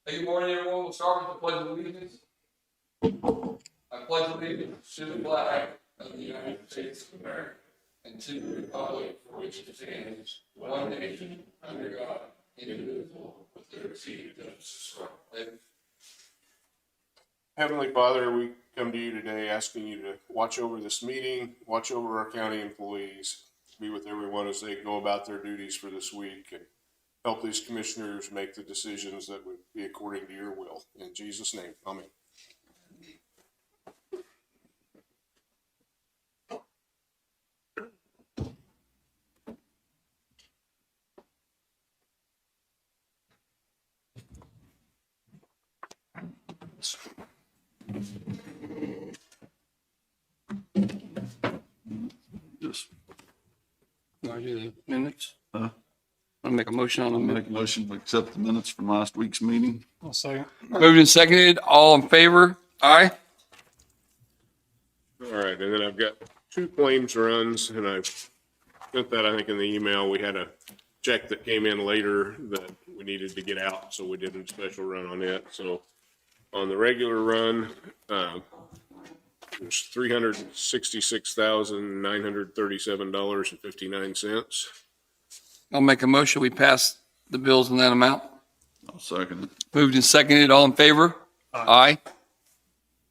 Good morning, everyone. We'll start with the Pledge of Allegiance. I pledge allegiance to the flag of the United States of America and to the republic for which it stands, one nation, under God, indivisible, with liberty and justice for all. Heavenly Father, we come to you today asking you to watch over this meeting, watch over our county employees, be with everyone as they go about their duties for this week, and help these commissioners make the decisions that would be according to your will. In Jesus' name, amen. Just want to do the minutes? I'll make a motion on the minutes. Make a motion to accept the minutes from last week's meeting. I'll second. Moved and seconded. All in favor? Aye. All right, and then I've got two claims runs, and I sent that, I think, in the email. We had a check that came in later that we needed to get out, so we did a special run on it. So on the regular run, there's $366,937.59. I'll make a motion. We pass the bills in that amount. I'll second it. Moved and seconded. All in favor? Aye.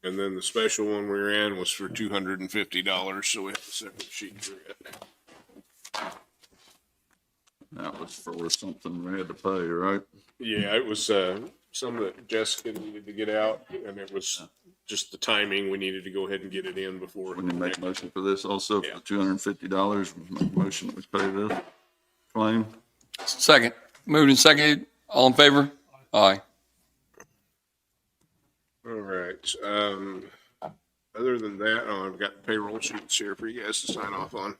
And then the special one we ran was for $250, so we have a separate sheet for it. That was for something we had to pay, right? Yeah, it was some that Jessica needed to get out, and it was just the timing. We needed to go ahead and get it in before. We need to make a motion for this also, Yeah. for $250. Make a motion that we pay this claim. Second. Moved and seconded. All in favor? Aye. All right. Other than that, I've got payroll sheets here for you guys to sign off on.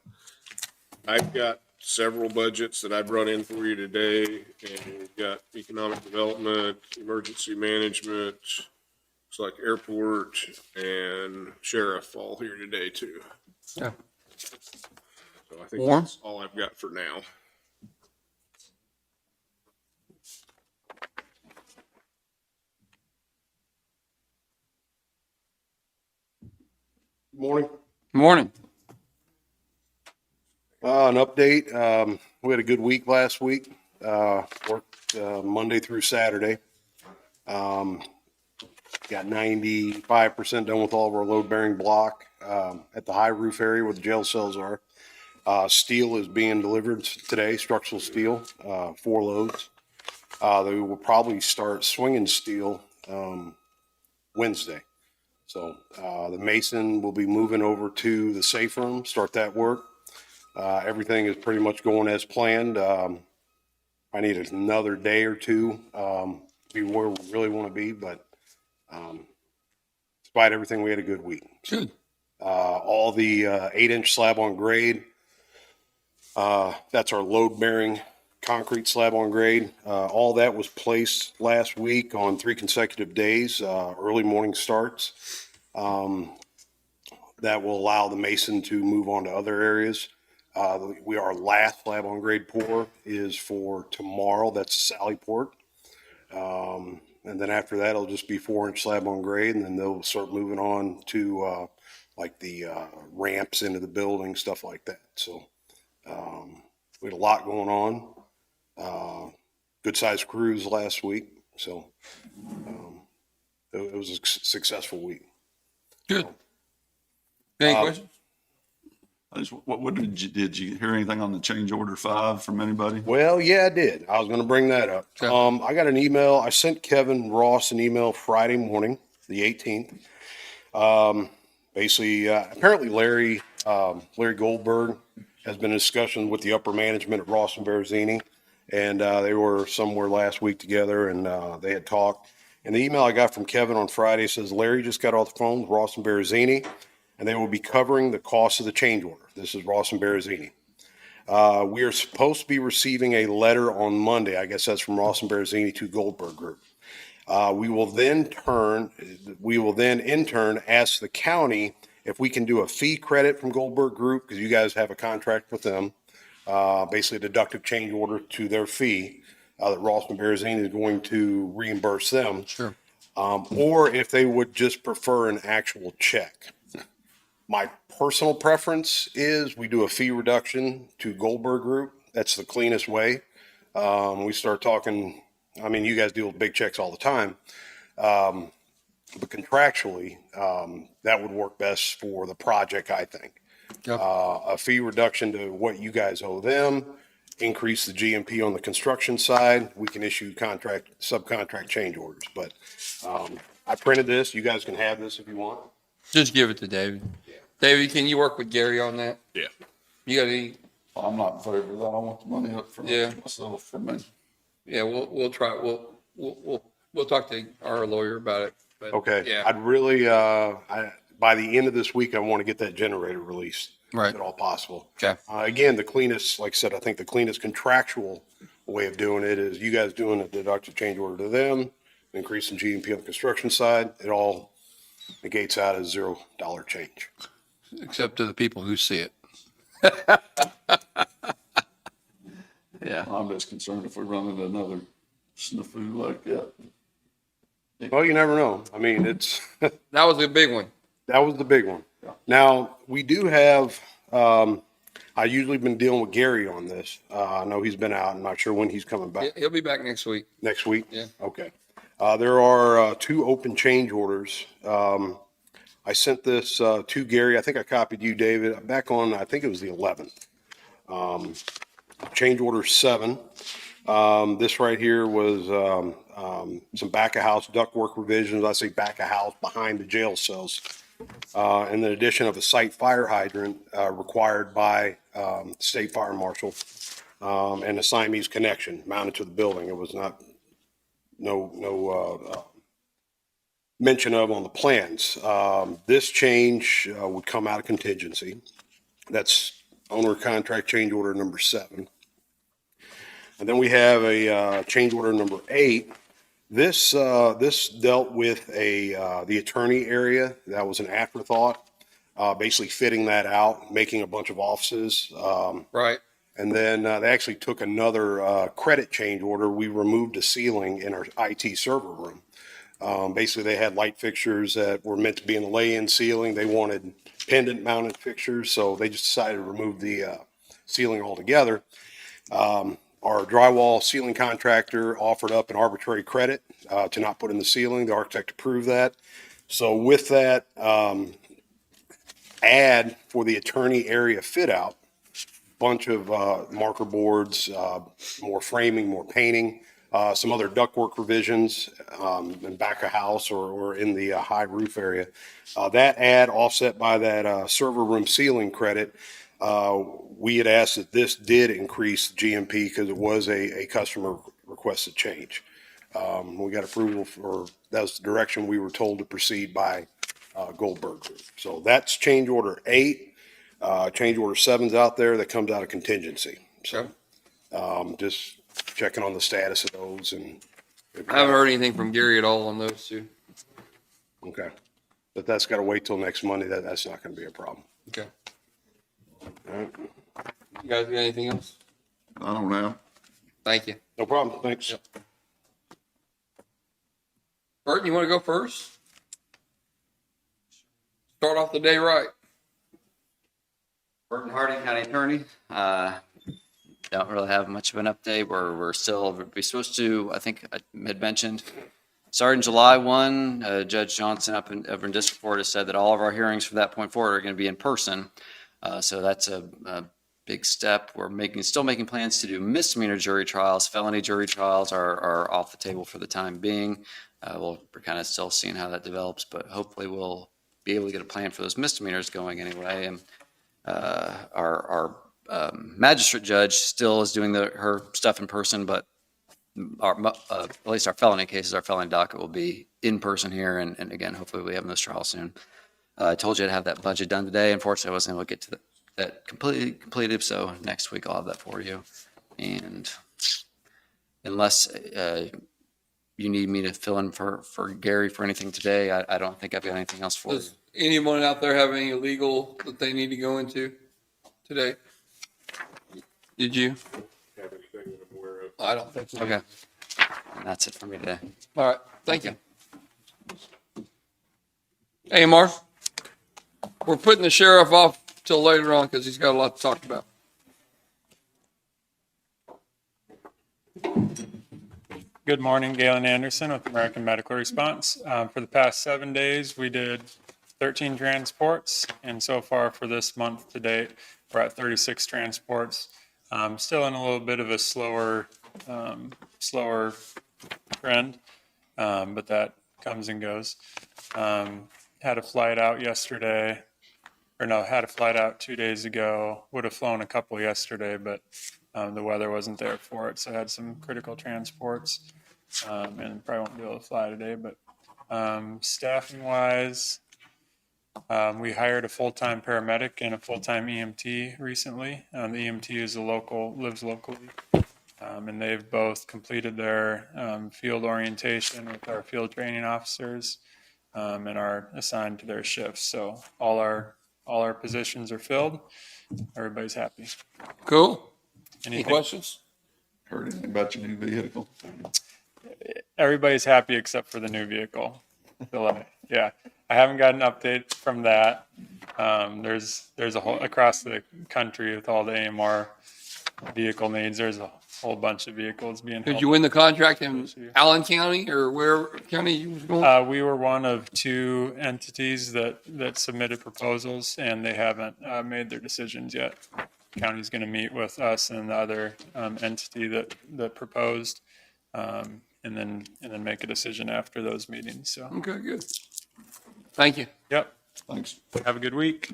I've got several budgets that I brought in for you today, and we've got economic development, emergency management, looks like airport and sheriff all here today too. Yeah. So I think Warren? that's all I've got for now. Morning. Morning. An update. We had a good week last week. Worked Monday through Saturday. Got 95% done with all of our load bearing block at the high roof area where the jail cells are. Steel is being delivered today, structural steel, 4 loads. They will probably start swinging steel Wednesday. So the mason will be moving over to the safe room, start that work. Everything is pretty much going as planned. I need another day or two to be where we really want to be, but despite everything, we had a good week. Good. All the 8-inch slab on grade, that's our load bearing concrete slab on grade. All that was placed last week on 3 consecutive days, early morning starts. That will allow the mason to move on to other areas. Our last slab on grade pour is for tomorrow. That's Sally Port. And then after that, it'll just be 4-inch slab on grade, and then they'll start moving on to like the ramps into the building, stuff like that. So we had a lot going on. Good sized crews last week. So it was a successful week. Good. Any questions? What did you hear anything on the change order 5 from anybody? Well, yeah, I did. I was going to bring that up. Okay. I got an email. I sent Kevin Ross an email Friday morning, the 18th. Basically, apparently Larry Goldberg has been in discussion with the upper management at Ross and Berezzini, and they were somewhere last week together, and they had talked. And the email I got from Kevin on Friday says Larry just got off the phone with Ross and Berezzini, and they will be covering the cost of the change order. This is Ross and Berezzini. We are supposed to be receiving a letter on Monday. I guess that's from Ross and Berezzini to Goldberg Group. We will then in turn ask the county if we can do a fee credit from Goldberg Group, because you guys have a contract with them, basically a deductive change order to their fee. that Rossman Bearzine is going to reimburse them. Sure. Or if they would just prefer an actual check. My personal preference is we do a fee reduction to Goldberg Group. That's the cleanest way. We start talking, I mean, you guys deal with big checks all the time. But contractually, that would work best for the project, I think. Yep. A fee reduction to what you guys owe them, increase the GMP on the construction side. We can issue subcontract change orders. But I printed this. You guys can have this if you want. Just give it to David. David, can you work with Gary on that? Yeah. You got any? I'm not in favor of that. I want the money up for Yeah. myself, for me. Yeah, we'll try. We'll talk to our lawyer about it. But, Okay. Yeah. I'd really, by the end of this week, I want to get that generator released. Right. If at all possible. Okay. Again, the cleanest, like I said, I think the cleanest contractual way of doing it is you guys doing a deductive change order to them, increasing GMP on the construction side. It all negates out as $0 change. Except to the people who see it. Yeah. I'm just concerned if we run into another snafu like that. Well, you never know. I mean, That was a big one. that was the big one. Now, we do have, I usually been dealing with Gary on this. I know he's been out. I'm not sure when he's coming back. He'll be back next week. Next week? Yeah. Okay. There are 2 open change orders. I sent this to Gary. I think I copied you, David, back on, I think it was the 11th. Change order 7. This right here was some back of house ductwork revisions. I say back of house behind the jail cells. And the addition of a site fire hydrant required by state fire marshal and a Siamese connection mounted to the building. It was not no mention of on the plans. This change would come out of contingency. That's owner contract change order number 7. And then we have a change order number 8. This dealt with the attorney area. That was an afterthought, basically fitting that out, making a bunch of offices. Right. And then they actually took another credit change order. We removed a ceiling in our IT server room. Basically, they had light fixtures that were meant to be in the lay-in ceiling. They wanted pendant mounted fixtures, so they just decided to remove the ceiling altogether. Our drywall ceiling contractor offered up an arbitrary credit to not put in the ceiling. The architect approved that. So with that add for the attorney area fit out, bunch of marker boards, more framing, more painting, some other ductwork revisions in back of house or in the high roof area. That add offset by that server room ceiling credit. We had asked that this did increase GMP because it was a customer requested change. We got approval for, that was the direction we were told to proceed by Goldberg Group. So that's change order 8. Change order 7's out there that comes out of contingency. So just checking on the status of those and. I haven't heard anything from Gary at all on those 2. Okay. But that's got to wait till next Monday. That's not going to be a problem. Okay. All right. You guys got anything else? I don't know. Thank you. No problem. Thanks. Yep. Burton, you want to go first? Start off the day right. Burton Harding, County Attorney. Don't really have much of an update. We're supposed to, I think I had mentioned, starting July 1, Judge Johnson over in District 4 has said that all of our hearings from that point forward are going to be in person. So that's a big step. We're still making plans to do misdemeanor jury trials. Felony jury trials are off the table for the time being. We're kind of still seeing how that develops, but hopefully we'll be able to get a plan for those misdemeanors going anyway. And our magistrate judge still is doing her stuff in person, but at least our felony cases, our felony docket will be in person here. And again, hopefully we have those trials soon. I told you I'd have that budget done today. Unfortunately, I wasn't able to get to that completely completed. So next week I'll have that for you. And unless you need me to fill in for Gary for anything today, I don't think I've got anything else for you. Does anyone out there have any legal that they need to go into today? Did you? I don't think so. Okay. And that's it for me today. All right, thank you. Hey, Mark, we're putting the sheriff off till later on because he's got a lot to talk about. Good morning, Galen Anderson with American Medical Response. For the past 7 days, we did 13 transports, and so far for this month to date, we're at 36 transports. Still in a little bit of a slower trend, but that comes and goes. Had a flight out yesterday, or no, had a flight out 2 days ago. Would have flown a couple yesterday, but the weather wasn't there for it, so I had some critical transports, and probably won't be able to fly today. But staffing wise, we hired a full-time paramedic and a full-time EMT recently. The EMT lives locally, and they've both completed their field orientation with our field training officers, and are assigned to their shifts. So all our positions are filled. Everybody's happy. Cool. Any Anything? questions? Heard anything about your new vehicle? Everybody's happy except for the new vehicle delay. Yeah, I haven't got an update from that. There's a whole across the country with all the AMR vehicle needs. There's a whole bunch of vehicles being. Did you win the contract in Allen County or where county you was going? We were one of 2 entities that submitted proposals, and they haven't made their decisions yet. County's going to meet with us and the other entity that proposed, and then make a decision after those meetings. So, Okay, good. Thank you. yep. Thanks. Have a good week.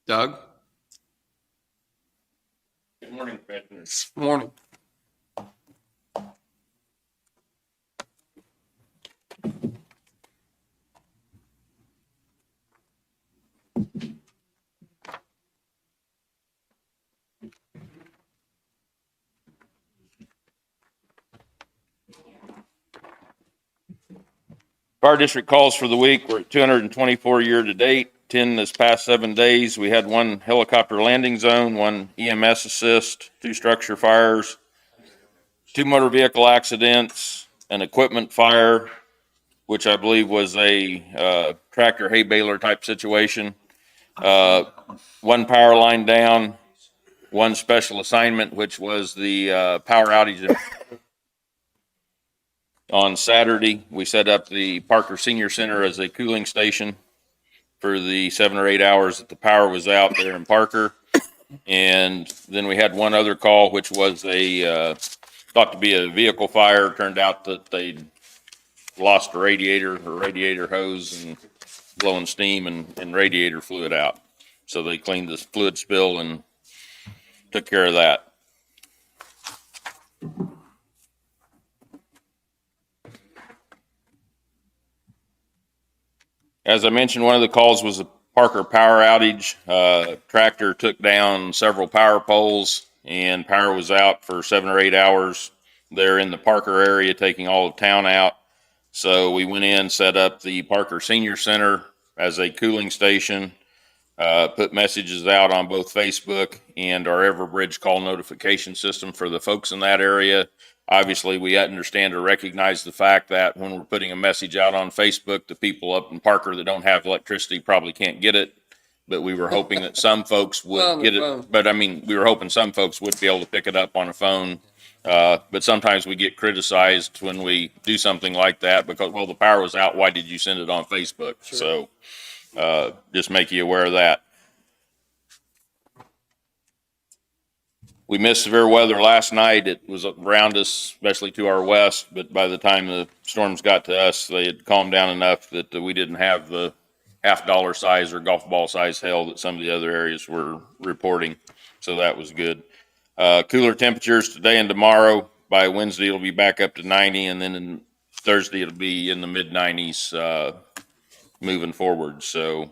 Doug? Good morning, Commissioners. Morning. Fire district calls for the week, we're at 224 year to date, 10 this past 7 days. We had 1 helicopter landing zone, 1 EMS assist, 2 structure fires, 2 motor vehicle accidents, an equipment fire, which I believe was a tractor hay baler type situation, 1 power line down, 1 special assignment, which was the power outage. On Saturday, we set up the Parker Senior Center as a cooling station for the 7 or 8 hours that the power was out there in Parker. And then we had 1 other call, which was thought to be a vehicle fire. Turned out that they'd lost a radiator or radiator hose and blowing steam and radiator fluid out. So they cleaned the fluid spill and took care of that. As I mentioned, one of the calls was a Parker power outage. Tractor took down several power poles and power was out for 7 or 8 hours. They're in the Parker area, taking all of town out. So we went in, set up the Parker Senior Center as a cooling station, put messages out on both Facebook and our Everbridge call notification system for the folks in that area. Obviously, we understand or recognize the fact that when we're putting a message out on Facebook, the people up in Parker that don't have electricity probably can't get it. But we were hoping that some folks would get it. But I mean, we were hoping some folks would be able to pick it up on a phone. But sometimes we get criticized when we do something like that because, well, the power was out. Why did you send it on Facebook? Sure. So just make you aware of that. We missed severe weather last night. It was around us, especially to our west, but by the time the storms got to us, they had calmed down enough that we didn't have the $50 size or golf ball size hail that some of the other areas were reporting. So that was good. Cooler temperatures today and tomorrow. By Wednesday, it'll be back up to 90, and then in Thursday, it'll be in the mid 90s moving forward. So,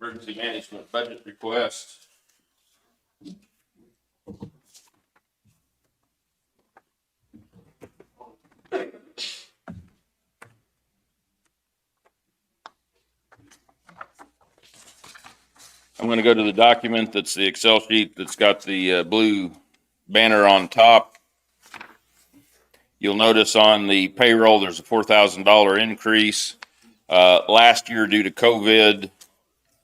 emergency management budget request. I'm going to go to the document that's the Excel sheet that's got the blue banner on top. You'll notice on the payroll, there's a $4,000 increase. Last year, due to COVID,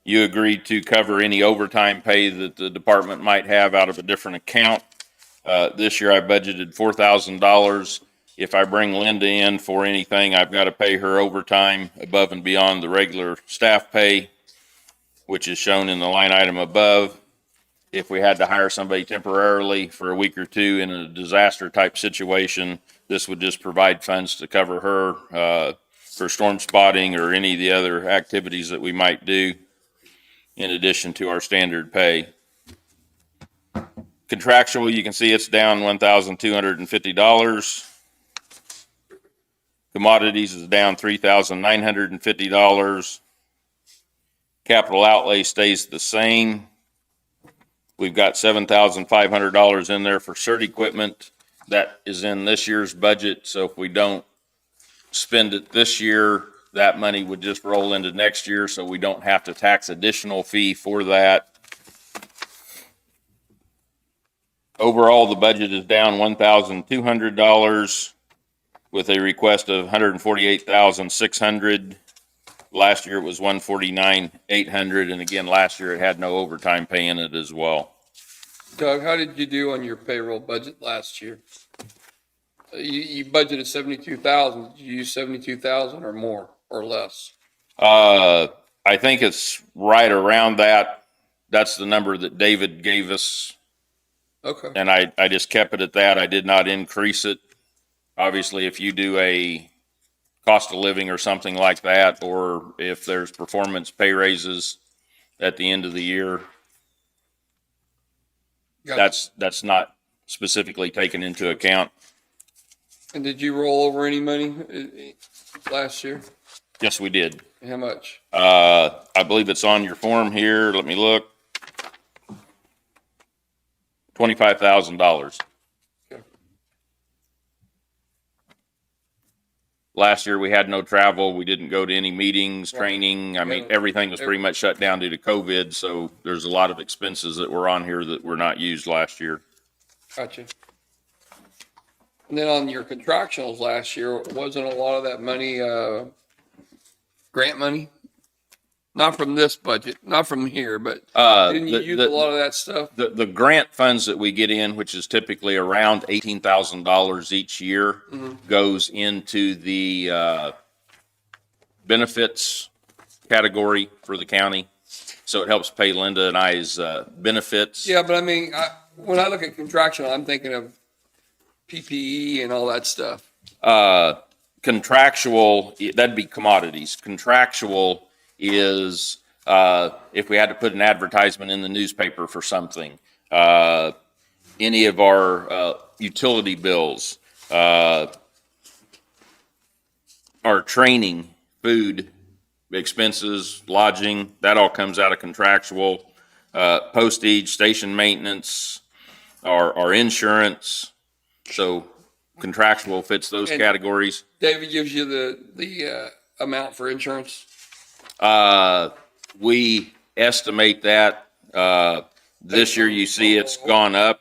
you agreed to cover any overtime pay that the department might have out of a different account. This year, I budgeted $4,000. If I bring Linda in for anything, I've got to pay her overtime above and beyond the regular staff pay, which is shown in the line item above. If we had to hire somebody temporarily for a week or two in a disaster type situation, this would just provide funds to cover her for storm spotting or any of the other activities that we might do in addition to our standard pay. Contractual, you can see it's down $1,250. Commodities is down $3,950. Capital outlay stays the same. We've got $7,500 in there for CERT equipment. That is in this year's budget. So if we don't spend it this year, that money would just roll into next year. So we don't have to tax additional fee for that. Overall, the budget is down $1,200 with a request of $148,600. Last year it was $149,800, and again, last year it had no overtime pay in it as well. Doug, how did you do on your payroll budget last year? You budgeted 72,000. Did you use 72,000 or more or less? I think it's right around that. That's the number that David gave us, Okay. and I just kept it at that. I did not increase it. Obviously, if you do a cost of living or something like that, or if there's performance pay raises at the end of the year, that's not specifically taken into account. And did you roll over any money last year? Yes, we did. How much? I believe it's on your form here. Let me look. $25,000. Okay. Last year, we had no travel. We didn't go to any meetings, training. I mean, everything was pretty much shut down due to COVID. So there's a lot of expenses that were on here that were not used last year. Gotcha. And then on your contractuals last year, wasn't a lot of that money grant money? Not from this budget, not from here, but didn't you use a lot of that stuff? The grant funds that we get in, which is typically around $18,000 each year, goes into the benefits category for the county. So it helps pay Linda and I's benefits. Yeah, but I mean, when I look at contractual, I'm thinking of PPE and all that stuff. Contractual, that'd be commodities. Contractual is if we had to put an advertisement in the newspaper for something, any of our utility bills, our training, food expenses, lodging, that all comes out of contractual. Postage, station maintenance, our insurance. So contractual fits those categories. David gives you the amount for insurance. We estimate that, this year you see it's gone up,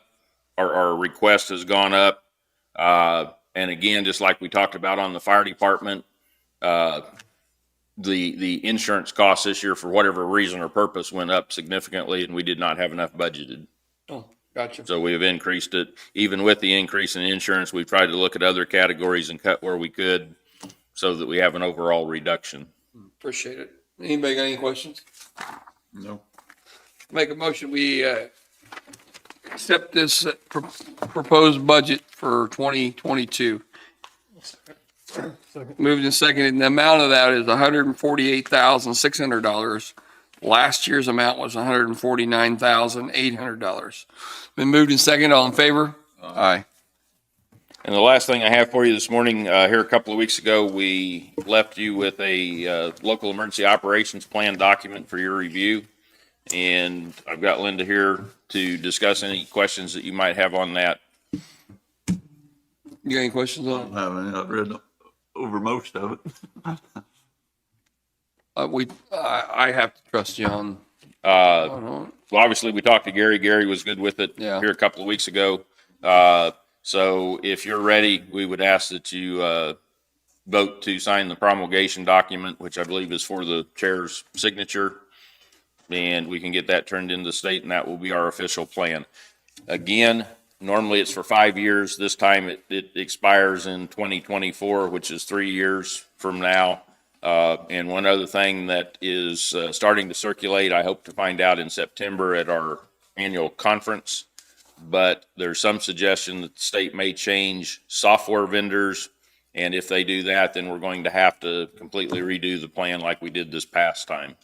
our request has gone up. And again, just like we talked about on the fire department, the insurance costs this year for whatever reason or purpose went up significantly, and we did not have enough budgeted. Oh, gotcha. So we have increased it. Even with the increase in insurance, we've tried to look at other categories and cut where we could so that we have an overall reduction. Appreciate it. Anybody got any questions? No. Make a motion, we accept this proposed budget for 2022. Moved and seconded, and the amount of that is $148,600. Last year's amount was $149,800. Been moved and seconded, all in favor? Aye. And the last thing I have for you this morning, here a couple of weeks ago, we left you with a local emergency operations plan document for your review. And I've got Linda here to discuss any questions that you might have on that. You got any questions on it? I've read over most of it. I have to trust you on Oh, Well, obviously, we talked to Gary. Gary was good with it Yeah. here a couple of weeks ago. So if you're ready, we would ask that you vote to sign the promulgation document, which I believe is for the chair's signature. And we can get that turned into the state, and that will be our official plan. Again, normally it's for 5 years. This time it expires in 2024, which is 3 years from now. And one other thing that is starting to circulate, I hope to find out in September at our annual conference. But there's some suggestion that the state may change software vendors. And if they do that, then we're going to have to completely redo the plan like we did this past time,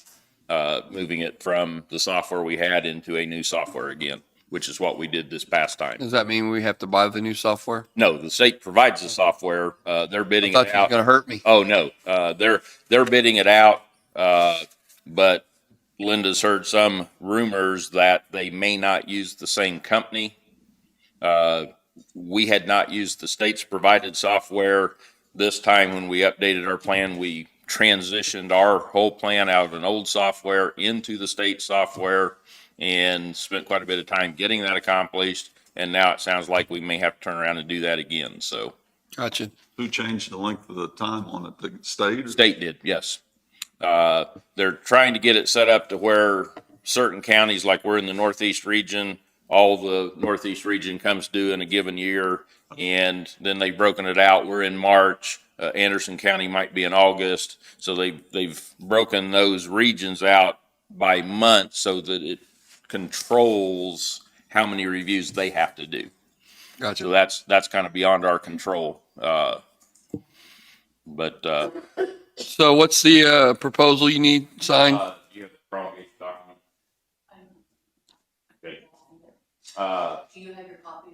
moving it from the software we had into a new software again, which is what we did this past time. does that mean we have to buy the new software? No, the state provides the software. They're I bidding thought it you were out. going to hurt me. Oh, no, they're bidding it out. But Linda's heard some rumors that they may not use the same company. We had not used the state's provided software. This time when we updated our plan, we transitioned our whole plan out of an old software into the state software and spent quite a bit of time getting that accomplished. And now it sounds like we may have to turn around and do that again. So Gotcha. Who changed the length of the time on it? The state? or- state did, yes. They're trying to get it set up to where certain counties, like we're in the Northeast region, all the Northeast region comes due in a given year. And then they've broken it out. We're in March. Anderson County might be in August. So they've broken those regions out by month so that it controls how many reviews they have to do. Gotcha. So that's kind of beyond our control. But So what's the proposal you need signed? you have the promulgation document. Okay. Do you have your copy?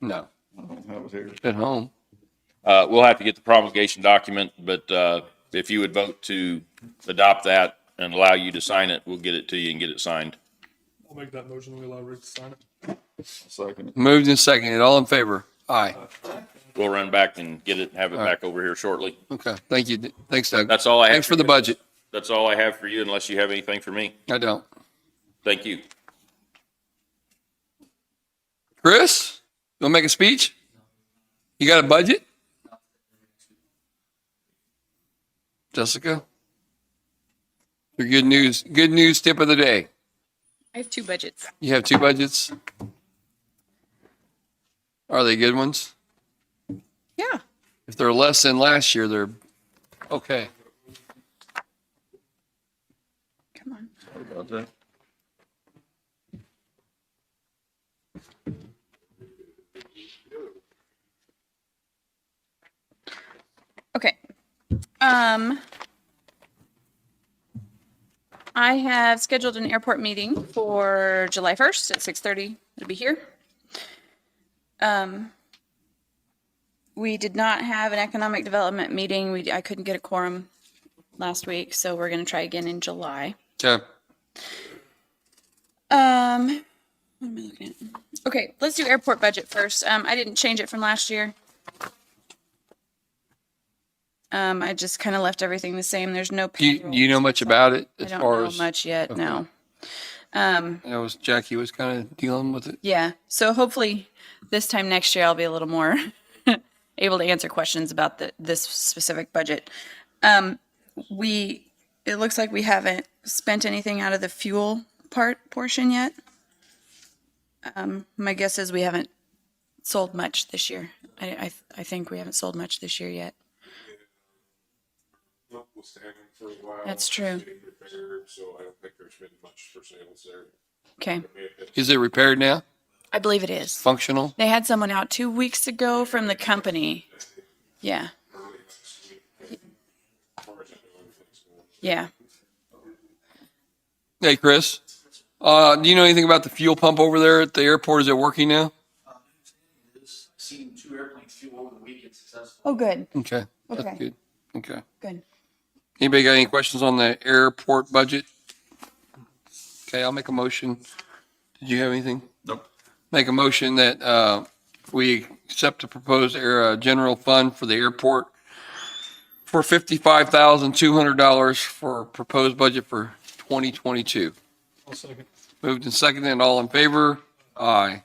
No, I don't have it here. at home. We'll have to get the promulgation document, but if you would vote to adopt that and allow you to sign it, we'll get it to you and get it signed. I'll make that motion. We allow Rick to sign it. Second. Moved and seconded. All in favor? Aye. We'll run back and get it and have it All right. back over here shortly. Okay. Thank you. Thanks, Doug. That's all I have. Thanks for the budget. That's all I have for you, unless you have anything for me. I don't. Thank you. Chris, you want to make a speech? You got a budget? Jessica? Your good news tip of the day. I have 2 budgets. You have 2 budgets? Are they good ones? Yeah. If they're less than last year, they're okay. Come on. Sorry about that. Okay. I have scheduled an airport meeting for July 1st at 6:30. It'll be here. We did not have an economic development meeting. I couldn't get a quorum last week, so we're going to try again in July. Okay. What am I looking at? Okay, let's do airport budget first. I didn't change it from last year. I just kind of left everything the same. There's no Do payroll. you know much about it I as don't far know as much yet, okay. no. Jackie was kind of dealing with it? Yeah, so hopefully this time next year I'll be a little more able to answer questions about this specific budget. It looks like we haven't spent anything out of the fuel portion yet. My guess is we haven't sold much this year. I think we haven't sold much this year yet. Notwithstanding for a while. That's true. Getting repaired, so I don't think there's been much for sales there. Okay, Is it repaired now? I believe it is. Functional? They had someone out 2 weeks ago from the company. Yeah, Early next week. As far as I know, everything's going. yeah. Hey, Chris. Do you know anything about the fuel pump over there at the airport? Is it working now? Seen 2 airplanes fuel over the weekend successfully. Oh, good, Okay. That's Okay. good. Okay. good. Anybody got any questions on the airport budget? Okay, I'll make a motion. Did you have anything? Nope. Make a motion that we accept the proposed general fund for the airport for $55,200 for proposed budget for 2022. I'll second. Moved and seconded, and all in favor? Aye.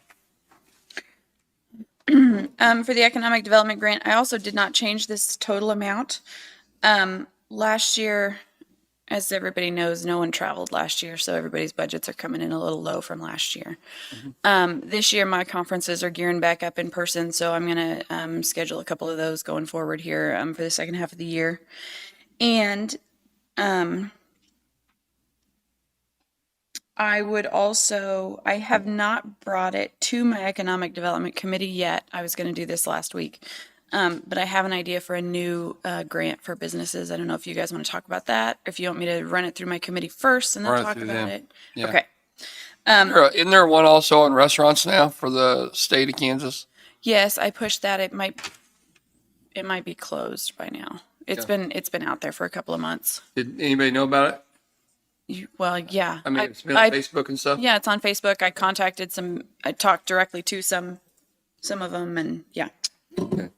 For the economic development grant, I also did not change this total amount. Last year, as everybody knows, no one traveled last year, so everybody's budgets are coming in a little low from last year. This year, my conferences are gearing back up in person, so I'm going to schedule a couple of those going forward here for the second half of the year. And I have not brought it to my economic development committee yet. I was going to do this last week. But I have an idea for a new grant for businesses. I don't know if you guys want to talk about that, or if you want me to run it through my committee first and then Run it talk through about them. it. Yeah. Okay. Isn't there one also on restaurants now for the state of Kansas? Yes, I pushed that. It might be closed by now. It's been out there for a couple of months. Did anybody know about it? Well, yeah. I mean, it's been on Facebook and stuff? Yeah, it's on Facebook. I contacted I talked directly to some of them, and yeah. Okay.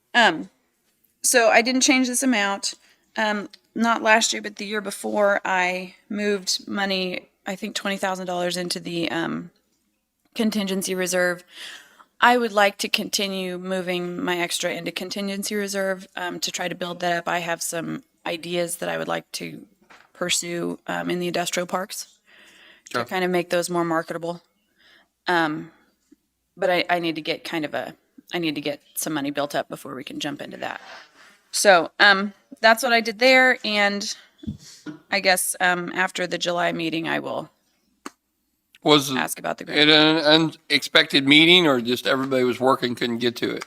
So I didn't change this amount. Not last year, but the year before, I moved money, I think $20,000 into the contingency reserve. I would like to continue moving my extra into contingency reserve to try to build that up. I have some ideas that I would like to pursue in the industrial parks to kind of make those more marketable. But I need to get I need to get some money built up before we can jump into that. So that's what I did there, and I guess after the July meeting, I will ask about the grant. It an unexpected meeting, or just everybody was working, couldn't get to it?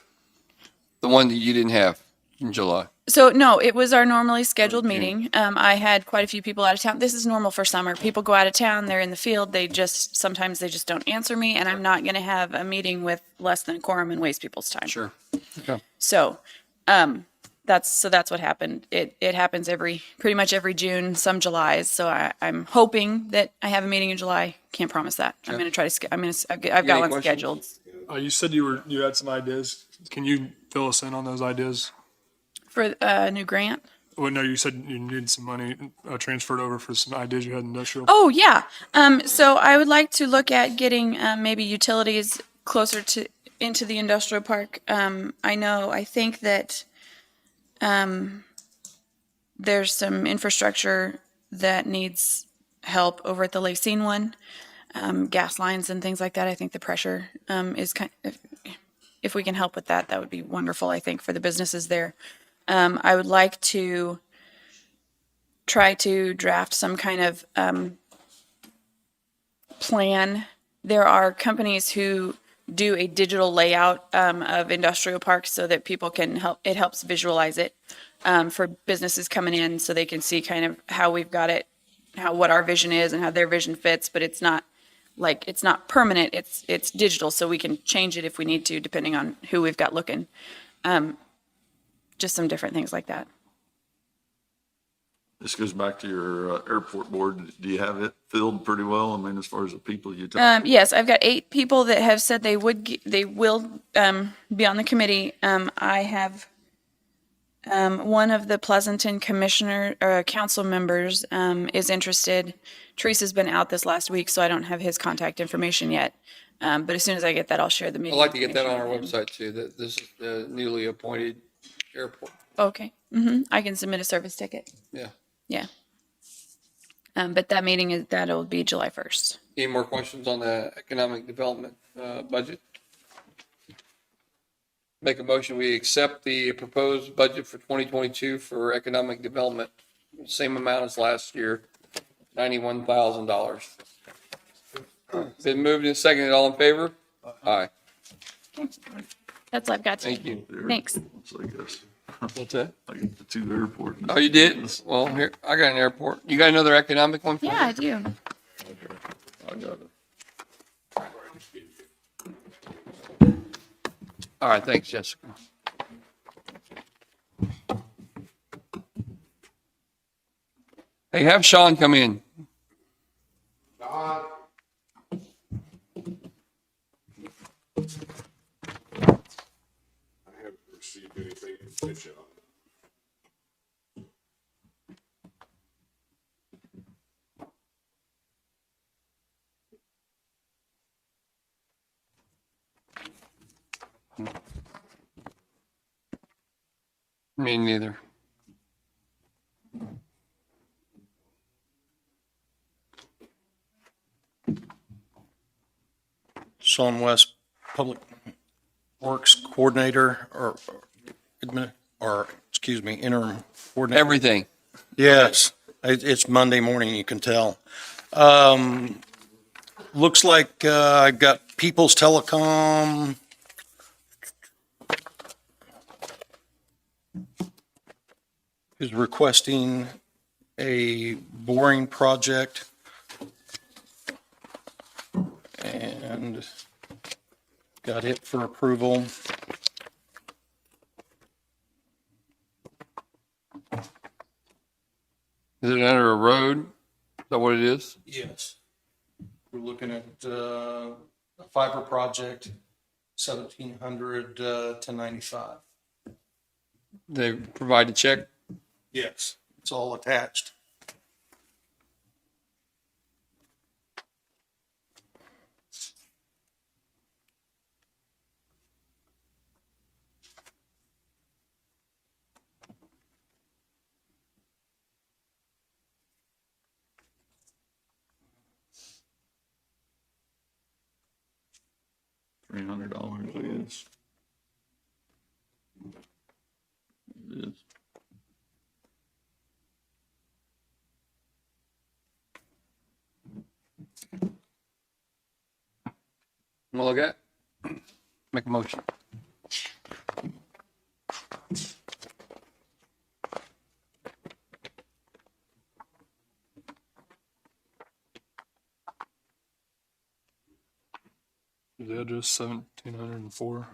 The one that you didn't have in July? So no, it was our normally scheduled meeting. I had quite a few people out of town. This is normal for summer. People go out of town, they're in the field, sometimes they just don't answer me, and I'm not going to have a meeting with less than a quorum and waste people's time. Sure. Okay. So, that's what happened. It happens pretty much every June, some Julys. So I'm hoping that I have a meeting in July. Can't promise that. I'm going to try to, I've got one questions? scheduled. You said you had some ideas. Can you fill us in on those ideas? For a new grant? Well, no, you said you needed some money transferred over for some ideas you had in industrial. Oh, yeah. So I would like to look at getting maybe utilities closer into the industrial park. I think that there's some infrastructure that needs help over at the Lacine one, gas lines and things like that. I think the pressure is if we can help with that, that would be wonderful, I think, for the businesses there. I would like to try to draft some kind of plan. There are companies who do a digital layout of industrial parks so that people can it helps visualize it for businesses coming in, so they can see kind of how we've got it, what our vision is and how their vision fits, but it's not permanent, it's digital, so we can change it if we need to, depending on who we've got looking. Just some different things like that. This goes back to your airport board. Do you have it filled pretty well? I mean, as far as the people you talk. Yes, I've got 8 people that have said they will be on the committee. I have one of the Pleasanton council members is interested. Teresa's been out this last week, so I don't have his contact information yet. But as soon as I get that, I'll share the meeting. I'd like to get that on our information with him. website too, that this is the newly appointed airport. Okay. I can submit a service ticket. Yeah. Yeah. But that meeting that'll be July 1st. Any more questions on the economic development budget? Make a motion, we accept the proposed budget for 2022 for economic development, same amount as last year, $91,000. Been moved and seconded, all in favor? Aye. That's all I've got. Thank you. Thanks. So I guess What's that? I got the 2 airports. Oh, you did? Well, here, I got an airport. You got another economic one? for me? Yeah, I do. I got it. All right, thanks, Jessica. Hey, have Sean come in. I haven't received anything from Bishop. Me neither. Sean West, Public Works Coordinator interim coordinator. Everything. Yes, it's Monday morning, you can tell. Looks like I got People's Telecom. Is requesting a boring project. And got it for approval. Is it under a road? Is that what it is? Yes. We're looking at a fiber project, 1,700 to 95. They provide a check? Yes. It's all attached. $300, I guess. It is. Wanna look at it? Make a motion. The address 1704.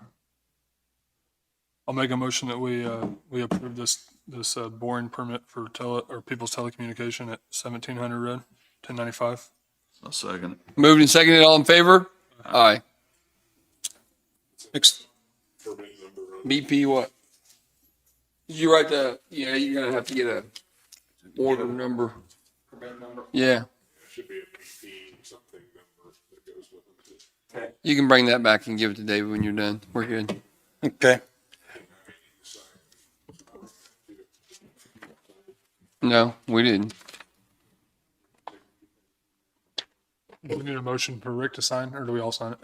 I'll make a motion that we approve this boring permit for People's Telecommunication at 1700 Road, 1095. A second. Moved and seconded, all in favor? Aye. BP what? Did you write the, yeah, you're gonna have to get a order number. Yeah. Should be a BP something number that goes with it. You can bring that back and give it to David when you're done. We're good. Okay. No, we didn't. Do we need a motion for Rick to sign, or do we all sign it?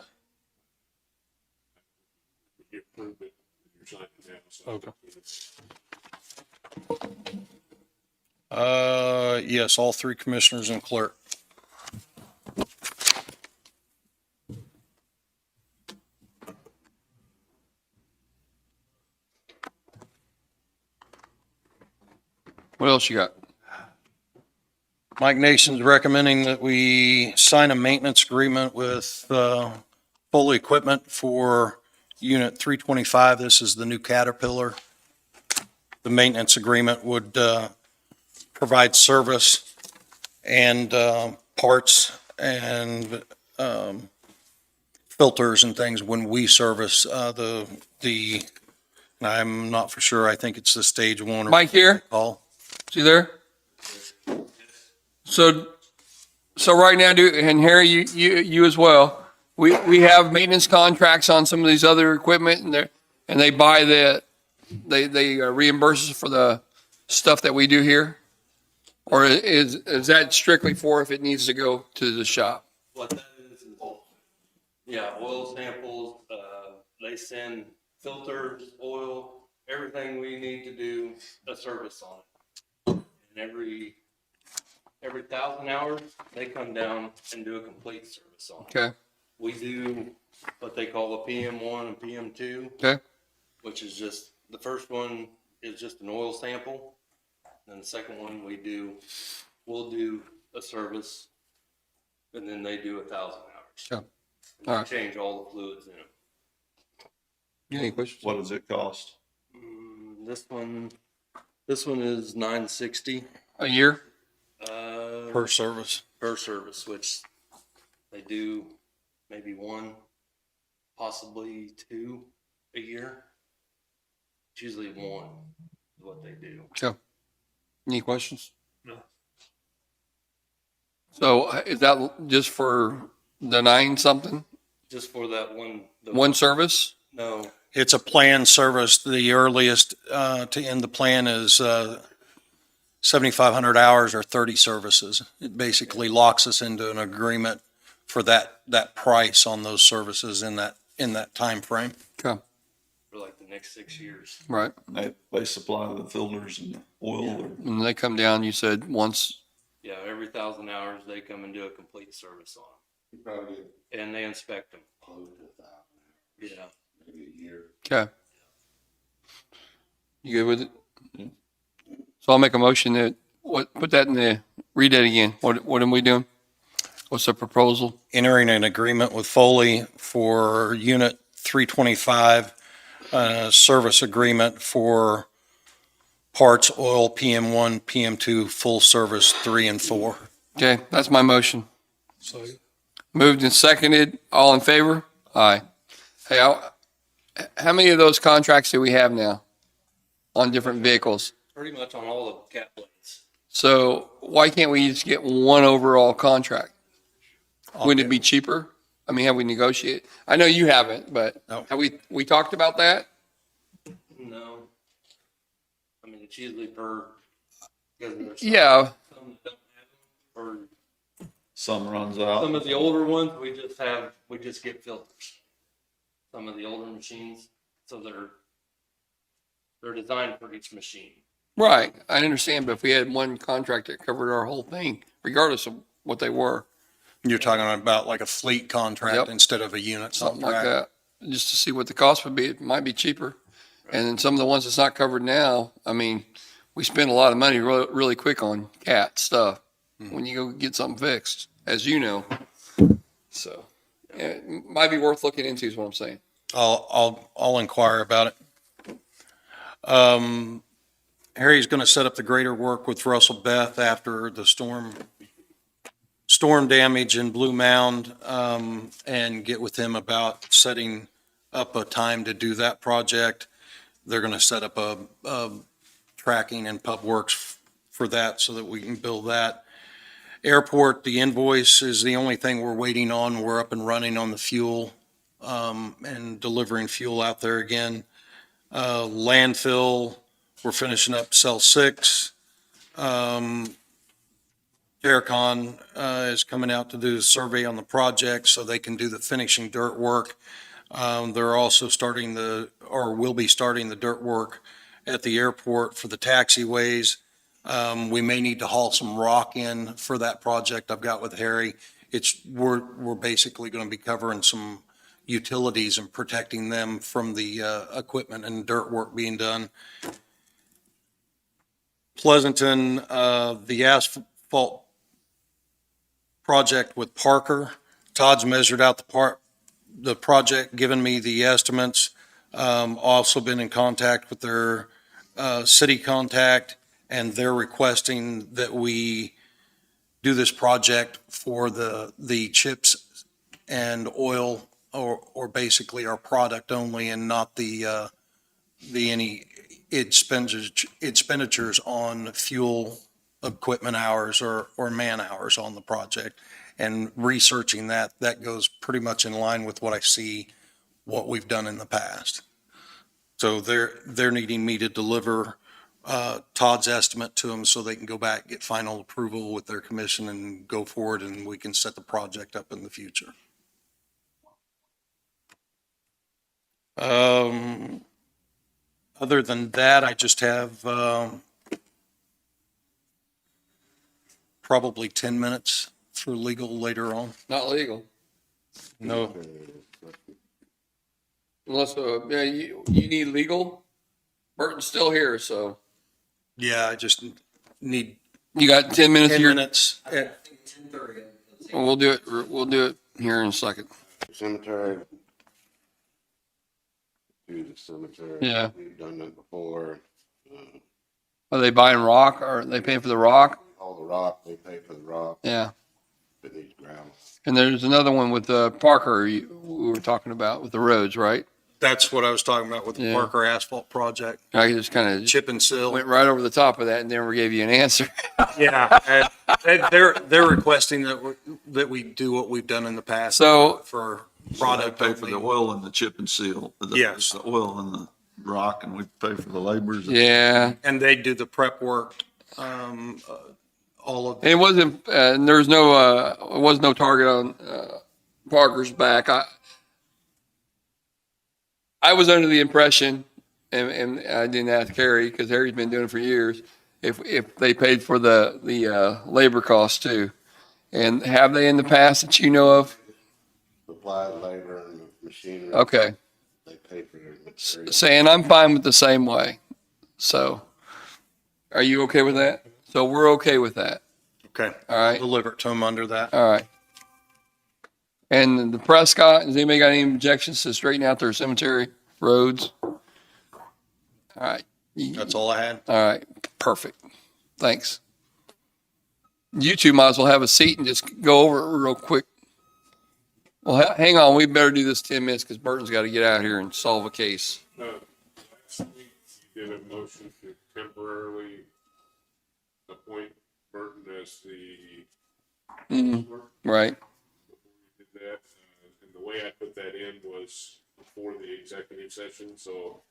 You approve it, you're signing now. So Okay. Yes, all three commissioners and clerk. What else you got? Mike Nason's recommending that we sign a maintenance agreement with Foley Equipment for Unit 325. This is the new Caterpillar. The maintenance agreement would provide service and parts and filters and things when we service I'm not for sure, I think it's the stage one. Mike here? Call. Is he there? So right now, and Harry, you as well, we have maintenance contracts on some of these other equipment and they buy they reimburse us for the stuff that we do here? Or is that strictly for if it needs to go to the shop? What that is, yeah, oil samples, they send filters, oil, everything we need to do a service on it. And every 1,000 hours, they come down and do a complete service on it. Okay. We do what they call a PM1 and PM2. Okay. Which is just, the first one is just an oil sample. Then the second one we'll do a service, and then they do 1,000 hours. Sure. And All right. change all the fluids in them. Any questions? What does it cost? This one is $960 A year? Per service. per service, which they do maybe one, possibly two a year. It's usually one is what they do. Sure. Any questions? No. So is that just for the 9 something? Just for that one. One service? No, It's a planned service. The earliest to end the plan is 7,500 hours or 30 services. It basically locks us into an agreement for that price on those services in that time frame. for like the next 6 years. Right. They supply the filters and oil or? And they come down, you said once, Yeah, every 1,000 hours, they come and do a complete service on them. And they inspect them. Yeah. okay. You good with it? So I'll make a motion that, put that in the, read that again. What are we doing? What's the proposal? Entering an agreement with Foley for Unit 325, service agreement for parts, oil, PM1, PM2, full service 3 and 4. Okay, that's my motion. Moved and seconded. All in favor? Aye. Hey, how many of those contracts do we have now on different vehicles? Pretty much on all the cat blades. So why can't we just get one overall contract? Wouldn't it be cheaper? I mean, have we negotiated? I know you haven't, but No. have we talked about that? No. I mean, it's usually per, because there's Yeah, some that don't have them, or Some runs out. some of the older ones, we just get filters. Some of the older machines, so they're designed for each machine. right. I understand, but if we had one contract that covered our whole thing, regardless of what they were, You're talking about like a fleet contract Yep. instead of a unit something like contract. that, just to see what the cost would be. It might be cheaper. And then some of the ones that's not covered now, I mean, we spend a lot of money really quick on cat stuff when you go get something fixed, as you know. So, yeah, it might be worth looking into is what I'm saying. I'll inquire about it. Harry's going to set up the grader work with Russell Beth after the storm damage in Blue Mound, and get with him about setting up a time to do that project. They're going to set up a tracking and pub works for that so that we can bill that. Airport, the invoice is the only thing we're waiting on. We're up and running on the fuel, and delivering fuel out there again. Landfill, we're finishing up cell 6. Terracon is coming out to do a survey on the project so they can do the finishing dirt work. They're also will be starting the dirt work at the airport for the taxiways. We may need to haul some rock in for that project I've got with Harry. We're basically going to be covering some utilities and protecting them from the equipment and dirt work being done. Pleasanton, the asphalt project with Parker. Todd's measured out the project, given me the estimates. Also been in contact with their city contact, and they're requesting that we do this project for the chips and oil, or basically our product only, and not the any expenditures on fuel, equipment hours, or man hours on the project. And researching that goes pretty much in line with what we've done in the past. So they're needing me to deliver Todd's estimate to them so they can go back, get final approval with their commission, and go forward, and we can set the project up in the future. Other than that, I just have probably 10 minutes for legal later on. Not legal. No, Unless, yeah, you need legal? Burton's still here, so. yeah, I just need You got 10 minutes 10 here? minutes. We'll do it here in a second. Cemetery. Do the cemetery. Yeah. We've done that before. Are they buying rock, or are they paying for the rock? All the rock, they pay for the rock, Yeah. it needs gravel. And there's another one with Parker we were talking about with the roads, right? That's what I was talking about with the Yeah. Parker asphalt project. I just kind of Chip and seal. went right over the top of that and never gave you an answer. Yeah, and they're requesting that we do what we've done in the past So for product. They pay for the oil and the chip and seal. Yes. The oil and the rock, and we pay for the laborers. Yeah. And they do the prep work, all of. And it wasn't, there was no target on, Parker's back. I was under the impression, and I didn't ask Harry, because Harry's been doing it for years, if they paid for the labor costs too. And have they in the past that you know of? Supply, labor, and machinery. Okay. They pay for their material. Saying I'm fine with the same way. So, are you okay with that? So we're okay with that. Okay. All right. Deliver it to them under that. All right. And the Prescott, has anybody got any objections to straighten out their cemetery roads? All right. That's all I had. All right. Perfect. Thanks. You two might as well have a seat and just go over it real quick. Well, hang on. We better do this 10 minutes because Burton's got to get out here and solve a case. Last week, you did a motion to temporarily appoint Burton as the. Right. Before we did that, and the way I put that in was before the executive session, so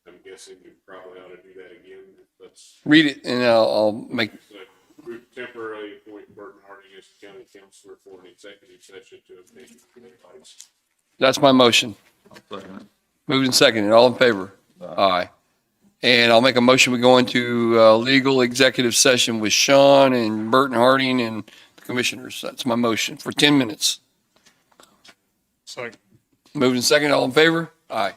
I'm guessing you probably ought to do that again. That's. Read it and I'll make. We temporarily appoint Burton Harding as county counselor for an executive session to obtain advice. That's my motion. Moved and seconded. All in favor? Aye. And I'll make a motion. We go into legal executive session with Sean and Burton Harding and the commissioners. That's my motion for 10 minutes. So Moved and seconded. All in favor? Aye.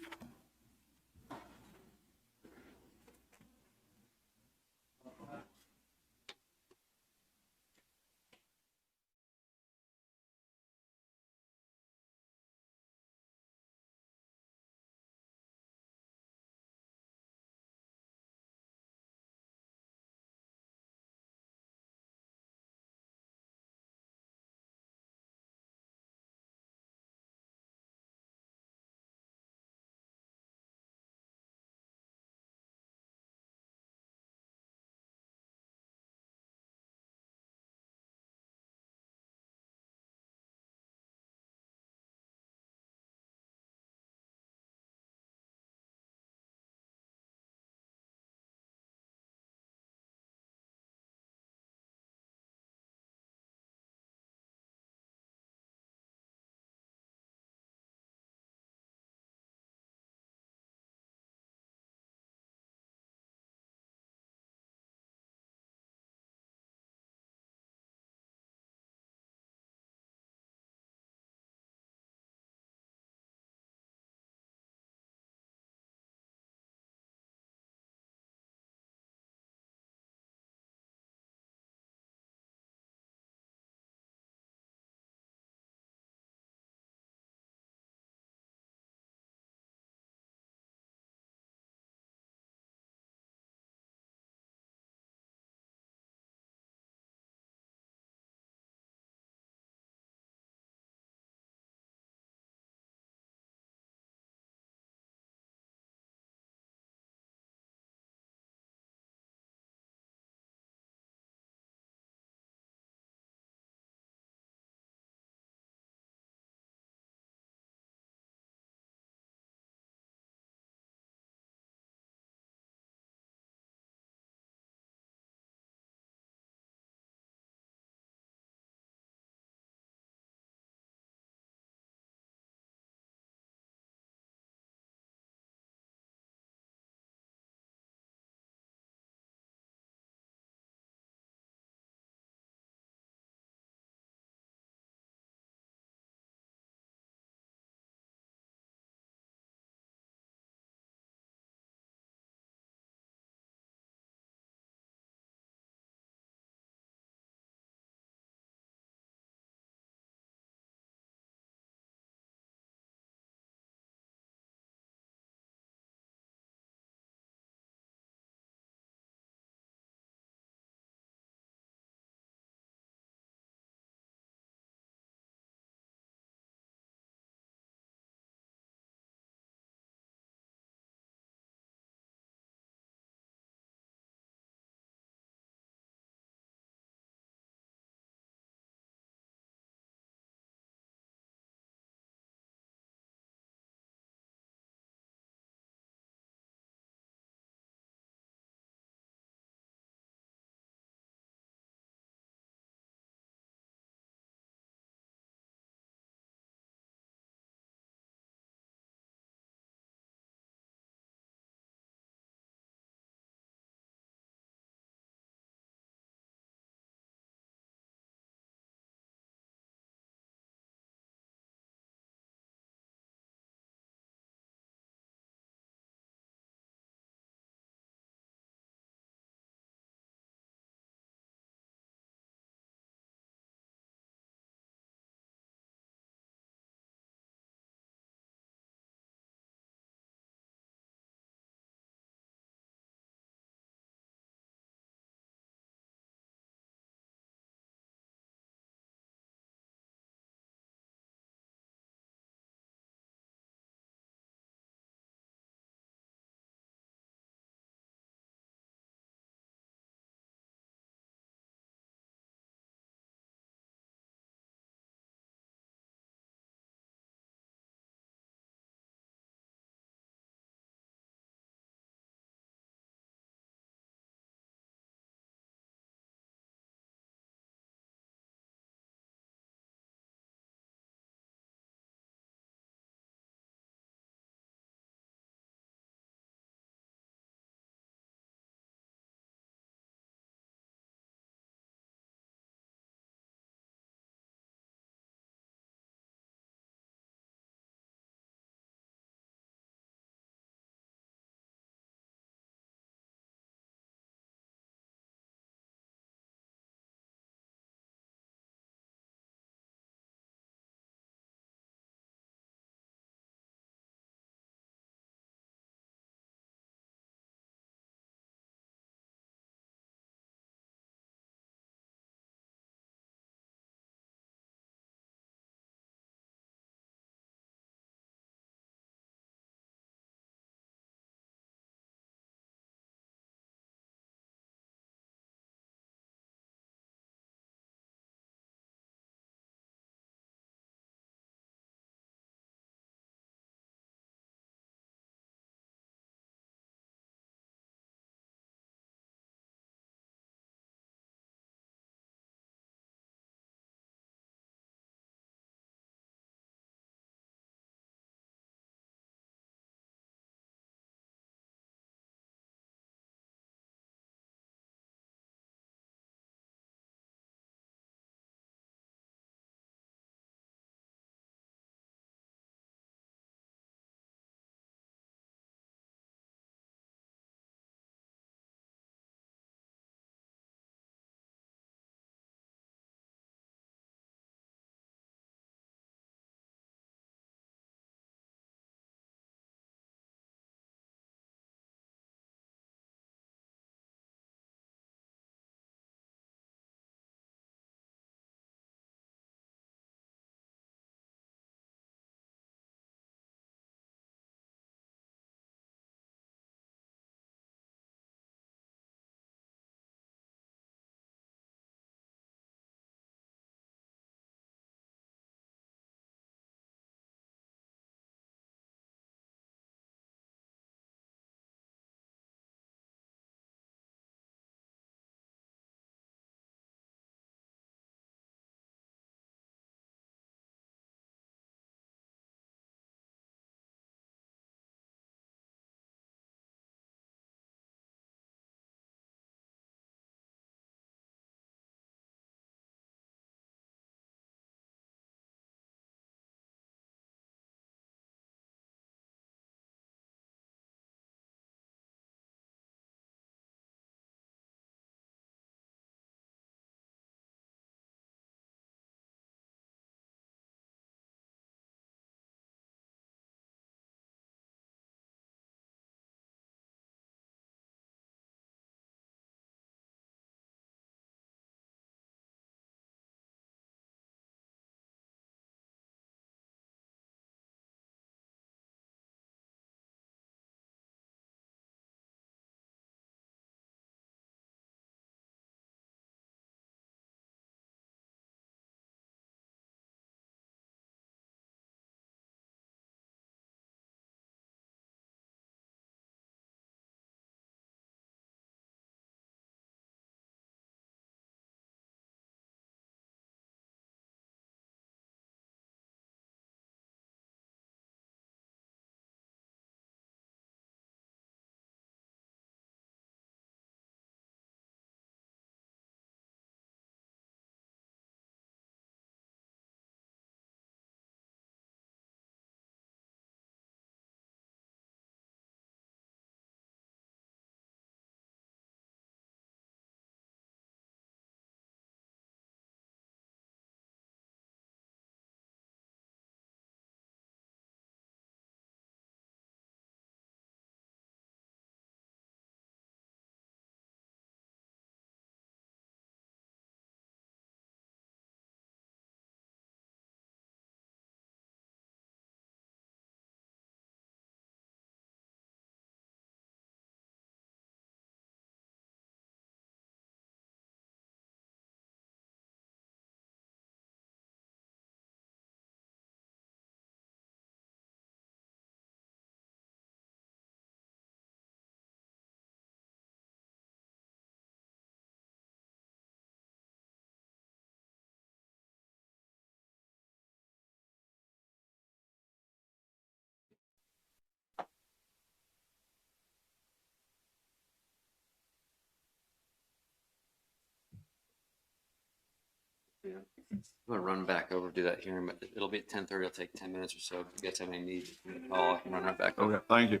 I'm gonna run back over, do that hearing, but it'll be at 10:30. It'll take 10 minutes or so. If you guys have any need, call, I can run right back over. Okay, thank you.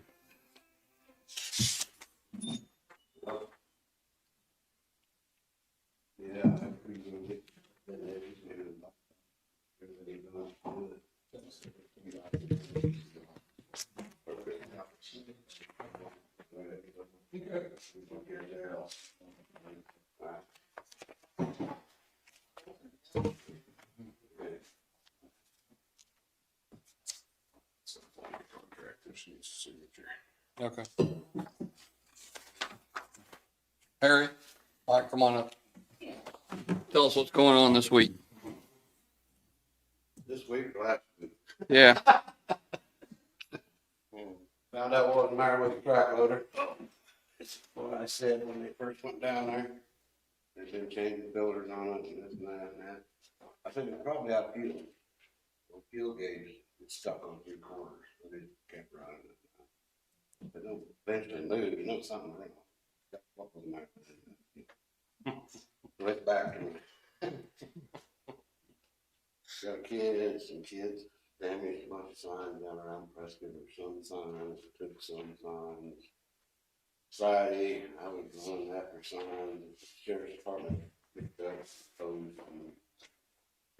Yeah. I think we can get the ladies maybe about- everybody knows do it. Contractors needs a signature. Okay. Harry, all right, come on up. Tell us what's going on this week. This week, last week. Yeah. Found out what wasn't there with the track loader. What I said when they first went down there. They've been changing filters on it and this and that and that. I think it's probably out of fuel. The fuel gauge is stuck on 3/4, so they kept running it. But then eventually moved, you know something wrong. Got a couple of them out. Right back to me. Got a kid, some kids damaged a bunch of signs down around Prescott, or some signs, took some signs. Friday, I was running after signs, the sheriff's department picked up those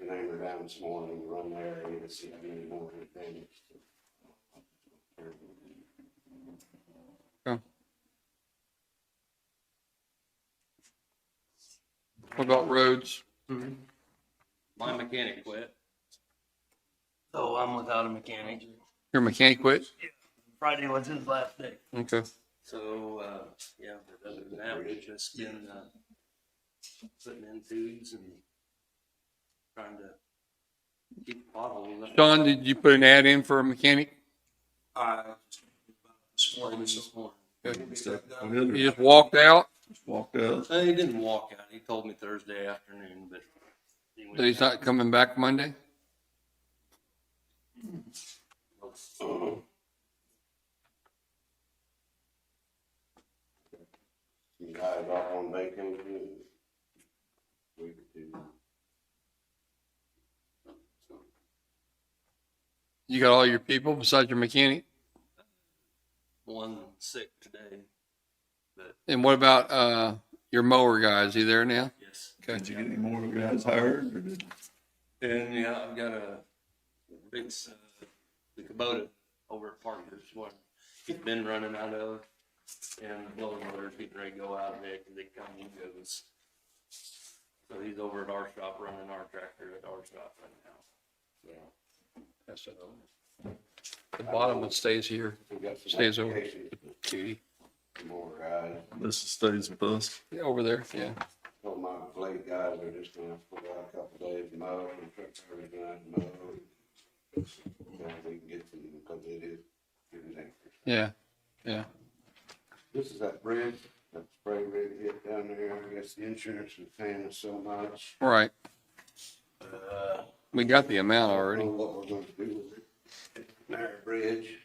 and they were down this morning, run there, and to see how many more had damaged. What about roads? My mechanic quit. So I'm without a mechanic. Your mechanic quit? Friday was his last day. Okay. So, yeah, but other than that, we've just been, putting in tubes and trying to keep potholes. up. Sean, did you put an ad in for a mechanic? This morning, This morning. You just walked out? Walked out. He didn't walk out. He told me Thursday afternoon, but. he went So he's not coming back Monday? You guys off on vacation? Week or two. You got all your people besides your mechanic? One sick today, but And what about, your mower guy? Is he there now? yes. Okay. Did you get any more guys hired or did? And yeah, I've got a fix, the Kubota over at Parker's, what he's been running out of. And the blower motor's getting ready to go out of it, 'cause it comes and goes. So he's over at our shop running our tractor at our shop right now. So. The bottom one stays here. We got some Stays over. applications, Katie. some more guys. This stays with us. Yeah, over there, yeah. Told my blade guys they're just gonna put out a couple days to mow and truck drivers gonna have to mow. Yeah, we can get some, because it is getting dangerous. Yeah, yeah. This is that bridge, that spray rig hit down there. I guess the insurance was paying us so much. All right. Uh, We got the amount I don't already. know what we're gonna do with it. Narrow bridge.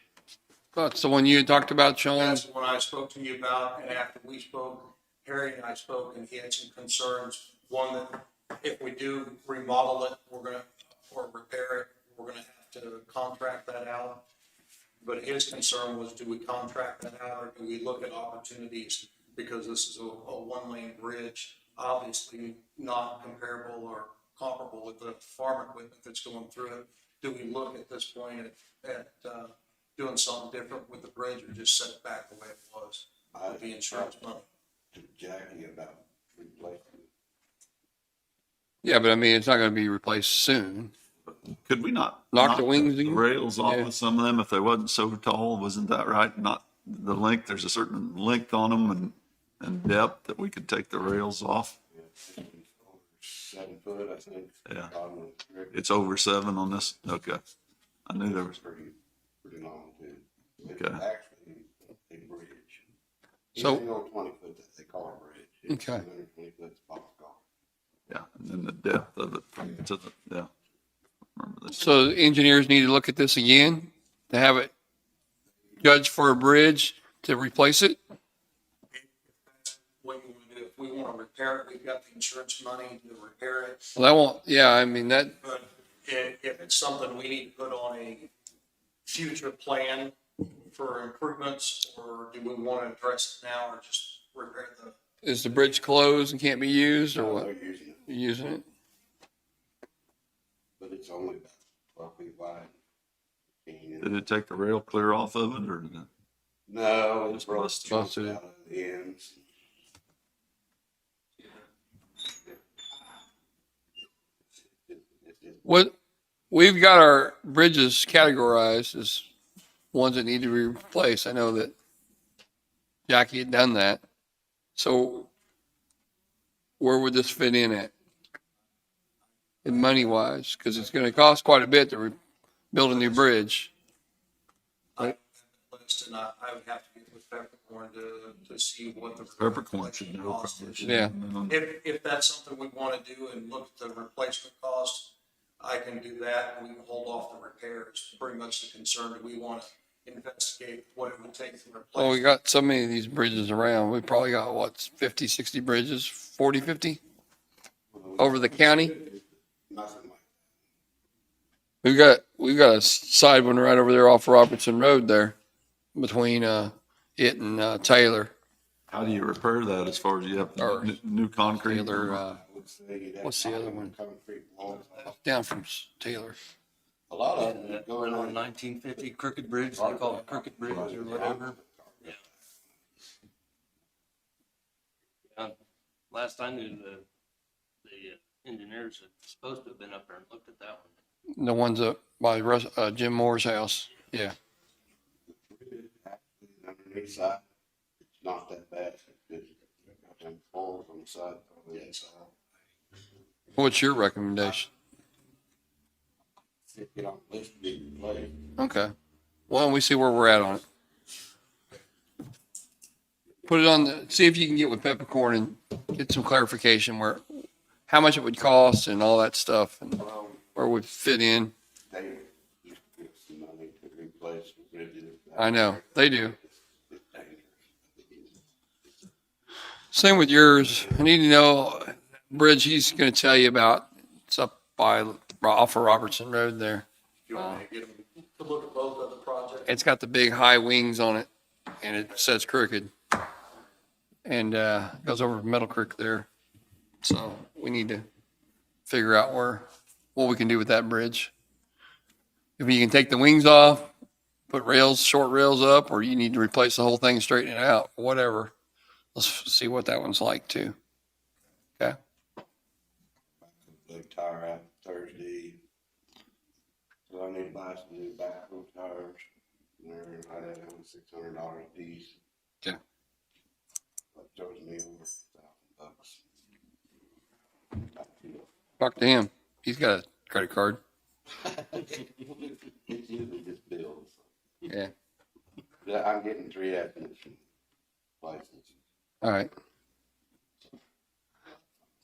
That's the one you had talked about, Sean? That's the one I spoke to you about, and after we spoke, Harry and I spoke, and he had some concerns. One, that if we do remodel it, or repair it, we're gonna have to contract that out. But his concern was, do we contract that out, or do we look at opportunities? Because this is a one-lane bridge, obviously not comparable or comparable with the farm equipment that's going through it. Do we look at this point at doing something different with the bridge, or just set it back the way it was with the insurance money? To Jackie about replacing it. Yeah, but I mean, it's not gonna be replaced soon. Could we not? Knock the wings the in? rails off Yeah. of some of them if they wasn't so tall? Wasn't that right? Not the length, there's a certain length on them and depth that we could take the rails off. Yeah, it's over 7 foot, I think. Yeah. Bottom of the brick. It's over 7 on this. Okay. I knew there was, Pretty long too. It's Okay. actually a bridge. So- Anything over 20 foot that they call a bridge. It's Okay. 120 foot, it's box car. yeah, and then the depth of it to the, yeah. Remember this. So engineers need to look at this again to have it judged for a bridge to replace it? What you want to do, if we want to repair it, we've got the insurance money to repair it. Well, that won't, yeah, I mean, that, But if it's something we need to put on a future plan for improvements, or do we want to address it now or just repair the? is the bridge closed and can't be used or No, what? they're using it, You using it? but it's only about 12 feet wide. Did it take the rail clear off of it or did it? No, it's Just broke busted. chunks out of the ends. What, we've got our bridges categorized as ones that need to be replaced. I know that Jackie had done that. So where would this fit in at? In money wise, because it's going to cost quite a bit to build a new bridge. List, and I would have to get with Peppercorn to see what the. Peppercorn should know. cost is. Yeah. If that's something we want to do and look at the replacement cost, I can do that, and we can hold off the repairs. Pretty much the concern that we want to investigate what it would take to replace. Well, we got so many of these bridges around. We probably got what, 50, 60 bridges, 40, 50 over the county. Nothing like We've got a side one right over there off Robertson Road there between it and Taylor. How do you repair that as far as you have Or new concrete? Taylor, I would say you'd have what's the other concrete one? concrete walls. down from Taylor. A lot of them Going going on on 1950 Crooked Bridge, they call it Crooked Bridge or whatever. Last I knew, the engineers had supposed to have been up there and looked at that one. The ones up by Jim Moore's house. Yeah. underneath side. It's not that bad. It's got them poles on the side. On the inside. What's your recommendation? Get on the list, get replaced. Okay. Why don't we see where we're at on it? Put it on the, see if you can get with Peppercorn and get some clarification where, how much it would cost and all that stuff and where we fit in. They just give some money to replace the bridges. I know, they do. It's dangerous. Same with yours. I need to know, bridge he's gonna tell you about, it's up by, off of Robertson Road there. You want me to get them to look at both of the projects? It's got the big high wings on it and it says crooked. And, goes over Meadow Creek there. So we need to figure out what we can do with that bridge. If you can take the wings off, put rails, short rails up, or you need to replace the whole thing, straighten it out, whatever. Let's see what that one's like too. Okay. Big tire out Thursday. So I need to buy some new backhoe tires. And they're right at $600 a piece. Okay. That shows me over $1,000. Talk to him. He's got a credit card. It's usually just bills. Yeah. Yeah, I'm getting 3 definition licenses. All right.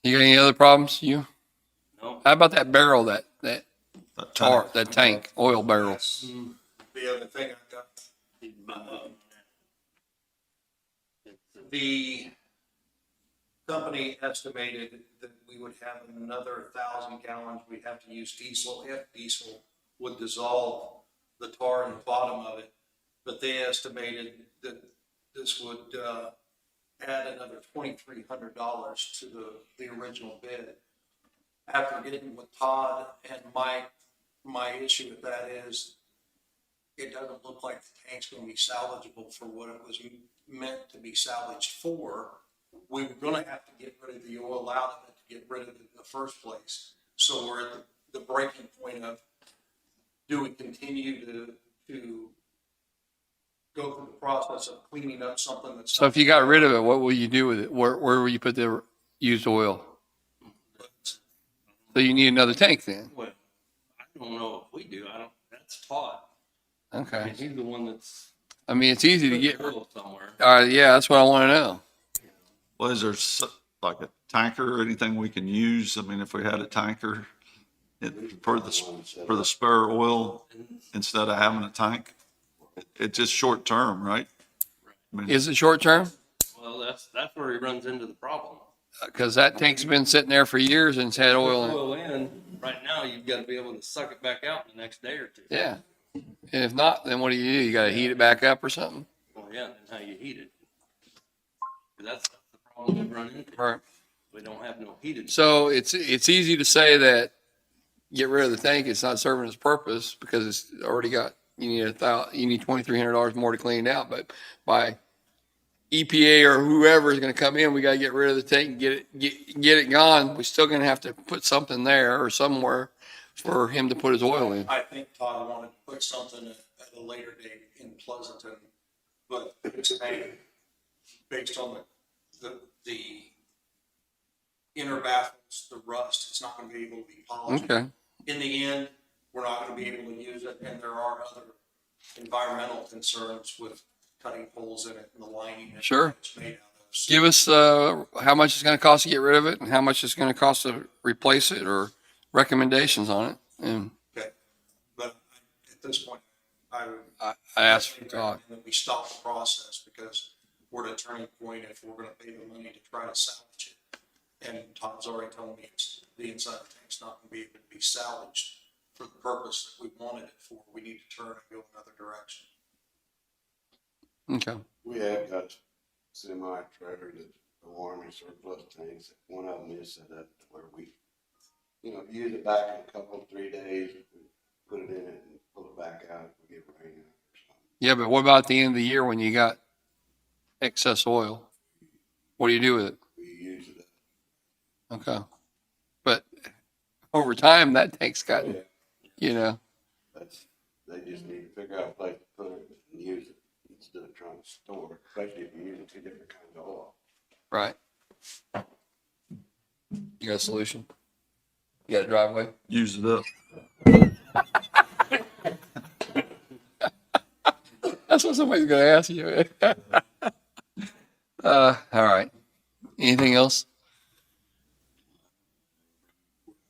You got any other problems? You? No. How about that barrel, that That tar, tank. that tank, oil barrel? That's the other thing I've got. The company estimated that we would have another 1,000 gallons. We'd have to use diesel if diesel would dissolve the tar in the bottom of it. But they estimated that this would add another $2,300 to the original bid. After getting with Todd and my issue with that is it doesn't look like the tank's going to be salvageable for what it was meant to be salvaged for. We were going to have to get rid of the oil out of it to get rid of it in the first place. So we're at the breaking point of, do we continue to go through the process of cleaning up something that's. So if you got rid of it, what will you do with it? Where will you put the used oil? So you need another tank then? Well, I don't know if we do. That's Todd. Okay. He's the one that's. I mean, it's easy to get. Oil somewhere. Yeah, that's what I want to know. Well, is there like a tanker or anything we can use? I mean, if we had a tanker for the spare oil instead of having a tank, it's just short term, right? I mean, Is it short term? Well, that's where he runs into the problem. because that tank's been sitting there for years and it's had oil in it. Oil in, right now, you've got to be able to suck it back out in the next day or two. Yeah. And if not, then what do? You gotta heat it back up or something? Well, yeah, and how you heat it. But that's the problem we run into. Right. We don't have no heated. So it's easy to say that get rid of the tank. It's not serving its purpose because it's already got, you need $2,300 more to clean it out. But by EPA or whoever is going to come in, we got to get rid of the tank and get it gone. We're still going to have to put something there or somewhere for him to put his oil in. I think Todd wanted to put something at a later date in Pleasanton, but it's based on the inner baffles, the rust, it's not gonna be able to be polished. Okay. In the end, we're not gonna be able to use it, and there are other environmental concerns with cutting holes in it and the lining that Sure. it's made out of. So Give us how much it's going to cost to get rid of it and how much it's going to cost to replace it or recommendations on it. And okay, but at this point, I would. I asked for Todd. recommend that we stop the process because we're at a turning point if we're gonna pay the money to try to salvage it. And Todd's already told me the inside of the tank's not gonna be able to be salvaged for the purpose that we wanted it for. We need to turn and go another direction. Okay. We have got semi-trailer that the Army surplus tanks. One of them is set up to where we, use it back in a couple, 3 days. We put it in it and pull it back out if we get rain or something. Yeah, but what about the end of the year when you got excess oil? What do you do with it? We use it. Okay. But over time, that tank's got, They just need to figure out a place to put it and use it instead of trying to store it, especially if you're using 2 different kinds of oil. right. You got a solution? You got a driveway? Use it up. That's what somebody's going to ask you. All right. Anything else?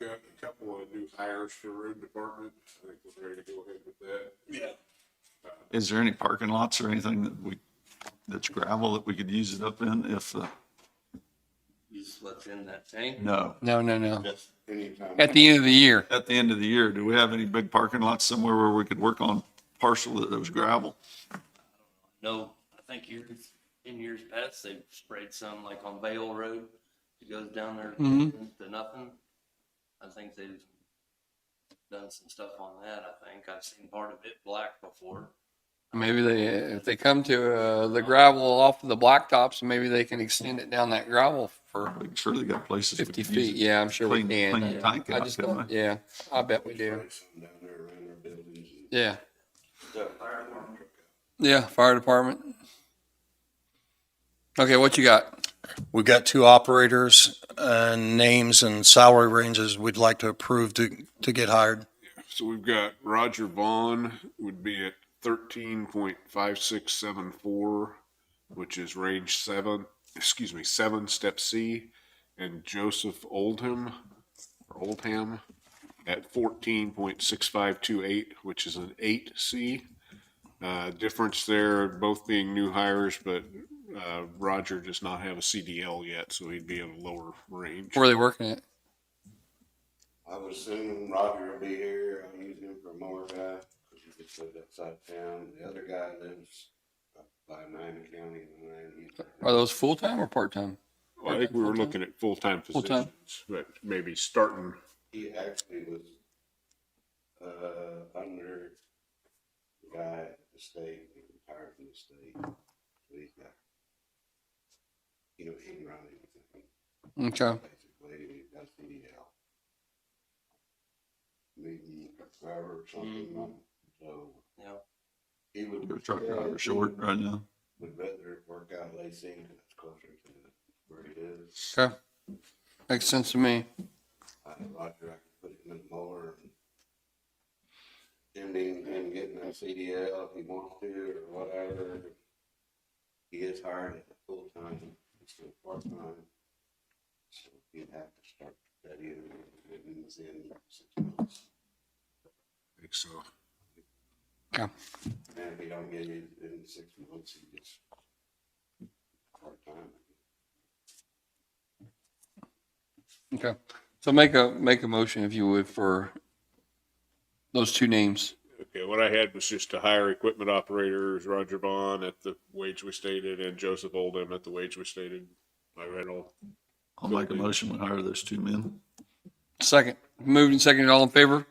Got a couple of new hires for road department. I think we're ready to go ahead with that. Yeah. Is there any parking lots or anything that's gravel that we could use it up in if, Use what's in that tank. no. No. Just Anytime. At the end of the year. At the end of the year, do we have any big parking lots somewhere where we could work on parcel that was gravel? no, I think in years past, they've sprayed some like on Vale Road. It goes down there to nothing. I think they've done some stuff on that. I think I've seen part of it black before. Maybe if they come to the gravel off of the blacktops, maybe they can extend it down that gravel for I'm sure they got places. we 50 could use feet. it. Yeah, I'm sure we Clean can. the tank I out, just couldn't don't, we? yeah, I bet we do. Spray some down there around our buildings and Yeah. stuff. Yeah, fire department. Okay, what you got? We've got 2 operators and names and salary ranges we'd like to approve to get hired. So we've got Roger Vaughn would be at 13.5674, which is range 7, step C, and Joseph Oldham at 14.6528, which is an 8C. Difference there, both being new hires, but Roger does not have a CDL yet, so he'd be in a lower range. Where are they working at? I would assume Roger will be here. I'll use him for a mower guy, because he just lives outside town. The other guy lives up by Miami County. Are those full-time or part-time? Well, I think we were looking at full-time Full-time. positions, but maybe starting. He actually was, under the guy at the state, he retired from the state. So he's got, he can run anything. Okay. Basically, he's got CDL. Maybe forever or something, so. Yeah. He would. Your truck driver short right now. Would rather work out Lacey, because it's closer to where he is. Okay. Makes sense to me. Roger, I could put him in the mower and him getting a CDL if he wants to or whatever. He is hired at the full time instead of part time. So he'd have to start studying within 6 months. I think so. Okay. And if he don't get it in 6 months, he gets part time. Okay. So make a motion if you would for those two names. Okay, what I had was just to hire equipment operators, Roger Vaughn at the wage we stated and Joseph Oldham at the wage we stated. I read all. I'll make a motion, we hire those two men. Second, moved and seconded, all in favor?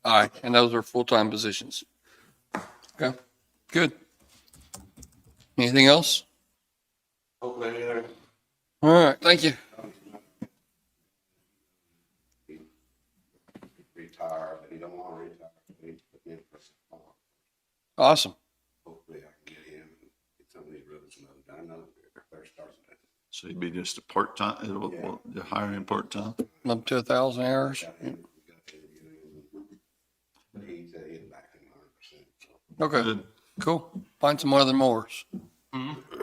Aye, and those are full-time positions. Okay, good. Anything else? Hopefully they're All right, thank you. retired, but he don't want to retire. He put me in for some more. Awesome. Hopefully I can get him and get some of these roads moved. I know they're starting to. So he'd be just a part-time, they're hiring part-time? Up to 1,000 hours. But he said he'd back him 100%. Okay, Good. cool. Find some other mowers.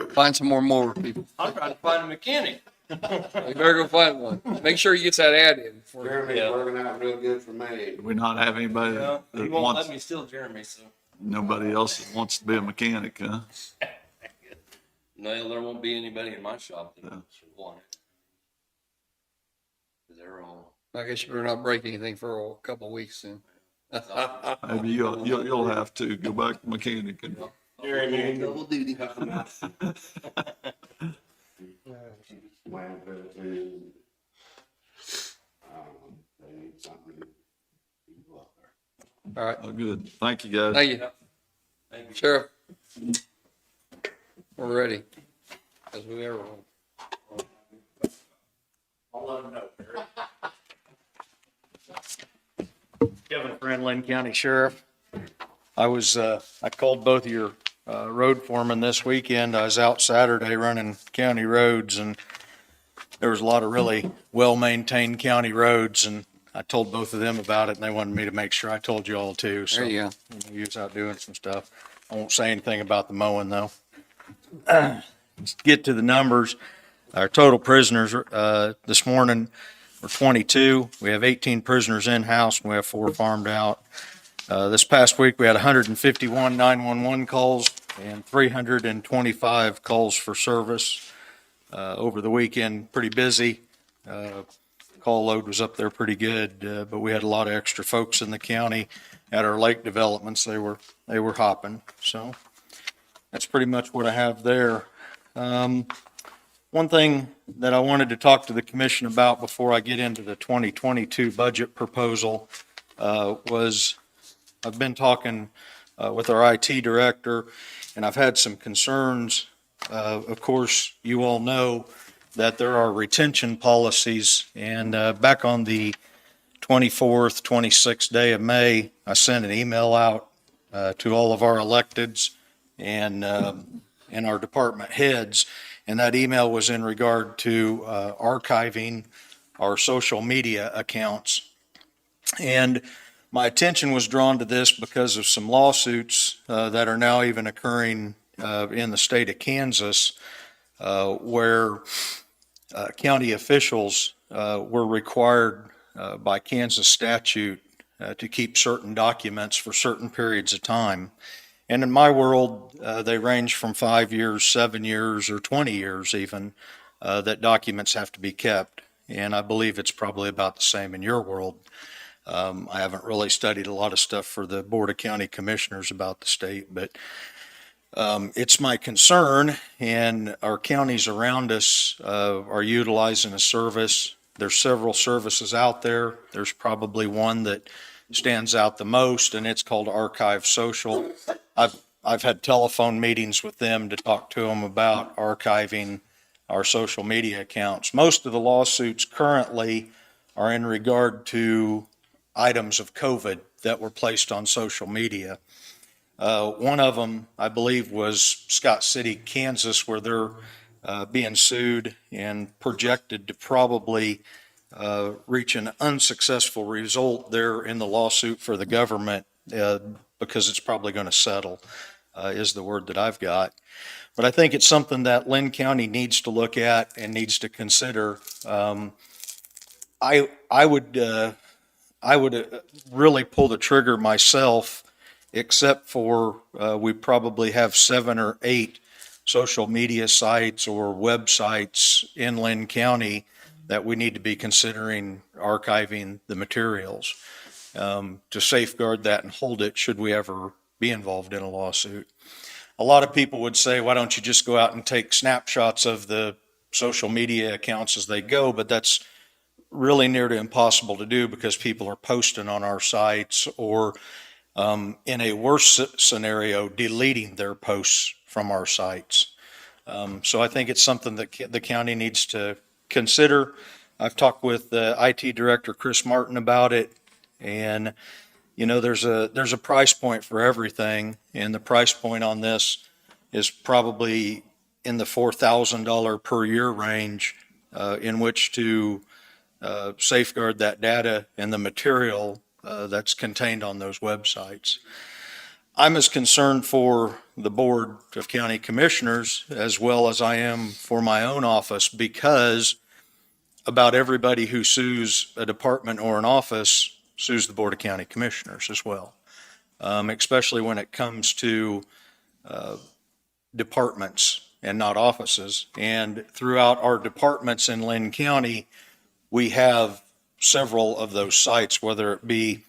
Find some more people. I'm trying to find a mechanic. You better go find one. Make sure he gets that ad in. Jeremy's working out real good for me. Do we not have anybody Well, he that won't wants, let me steal Jeremy, so. nobody else that wants to be a mechanic, huh? No, there won't be anybody in my shop that Yeah. want it. 'Cause they're all. I guess you better not break anything for a couple of weeks then. Maybe you'll have to go back to mechanic and. Jeremy. Double duty. Wham, put it through. They need something to go up there. All right, Oh, good. Thank you, guys. thank you. Thank you. Sheriff. We're ready, as we ever will. I'll let them know, Kevin Friend, Linn County Sheriff. I called both of your road foremen this weekend. I was out Saturday running county roads, and there was a lot of really well-maintained county roads, and I told both of them about it, and they wanted me to make sure I told you all too. So There you go. you was out doing some stuff. I won't say anything about the mowing though. Let's get to the numbers. Our total prisoners this morning were 22. We have 18 prisoners in-house, and we have 4 farmed out. This past week, we had 151 911 calls and 325 calls for service. Over the weekend, pretty busy. Call load was up there pretty good, but we had a lot of extra folks in the county at our lake developments. They were hopping. So that's pretty much what I have there. One thing that I wanted to talk to the commission about before I get into the 2022 budget proposal was I've been talking with our IT director, and I've had some concerns. Of course, you all know that there are retention policies, and back on the 24th, 26th day of May, I sent an email out to all of our electeds and our department heads, and that email was in regard to archiving our social media accounts. And my attention was drawn to this because of some lawsuits that are now even occurring in the state of Kansas, where county officials were required by Kansas statute to keep certain documents for certain periods of time. And in my world, they range from 5 years, 7 years, or 20 years even, that documents have to be kept. And I believe it's probably about the same in your world. I haven't really studied a lot of stuff for the Board of County Commissioners about the state, but it's my concern, and our counties around us are utilizing a service. There's several services out there. There's probably one that stands out the most, and it's called Archive Social. I've had telephone meetings with them to talk to them about archiving our social media accounts. Most of the lawsuits currently are in regard to items of COVID that were placed on social media. One of them, I believe, was Scott City, Kansas, where they're being sued and projected to probably reach an unsuccessful result there in the lawsuit for the government because it's probably going to settle, is the word that I've got. But I think it's something that Linn County needs to look at and needs to consider. I would really pull the trigger myself, except for we probably have 7 or 8 social media sites or websites in Linn County that we need to be considering archiving the materials to safeguard that and hold it should we ever be involved in a lawsuit. A lot of people would say, why don't you just go out and take snapshots of the social media accounts as they go? But that's really near to impossible to do because people are posting on our sites or in a worse scenario, deleting their posts from our sites. So I think it's something that the county needs to consider. I've talked with the IT director, Chris Martin, about it. And, you know, there's a price point for everything. And the price point on this is probably in the $4,000 per year range in which to safeguard that data and the material that's contained on those websites. I'm as concerned for the Board of County Commissioners as well as I am for my own office, because about everybody who sues a department or an office sues the Board of County Commissioners as well, especially when it comes to departments and not offices. And throughout our departments in Linn County, we have several of those sites, whether it be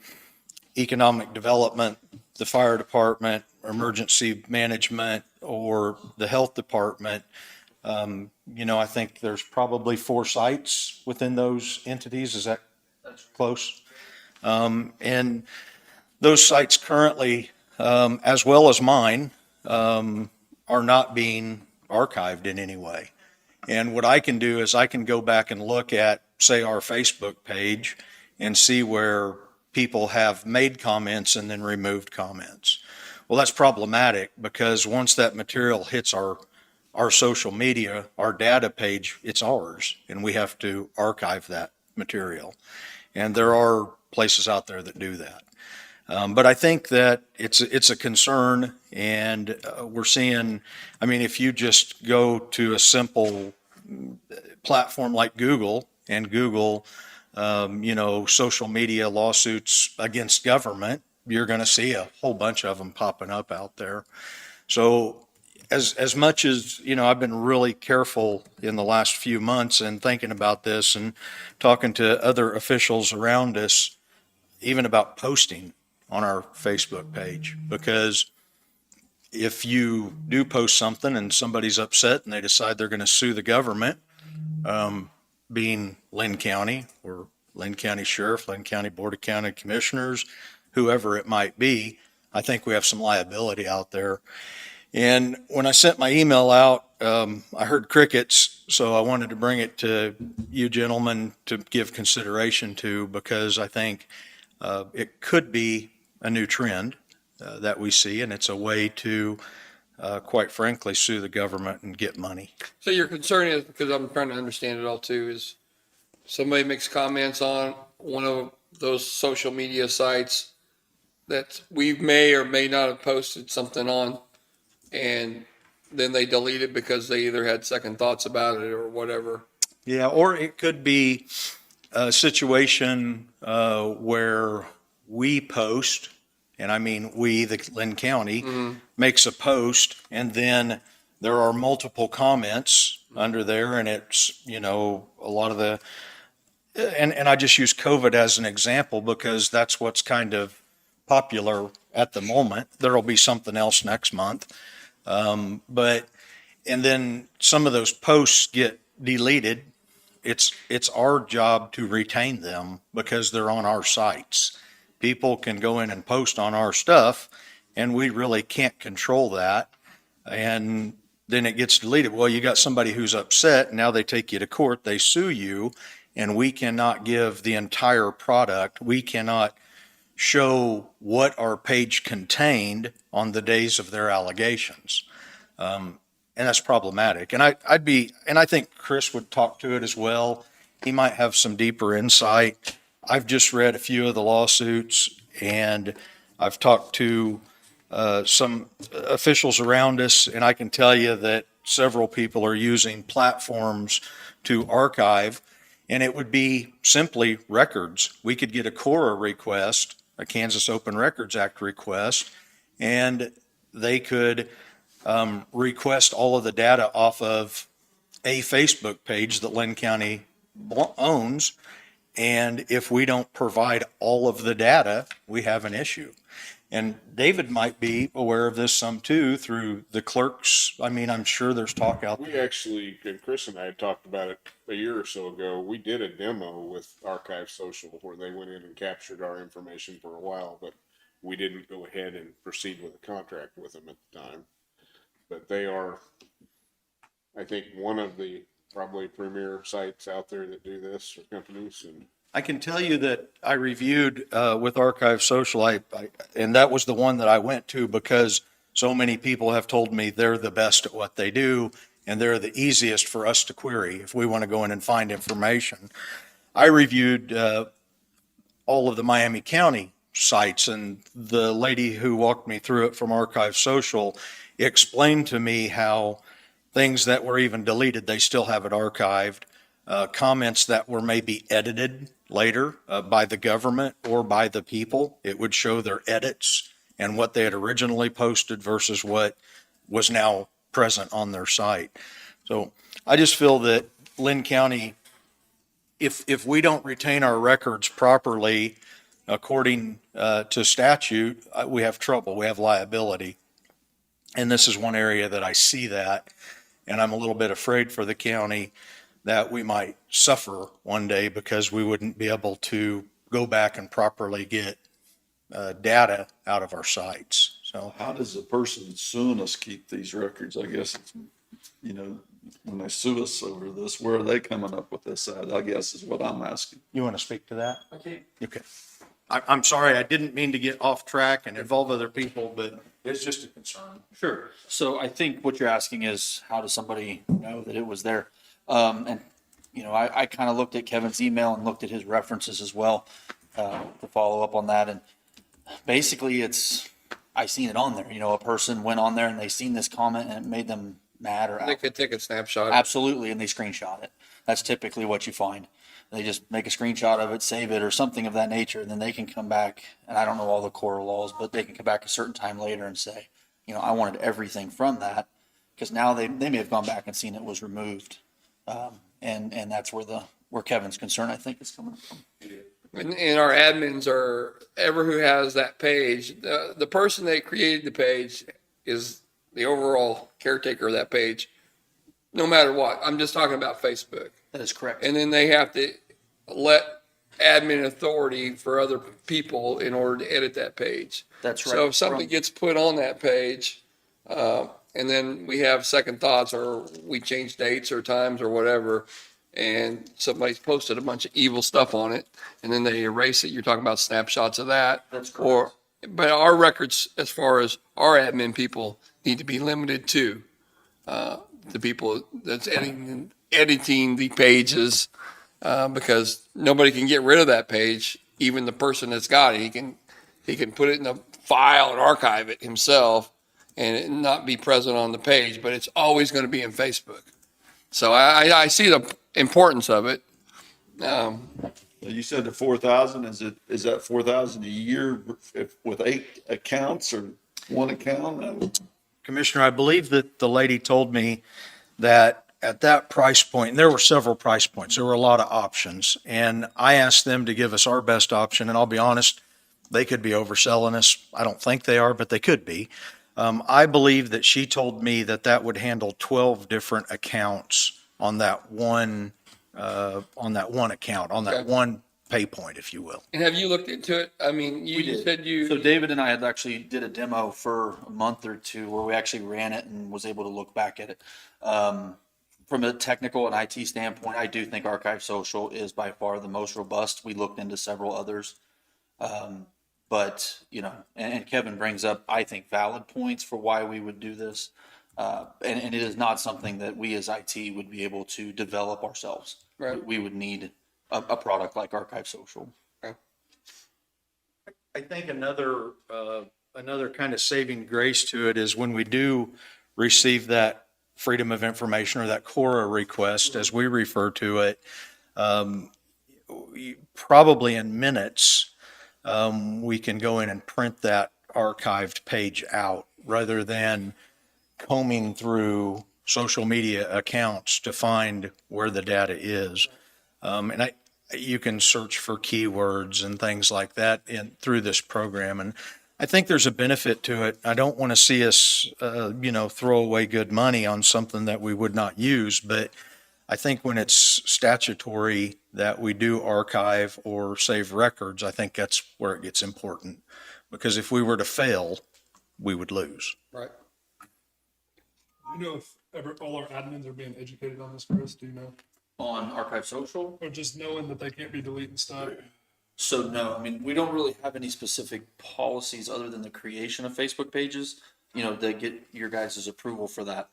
economic development, the fire department, emergency management, or the health department. You know, I think there's probably 4 sites within those entities. Is that close? And those sites currently, as well as mine, are not being archived in any way. And what I can do is I can go back and look at, say, our Facebook page and see where people have made comments and then removed comments. Well, that's problematic because once that material hits our social media, our data page, it's ours, and we have to archive that material. And there are places out there that do that. But I think that it's a concern, and we're seeing, I mean, if you just go to a simple platform like Google and Google, you know, social media lawsuits against government, you're going to see a whole bunch of them popping up out there. So as much as, you know, I've been really careful in the last few months and thinking about this and talking to other officials around us, even about posting on our Facebook page, because if you do post something and somebody's upset and they decide they're going to sue the government, being Linn County or Linn County Sheriff, Linn County Board of County Commissioners, whoever it might be, I think we have some liability out there. And when I sent my email out, I heard crickets, so I wanted to bring it to you gentlemen to give consideration to, because I think it could be a new trend that we see, and it's a way to, quite frankly, sue the government and get money. So your concern is, because I'm trying to understand it all too, is somebody makes comments on one of those social media sites that we may or may not have posted something on, and then they delete it because they either had second thoughts about it or whatever. Yeah, or it could be a situation where we post, and I mean we, the Linn County, makes a post, and then there are multiple comments under there, and it's, you know, a lot of the, and I just use COVID as an example because that's what's kind of popular at the moment. There'll be something else next month. But, and then some of those posts get deleted. It's our job to retain them because they're on our sites. People can go in and post on our stuff, and we really can't control that. And then it gets deleted. Well, you got somebody who's upset, and now they take you to court, they sue you, and we cannot give the entire product. We cannot show what our page contained on the days of their allegations. And that's problematic. And I think Chris would talk to it as well. He might have some deeper insight. I've just read a few of the lawsuits, and I've talked to some officials around us, and I can tell you that several people are using platforms to archive, and it would be simply records. We could get a KORA request, a Kansas Open Records Act request, and they could request all of the data off of a Facebook page that Linn County owns. And if we don't provide all of the data, we have an issue. And David might be aware of this some too through the clerks. I mean, I'm sure there's talk out there. We actually, and Chris and I had talked about it a year or so ago. We did a demo with Archive Social where they went in and captured our information for a while, but we didn't go ahead and proceed with a contract with them at the time. But they are, I think, one of the probably premier sites out there that do this, or companies. And I can tell you that I reviewed with Archive Social, and that was the one that I went to because so many people have told me they're the best at what they do, and they're the easiest for us to query if we want to go in and find information. I reviewed all of the Miami County sites, and the lady who walked me through it from Archive Social explained to me how things that were even deleted, they still have it archived. Comments that were maybe edited later by the government or by the people, it would show their edits and what they had originally posted versus what was now present on their site. So I just feel that Linn County, if we don't retain our records properly according to statute, we have trouble, we have liability. And this is one area that I see that, and I'm a little bit afraid for the county that we might suffer one day because we wouldn't be able to go back and properly get data out of our sites. So How does the person suing us keep these records? I guess, it's, you know, when they sue us over this, where are they coming up with this at? I guess is what I'm asking. you want to speak to that? Okay. Okay. I'm sorry, I didn't mean to get off track and involve other people, but it's just a concern. Sure. So I think what you're asking is, how does somebody know that it was there? And, you know, I kind of looked at Kevin's email and looked at his references as well, to follow up on that. And basically I seen it on there, you know, a person went on there and they seen this comment and it made them mad or They could take a snapshot. absolutely. And they screenshot it. That's typically what you find. They just make a screenshot of it, save it or something of that nature. And then they can come back, and I don't know all the core laws, but they can come back a certain time later and say, you know, I wanted everything from that, because now they may have gone back and seen it was removed. And that's where Kevin's concern, I think, is coming from. And our admins are, ever who has that page, the person that created the page is the overall caretaker of that page, no matter what. I'm just talking about Facebook. That is correct. And then they have to let admin authority for other people in order to edit that page. That's right. So if something gets put on that page, and then we have second thoughts, or we change dates or times or whatever, and somebody's posted a bunch of evil stuff on it, and then they erase it, you're talking about snapshots of that. That's correct. But our records, as far as our admin people, need to be limited to the people that's editing the pages, because nobody can get rid of that page. Even the person that's got it, he can put it in a file and archive it himself, and it not be present on the page. But it's always going to be in Facebook. So I see the importance of it. You said the 4,000, is that 4,000 a year with 8 accounts or one account? Commissioner, I believe that the lady told me that at that price point, and there were several price points, there were a lot of options, and I asked them to give us our best option, and I'll be honest, they could be overselling us. I don't think they are, but they could be. I believe that she told me that that would handle 12 different accounts on that one account, on that Okay. one pay point, if you will. And have you looked into it? I mean, you We did. said you. So David and I had actually did a demo for a month or two where we actually ran it and was able to look back at it. From a technical and IT standpoint, I do think Archive Social is by far the most robust. We looked into several others. But, you know, and Kevin brings up, I think, valid points for why we would do this. And it is not something that we as IT would be able to develop ourselves. Right. We would need a product like Archive Social. I think another kind of saving grace to it is when we do receive that Freedom of Information or that CORA request, as we refer to it, probably in minutes, we can go in and print that archived page out rather than combing through social media accounts to find where the data is. And you can search for keywords and things like that through this program. And I think there's a benefit to it. I don't want to see us, throw away good money on something that we would not use, but I think when it's statutory that we do archive or save records, I think that's where it gets important. Because if we were to fail, we would lose. Right. You know if all our admins are being educated on this, Chris? Do you know? On Archive Social? Or just knowing that they can't be deleting stuff? So no, I mean, we don't really have any specific policies other than the creation of Facebook pages, that get your guys' approval for that.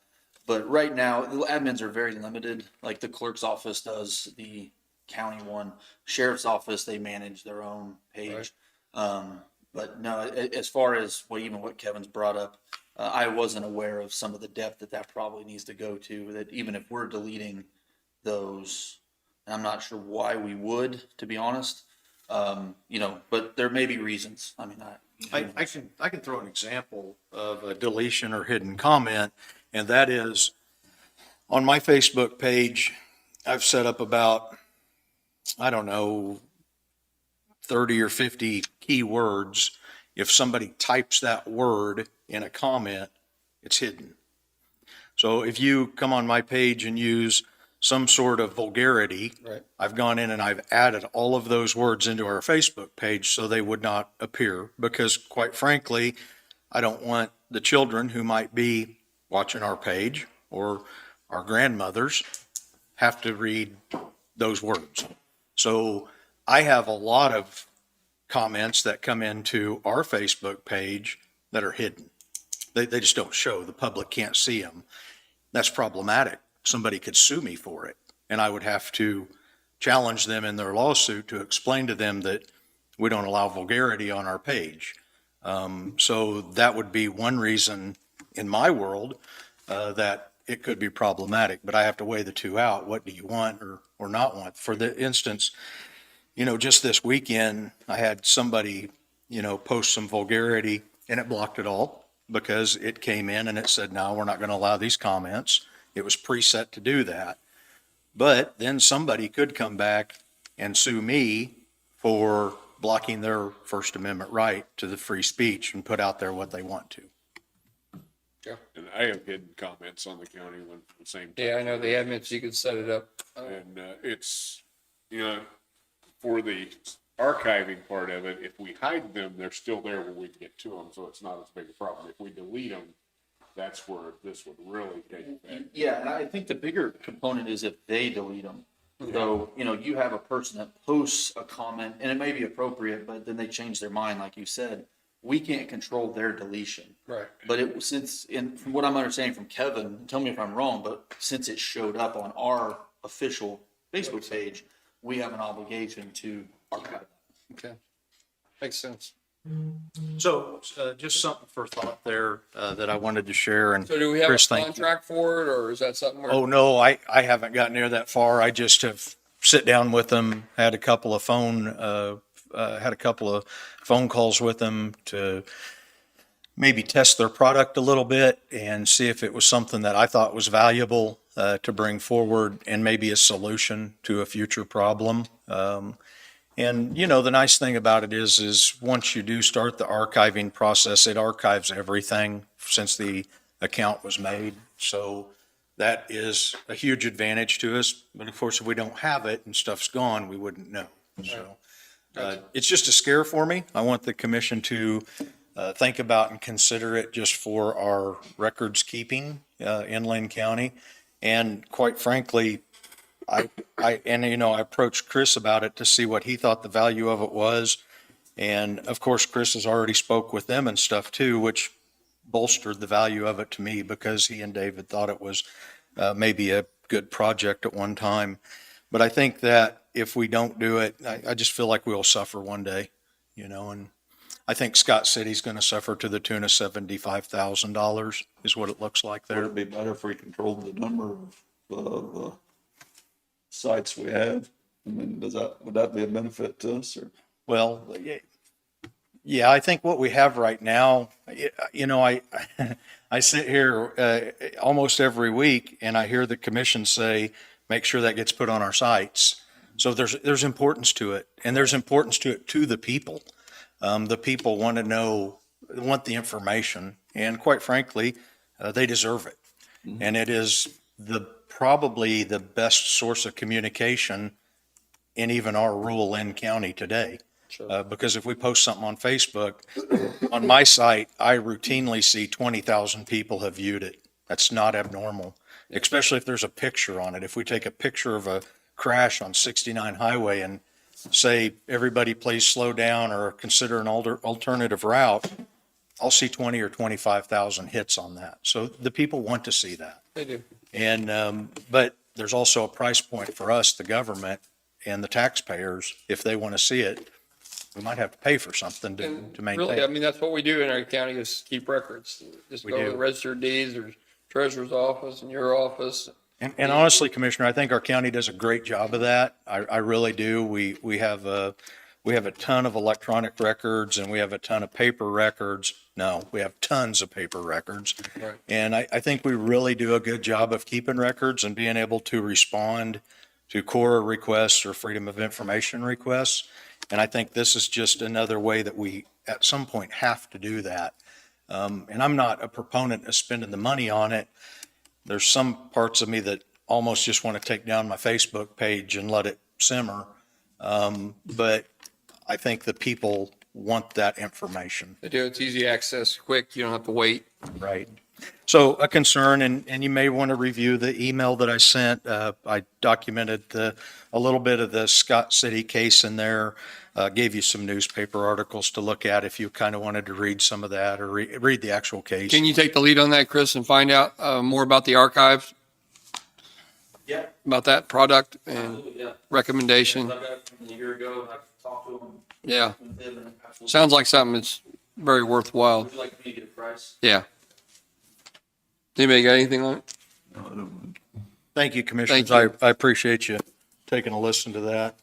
But right now, the admins are very limited. Like the clerk's office does the county one, sheriff's office, they manage their own page. But no, as far as what Kevin's brought up, I wasn't aware of some of the depth that probably needs to go to, that even if we're deleting those, I'm not sure why we would, to be honest. But there may be reasons. I mean, I can throw an example of a deletion or hidden comment, and that is on my Facebook page, I've set up about, 30 or 50 keywords. If somebody types that word in a comment, it's hidden. So if you come on my page and use some sort of vulgarity, I've gone in and I've added all of those words into our Facebook page so they would not appear, because quite frankly, I don't want the children who might be watching our page or our grandmothers have to read those words. So I have a lot of comments that come into our Facebook page that are hidden. They just don't show. The public can't see them. That's problematic. Somebody could sue me for it, and I would have to challenge them in their lawsuit to explain to them that we don't allow vulgarity on our page. So that would be one reason in my world that it could be problematic, but I have to weigh the two out. What do you want or not want? For the instance, just this weekend, I had somebody, post some vulgarity, and it blocked it all because it came in and it said, no, we're not going to allow these comments. It was preset to do that. But then somebody could come back and sue me for blocking their First Amendment right to the free speech and put out there what they want to. And I have hidden comments on the county one at the same time. Yeah, I know the admins, you can set it up. And it's, for the archiving part of it, if we hide them, they're still there when we get to them, so it's not as big a problem. If we delete them, that's where this would really take effect. Yeah, and I think the bigger component is if they delete them. So, you have a person that posts a comment, and it may be appropriate, but then they change their mind, like you said. We can't control their deletion. Right. But from what I'm understanding from Kevin, tell me if I'm wrong, but since it showed up on our official Facebook page, we have an obligation to archive. Okay. Makes sense. So just something for thought there that I wanted to share. And So do we have Chris, a thank you. contract for it, or is that something where? Oh, no, I haven't gotten near that far. I just have sit down with them, had a couple of phone calls with them to maybe test their product a little bit and see if it was something that I thought was valuable to bring forward and maybe a solution to a future problem. And the nice thing about it is once you do start the archiving process, it archives everything since the account was made. So that is a huge advantage to us. But of course, if we don't have it and stuff's gone, we wouldn't know. So it's just a scare for me. I want the commission to think about and consider it just for our records keeping in Linn County. And quite frankly, I approached Chris about it to see what he thought the value of it was. And of course, Chris has already spoke with them and stuff too, which bolstered the value of it to me because he and David thought it was maybe a good project at one time. But I think that if we don't do it, I just feel like we'll suffer one day, and I think Scott City's going to suffer to the tune of $75,000 is what it looks like there. Would it be better if we controlled the number of sites we have? I mean, would that be a benefit to us, or? Well, yeah, I think what we have right now, I sit here almost every week and I hear the commission say, make sure that gets put on our sites. So there's importance to it, and there's importance to it to the people. The people want to know, want the information, and quite frankly, they deserve it. And it is probably the best source of communication in even our rural Linn County today. Because if we post something on Facebook, on my site, I routinely see 20,000 people have viewed it. That's not abnormal, especially if there's a picture on it. If we take a picture of a crash on 69 highway and say, everybody please slow down or consider an alternative route, I'll see 20 or 25,000 hits on that. So the people want to see that. They do. And, but there's also a price point for us, the government and the taxpayers. If they want to see it, we might have to pay for something And to maintain. really, I mean, that's what we do in our county is keep records. Just We go to do. the register of deeds or treasurer's office and your office. And honestly, Commissioner, I think our county does a great job of that. I really do. We have a ton of electronic records and we have a ton of paper records. No, we have tons of paper records. Right. And I think we really do a good job of keeping records and being able to respond to CORA requests or Freedom of Information requests. And I think this is just another way that we, at some point, have to do that. And I'm not a proponent of spending the money on it. There's some parts of me that almost just want to take down my Facebook page and let it simmer. But I think the people want that information. They do. It's easy access, quick. You don't have to wait. Right. So a concern, and you may want to review the email that I sent. I documented a little bit of the Scott City case in there, gave you some newspaper articles to look at if you kind of wanted to read some of that or read the actual case. Can you take the lead on that, Chris, and find out more about the archives? Yeah. About that product and Absolutely, yeah. recommendation? I got it from a year ago, and I've talked to him. Yeah. With him and absolutely. Sounds like something that's very worthwhile. Would you like me to get a price? Yeah. Anybody got anything on it? Thank you, Commissioners. Thank you. I appreciate you taking a listen to that.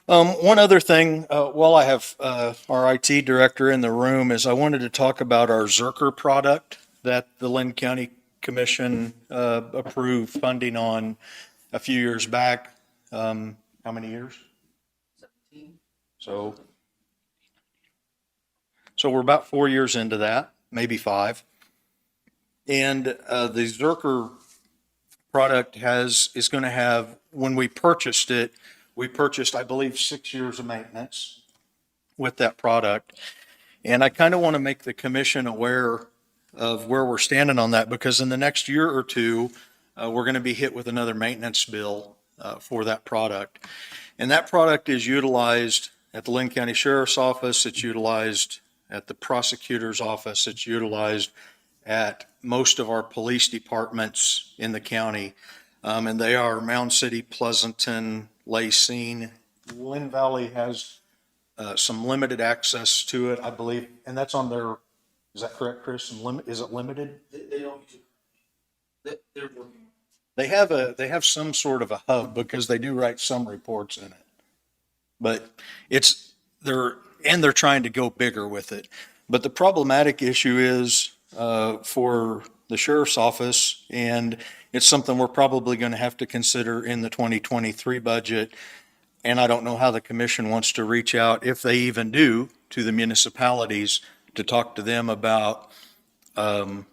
One other thing, while I have our IT director in the room, is I wanted to talk about our Zerker product that the Linn County Commission approved funding on a few years back. How many years? 17. So we're about 4 years into that, maybe 5. And the Zerker product is going to have, when we purchased it, we purchased, I believe, 6 years of maintenance with that product. And I kind of want to make the commission aware of where we're standing on that, because in the next year or two, we're going to be hit with another maintenance bill for that product. And that product is utilized at the Linn County Sheriff's Office. It's utilized at the prosecutor's office. It's utilized at most of our police departments in the county. And they are Mound City, Pleasanton, Lacine. Lynn Valley has some limited access to it, I believe, and that's on their, is that correct, Chris? Is it limited? They don't use it. They're working. They have some sort of a hub because they do write some reports in it. But they're trying to go bigger with it. But the problematic issue is for the sheriff's office, and it's something we're probably going to have to consider in the 2023 budget. And I don't know how the commission wants to reach out, if they even do, to the municipalities to talk to them about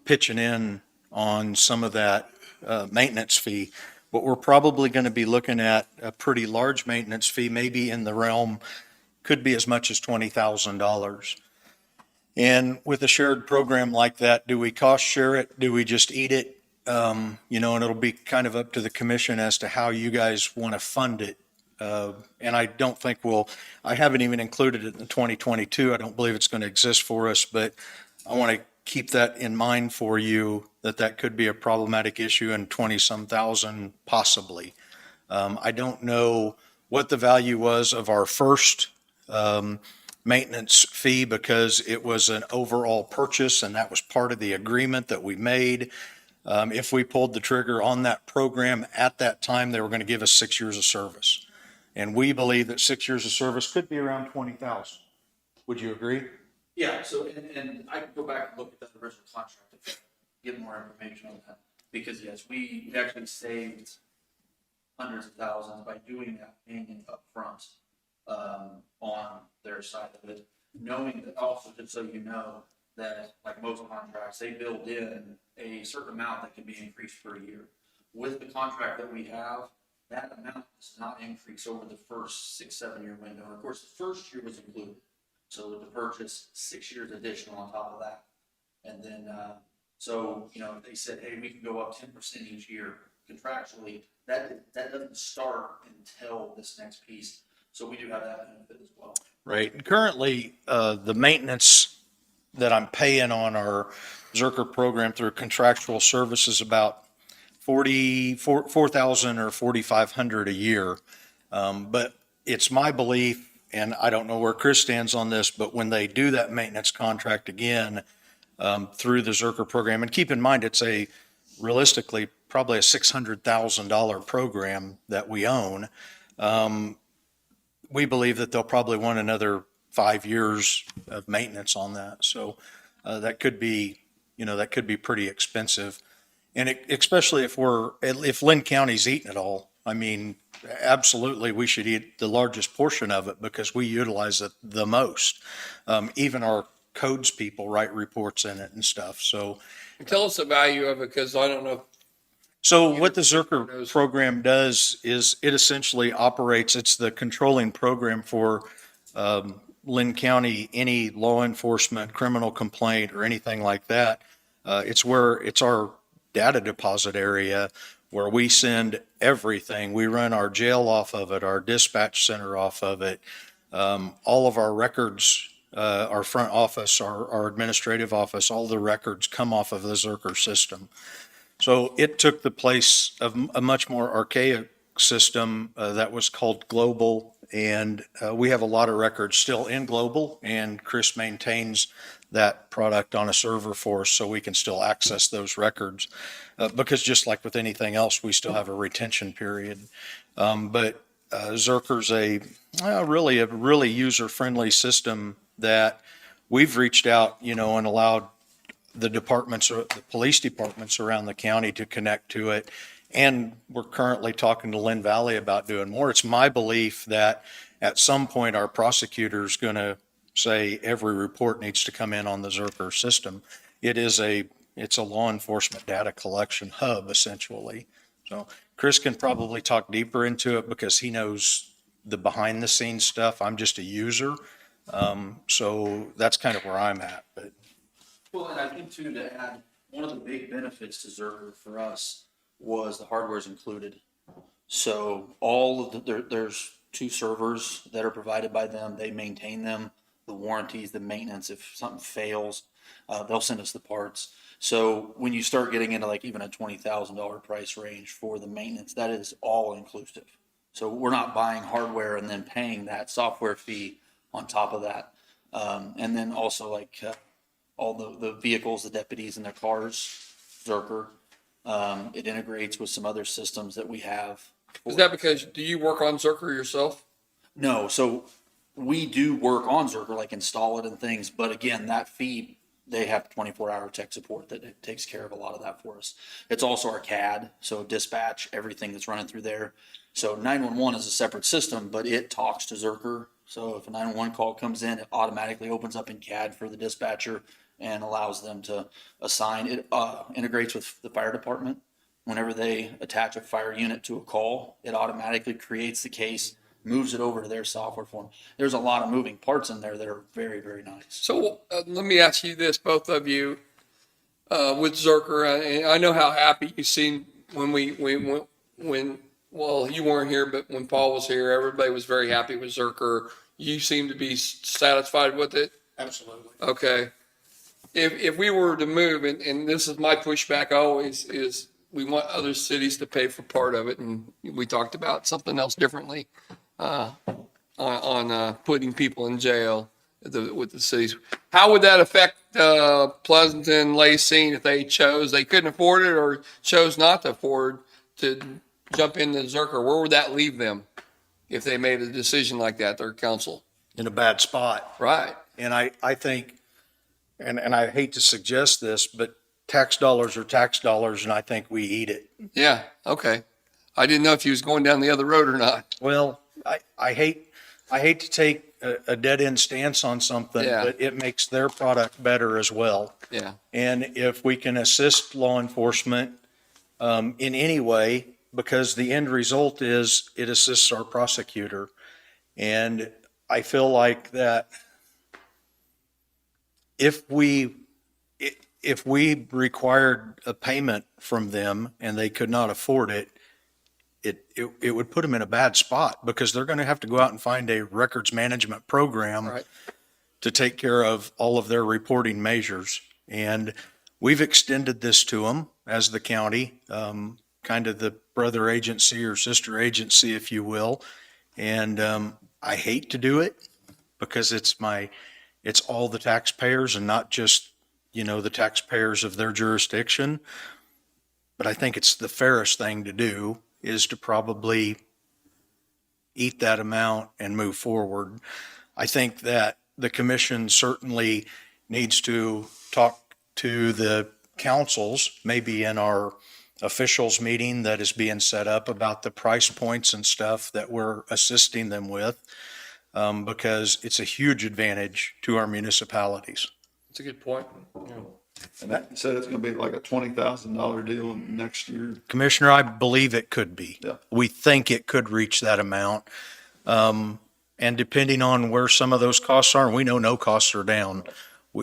pitching in on some of that maintenance fee. But we're probably going to be looking at a pretty large maintenance fee, maybe in the realm, could be as much as $20,000. And with a shared program like that, do we cost share it? Do we just eat it? And it'll be kind of up to the commission as to how you guys want to fund it. And I don't think I haven't even included it in 2022. I don't believe it's going to exist for us, but I want to keep that in mind for you, that could be a problematic issue in 20-some thousand, possibly. I don't know what the value was of our first maintenance fee, because it was an overall purchase and that was part of the agreement that we made. If we pulled the trigger on that program at that time, they were going to give us 6 years of service. And we believe that 6 years of service could be around 20,000. Would you agree? Yeah, so, and I can go back and look at that original contract to get more information on that. Because yes, we actually saved hundreds of thousands by doing that payment upfront on their side of it. Knowing that also, just so you know, that like most contracts, they build in a certain amount that can be increased per year. With the contract that we have, that amount does not increase over the first 6-7 year window. Of course, the first year was included. So to purchase 6 years additional on top of that. And then, so, you know, if they said, hey, we can go up 10% each year contractually, that doesn't start until this next piece. So we do have that benefit as well. Right. And currently, the maintenance that I'm paying on our Zerker program through contractual services about 4,000 or 4,500 a year. But it's my belief, and I don't know where Chris stands on this, but when they do that maintenance contract again, through the Zerker program, and keep in mind, it's realistically probably a $600,000 program that we own. We believe that they'll probably want another 5 years of maintenance on that. So that could be, that could be pretty expensive. And especially if Linn County's eating it all, I mean, absolutely, we should eat the largest portion of it because we utilize it the most. Even our codes people write reports in it and stuff. So Tell us the value of it, because I don't know. So what the Zerker program does is it essentially operates, it's the controlling program for Linn County, any law enforcement, criminal complaint, or anything like that. It's our data deposit area where we send everything. We run our jail off of it, our dispatch center off of it, all of our records, our front office, our administrative office, all the records come off of the Zerker system. So it took the place of a much more archaic system that was called Global, and we have a lot of records still in Global, and Chris maintains that product on a server for us so we can still access those records. Because just like with anything else, we still have a retention period. But Zerker's a really user-friendly system that we've reached out, and allowed the departments, or the police departments around the county to connect to it. And we're currently talking to Linn Valley about doing more. It's my belief that at some point our prosecutor's going to say every report needs to come in on the Zerker system. It's a law enforcement data collection hub, essentially. So Chris can probably talk deeper into it because he knows the behind the scenes stuff. I'm just a user. So that's kind of where I'm at, but. Well, and I think too, to add, one of the big benefits to Zerker for us was the hardware's included. So there's 2 servers that are provided by them. They maintain them, the warranties, the maintenance. If something fails, they'll send us the parts. So when you start getting into like even a $20,000 price range for the maintenance, that is all inclusive. So we're not buying hardware and then paying that software fee on top of that. And then also like, all the vehicles, the deputies in their cars, Zerker. It integrates with some other systems that we have. Is that because, do you work on Zerker yourself? No, so we do work on Zerker, like install it and things, but again, that fee, they have 24-hour tech support that takes care of a lot of that for us. It's also our CAD, so dispatch, everything that's running through there. So 911 is a separate system, but it talks to Zerker. So if a 911 call comes in, it automatically opens up in CAD for the dispatcher and allows them to assign. It integrates with the fire department. Whenever they attach a fire unit to a call, it automatically creates the case, moves it over to their software form. There's a lot of moving parts in there that are very, very nice. So let me ask you this, both of you, with Zerker. I know how happy you seemed when well, you weren't here, but when Paul was here, everybody was very happy with Zerker. You seem to be satisfied with it? Absolutely. Okay. If we were to move, and this is my pushback always, is we want other cities to pay for part of it, and we talked about something else differently on putting people in jail with the cities. How would that affect Pleasanton, Lacey, if they couldn't afford it or chose not to afford to jump into Zerker? Where would that leave them if they made a decision like that, their council? In a bad spot. Right. And I think, and I hate to suggest this, but tax dollars are tax dollars, and I think we eat it. Yeah, okay. I didn't know if you was going down the other road or not. Well, I hate to take a dead end stance on something, Yeah. but it makes their product better as well. Yeah. And if we can assist law enforcement in any way, because the end result is it assists our prosecutor. And I feel like that if we required a payment from them and they could not afford it, it would put them in a bad spot because they're going to have to go out and find a records management program Right. to take care of all of their reporting measures. And we've extended this to them as the county, kind of the brother agency or sister agency, if you will. And I hate to do it because it's all the taxpayers and not just, the taxpayers of their jurisdiction. But I think it's the fairest thing to do is to probably eat that amount and move forward. I think that the commission certainly needs to talk to the councils, maybe in our officials meeting that is being set up about the price points and stuff that we're assisting them with, because it's a huge advantage to our municipalities. That's a good point. And that said it's gonna be like a $20,000 deal next year. Commissioner, I believe it could be. Yeah. We think it could reach that amount. And depending on where some of those costs are, and we know no costs are down,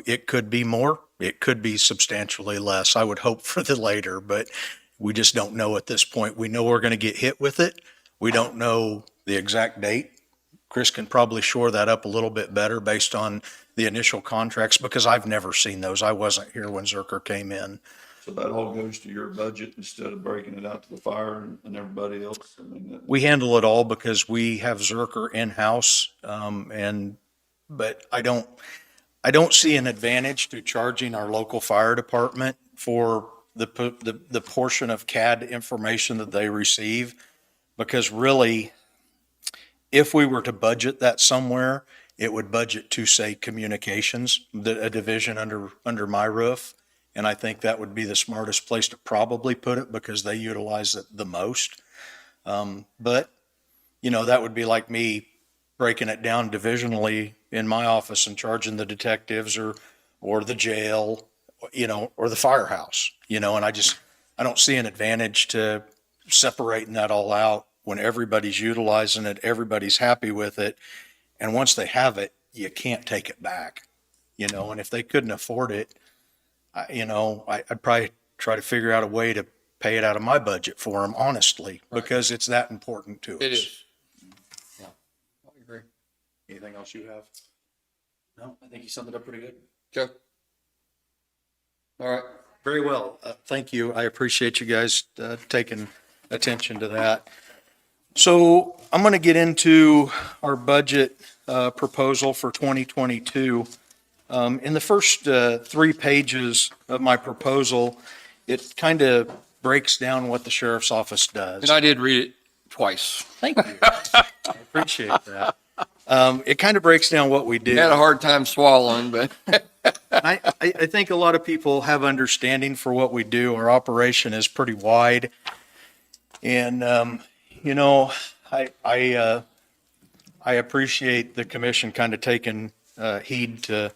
it could be more, it could be substantially less. I would hope for the later, but we just don't know at this point. We know we're going to get hit with it. We don't know the exact date. Chris can probably shore that up a little bit better based on the initial contracts because I've never seen those. I wasn't here when Zerker came in. So that all goes to your budget instead of breaking it out to the fire and everybody else. I mean, We handle it all because we have Zerker in-house, but I don't see an advantage to charging our local fire department for the portion of CAD information that they receive, because really, if we were to budget that somewhere, it would budget to, say, communications, a division under my roof. And I think that would be the smartest place to probably put it because they utilize it the most. But, that would be like me breaking it down divisionally in my office and charging the detectives or the jail, or the firehouse, and I don't see an advantage to separating that all out when everybody's utilizing it, everybody's happy with it. And once they have it, you can't take it back, and if they couldn't afford it, I'd probably try to figure out a way to pay it out of my budget for them, honestly, because it's that important to us. It is. Yeah, I agree. Anything else you have? No, I think you summed it up pretty good. Okay. All right. Very well. Thank you. I appreciate you guys taking attention to that. So I'm going to get into our budget proposal for 2022. In the first 3 pages of my proposal, it kind of breaks down what the sheriff's office does. And I did read it twice. Thank you. I appreciate that. It kind of breaks down what we do. Had a hard time swallowing, but I think a lot of people have understanding for what we do. Our operation is pretty wide. And, I appreciate the commission kind of taking heed to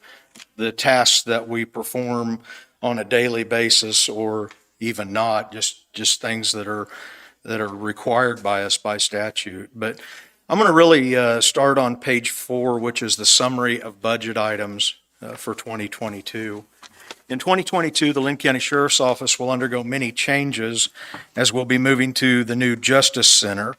the tasks that we perform on a daily basis, or even not, just things that are required by us by statute. But I'm going to really start on page 4, which is the summary of budget items for 2022. In 2022, the Linn County Sheriff's Office will undergo many changes as we'll be moving to the new Justice Center.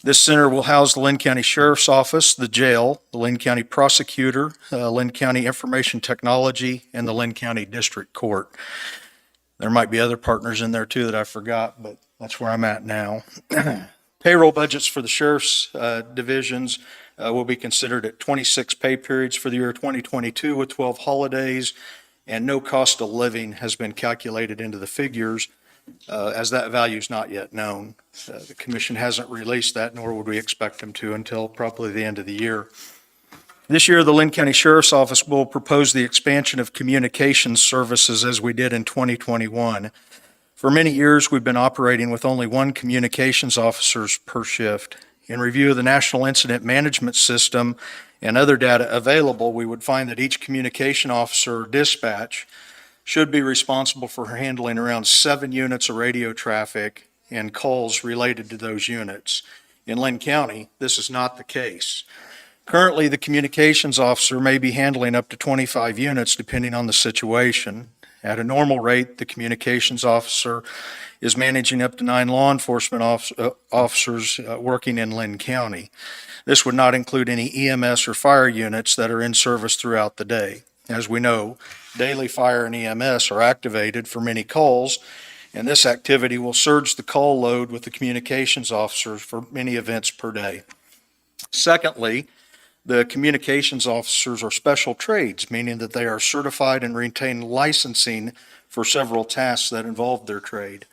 This center will house the Linn County Sheriff's Office, the jail, the Linn County Prosecutor, Linn County Information Technology, and the Linn County District Court. There might be other partners in there too that I forgot, but that's where I'm at now. Payroll budgets for the sheriff's divisions will be considered at 26 pay periods for the year 2022 with 12 holidays, and no cost of living has been calculated into the figures as that value is not yet known. The commission hasn't released that, nor would we expect them to until probably the end of the year. This year, the Linn County Sheriff's Office will propose the expansion of communications services as we did in 2021. For many years, we've been operating with only one communications officer per shift. In review of the National Incident Management System and other data available, we would find that each communication officer or dispatch should be responsible for handling around 7 units of radio traffic and calls related to those units. In Linn County, this is not the case. Currently, the communications officer may be handling up to 25 units depending on the situation. At a normal rate, the communications officer is managing up to 9 law enforcement officers working in Linn County. This would not include any EMS or fire units that are in service throughout the day. As we know, daily fire and EMS are activated for many calls, and this activity will surge the call load with the communications officers for many events per day. Secondly, the communications officers are special trades, meaning that they are certified and retain licensing for several tasks that involve their trade.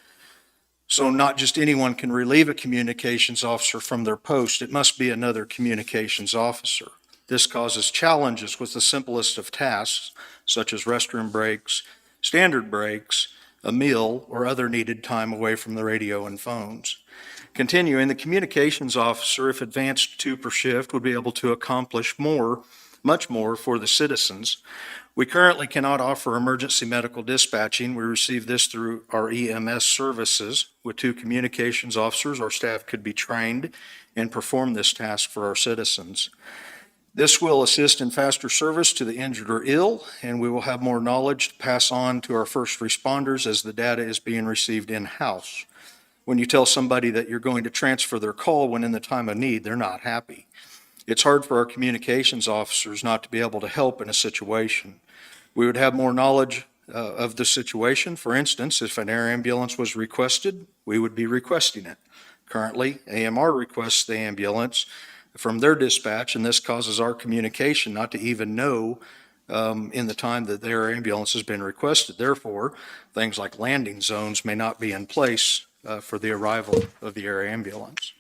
So not just anyone can relieve a communications officer from their post. It must be another communications officer. This causes challenges with the simplest of tasks, such as restroom breaks, standard breaks, a meal, or other needed time away from the radio and phones. Continuing, the communications officer, if advanced 2 per shift, would be able to accomplish much more for the citizens. We currently cannot offer emergency medical dispatching. We receive this through our EMS services. With 2 communications officers, our staff could be trained and perform this task for our citizens. This will assist in faster service to the injured or ill, and we will have more knowledge to pass on to our first responders as the data is being received in-house. When you tell somebody that you're going to transfer their call when in the time of need, they're not happy. It's hard for our communications officers not to be able to help in a situation. We would have more knowledge of the situation. For instance, if an air ambulance was requested, we would be requesting it. Currently, AMR requests the ambulance from their dispatch, and this causes our communication not to even know in the time that their ambulance has been requested. Therefore, things like landing zones may not be in place for the arrival of the air ambulance.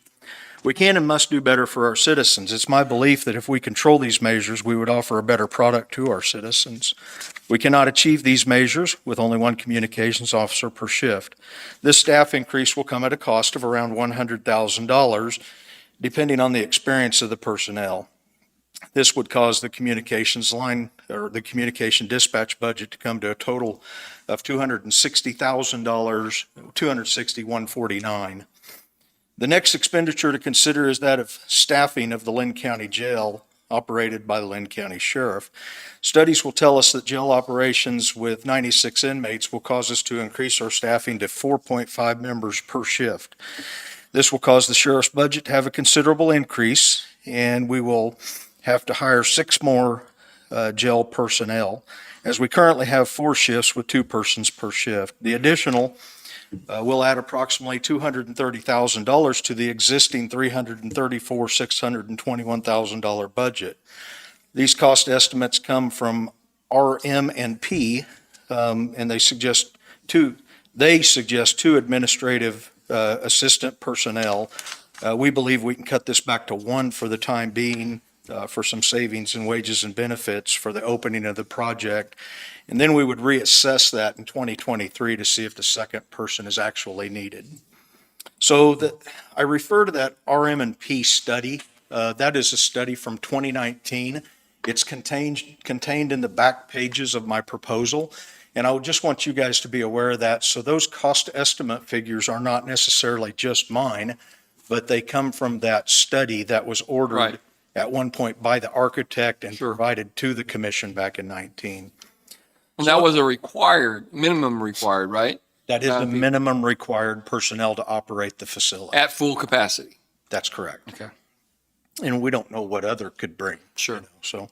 We can and must do better for our citizens. It's my belief that if we control these measures, we would offer a better product to our citizens. We cannot achieve these measures with only one communications officer per shift. This staff increase will come at a cost of around $100,000, depending on the experience of the personnel. This would cause the communications line or the communication dispatch budget to come to a total of $260,000, $261,449. The next expenditure to consider is that of staffing of the Linn County Jail operated by the Linn County Sheriff. Studies will tell us that jail operations with 96 inmates will cause us to increase our staffing to 4.5 members per shift. This will cause the sheriff's budget to have a considerable increase, and we will have to hire 6 more jail personnel, as we currently have 4 shifts with 2 persons per shift. The additional will add approximately $230,000 to the existing $334,621,000 budget. These cost estimates come from RM&P, and they suggest 2 administrative assistant personnel. We believe we can cut this back to 1 for the time being, for some savings in wages and benefits for the opening of the project. And then we would reassess that in 2023 to see if the second person is actually needed. So I refer to that RM&P study. That is a study from 2019. It's contained in the back pages of my proposal. And I just want you guys to be aware of that. So those cost estimate figures are not necessarily just mine, but they come from that study that was ordered at one point by the architect and provided to the commission back in 19. And that was a minimum required, right? That is the minimum required personnel to operate the facility. At full capacity. That's correct. Okay. And we don't know what other could bring. Sure. So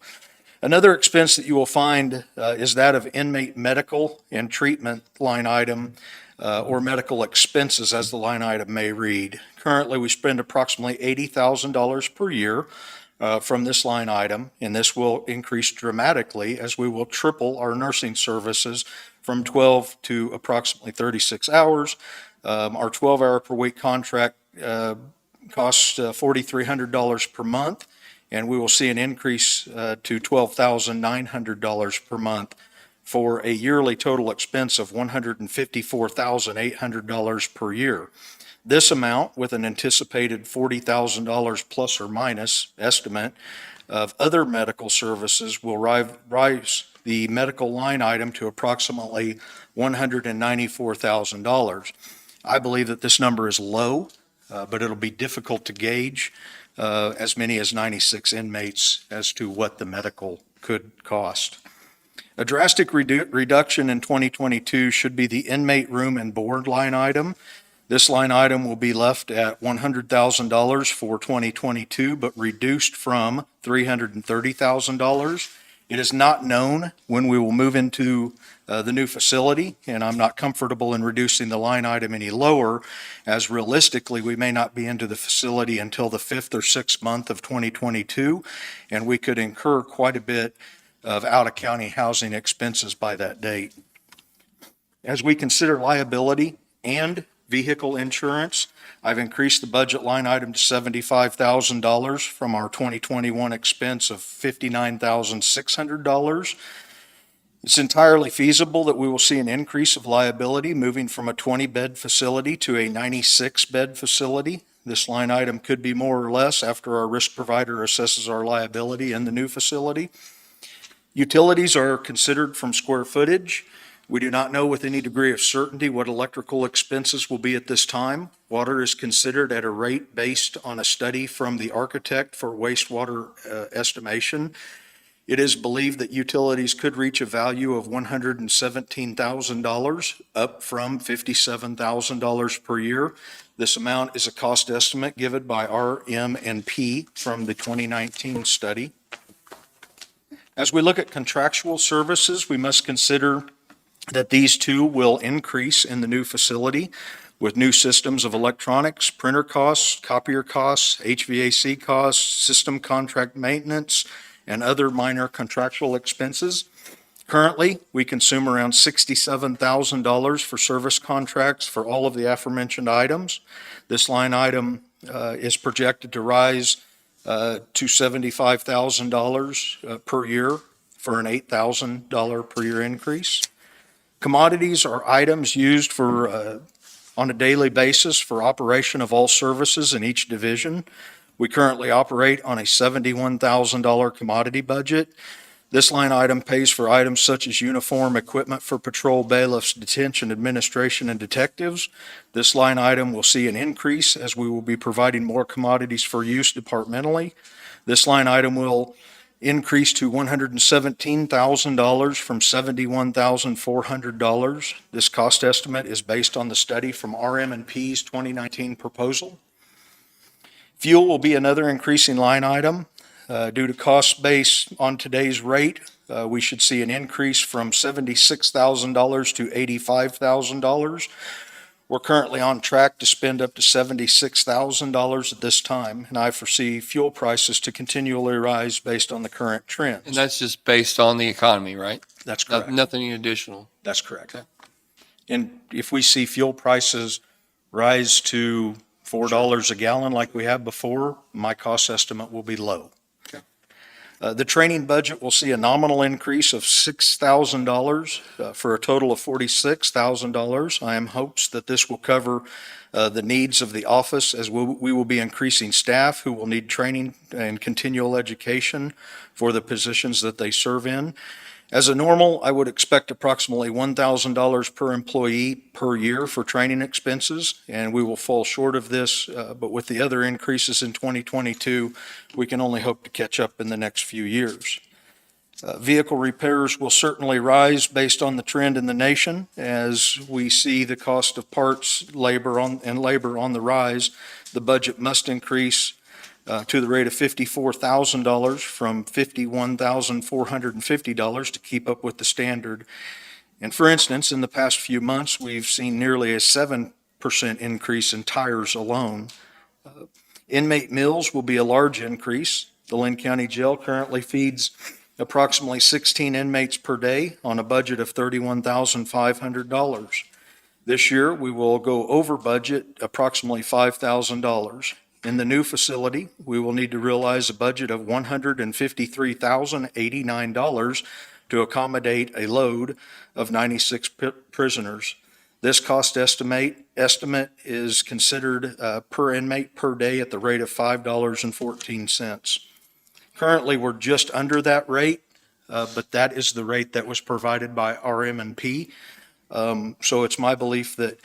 another expense that you will find is that of inmate medical and treatment line item or medical expenses, as the line item may read. Currently, we spend approximately $80,000 per year from this line item, and this will increase dramatically as we will triple our nursing services from 12 to approximately 36 hours. Our 12-hour per week contract costs $4,300 per month, and we will see an increase to $12,900 per month for a yearly total expense of $154,800 per year. This amount, with an anticipated $40,000 plus or minus estimate of other medical services, will rise the medical line item to approximately $194,000. I believe that this number is low, but it'll be difficult to gauge as many as 96 inmates as to what the medical could cost. A drastic reduction in 2022 should be the inmate room and board line item. This line item will be left at $100,000 for 2022, but reduced from $330,000. It is not known when we will move into the new facility, and I'm not comfortable in reducing the line item any lower, as realistically, we may not be into the facility until the 5th or 6th month of 2022, and we could incur quite a bit of out-of-county housing expenses by that date. As we consider liability and vehicle insurance, I've increased the budget line item to $75,000 from our 2021 expense of $59,600. It's entirely feasible that we will see an increase of liability moving from a 20-bed facility to a 96-bed facility. This line item could be more or less after our risk provider assesses our liability in the new facility. Utilities are considered from square footage. We do not know with any degree of certainty what electrical expenses will be at this time. Water is considered at a rate based on a study from the architect for wastewater estimation. It is believed that utilities could reach a value of $117,000, up from $57,000 per year. This amount is a cost estimate given by RM&P from the 2019 study. As we look at contractual services, we must consider that these too will increase in the new facility with new systems of electronics, printer costs, copier costs, HVAC costs, system contract maintenance, and other minor contractual expenses. Currently, we consume around $67,000 for service contracts for all of the aforementioned items. This line item is projected to rise to $75,000 per year for an $8,000 per year increase. Commodities are items used for on a daily basis for operation of all services in each division. We currently operate on a $71,000 commodity budget. This line item pays for items such as uniform equipment for patrol, bailiffs, detention, administration, and detectives. This line item will see an increase as we will be providing more commodities for use departmentally. This line item will increase to $117,000 from $71,400. This cost estimate is based on the study from RM&P's 2019 proposal. Fuel will be another increasing line item. Due to cost base on today's rate, we should see an increase from $76,000 to $85,000. We're currently on track to spend up to $76,000 at this time, and I foresee fuel prices to continually rise based on the current trends. And that's just based on the economy, right? That's correct. Nothing additional. That's correct. Okay. And if we see fuel prices rise to $4 a gallon like we have before, my cost estimate will be low. The training budget will see a nominal increase of $6,000 for a total of $46,000. I am hopes that this will cover the needs of the office as we will be increasing staff who will need training and continual education for the positions that they serve in. As a normal, I would expect approximately $1,000 per employee per year for training expenses, and we will fall short of this, but with the other increases in 2022, we can only hope to catch up in the next few years. Vehicle repairs will certainly rise based on the trend in the nation. As we see the cost of parts, labor on the rise, the budget must increase to the rate of $54,000 from $51,450 to keep up with the standard. And for instance, in the past few months, we've seen nearly a 7% increase in tires alone. Inmate meals will be a large increase. The Linn County Jail currently feeds approximately 16 inmates per day on a budget of $31,500. This year, we will go over budget approximately $5,000. In the new facility, we will need to realize a budget of $153,089 to accommodate a load of 96 prisoners. This cost estimate is considered per inmate per day at the rate of $5.14. Currently, we're just under that rate, but that is the rate that was provided by RM&P. So it's my belief that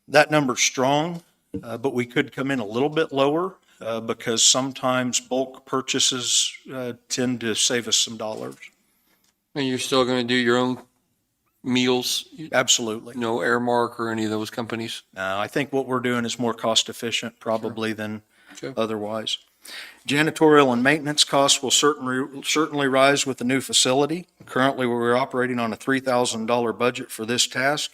that number's strong, but we could come in a little bit lower because sometimes bulk purchases tend to save us some dollars. And you're still going to do your own meals? Absolutely. No Airmark or any of those companies? I think what we're doing is more cost efficient probably than Okay. otherwise. Janitorial and maintenance costs will certainly rise with the new facility. Currently, we're operating on a $3,000 budget for this task,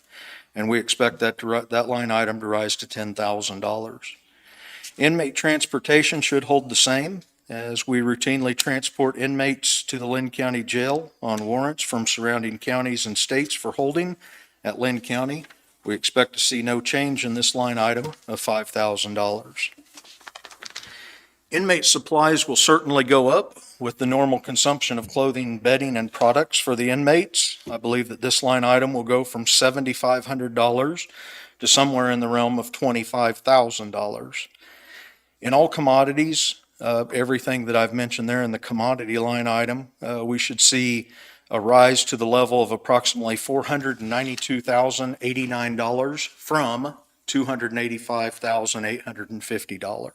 and we expect that line item to rise to $10,000. Inmate transportation should hold the same, as we routinely transport inmates to the Linn County Jail on warrants from surrounding counties and states for holding at Linn County. We expect to see no change in this line item of $5,000. Inmate supplies will certainly go up with the normal consumption of clothing, bedding, and products for the inmates. I believe that this line item will go from $7,500 to somewhere in the realm of $25,000. In all commodities, everything that I've mentioned there in the commodity line item, we should see a rise to the level of approximately $492,089 from $285,850.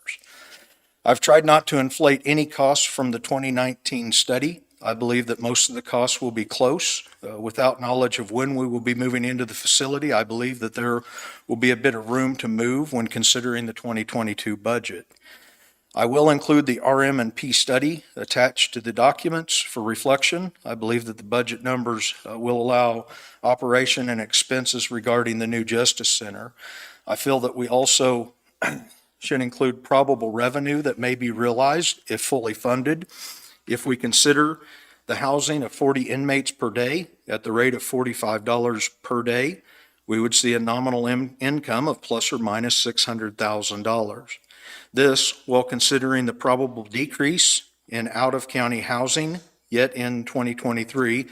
I've tried not to inflate any costs from the 2019 study. I believe that most of the costs will be close. Without knowledge of when we will be moving into the facility, I believe that there will be a bit of room to move when considering the 2022 budget. I will include the RM&P study attached to the documents for reflection. I believe that the budget numbers will allow operation and expenses regarding the new Justice Center. I feel that we also should include probable revenue that may be realized if fully funded. If we consider the housing of 40 inmates per day at the rate of $45 per day, we would see a nominal income of plus or minus $600,000. This, while considering the probable decrease in out-of-county housing, yet in 2023,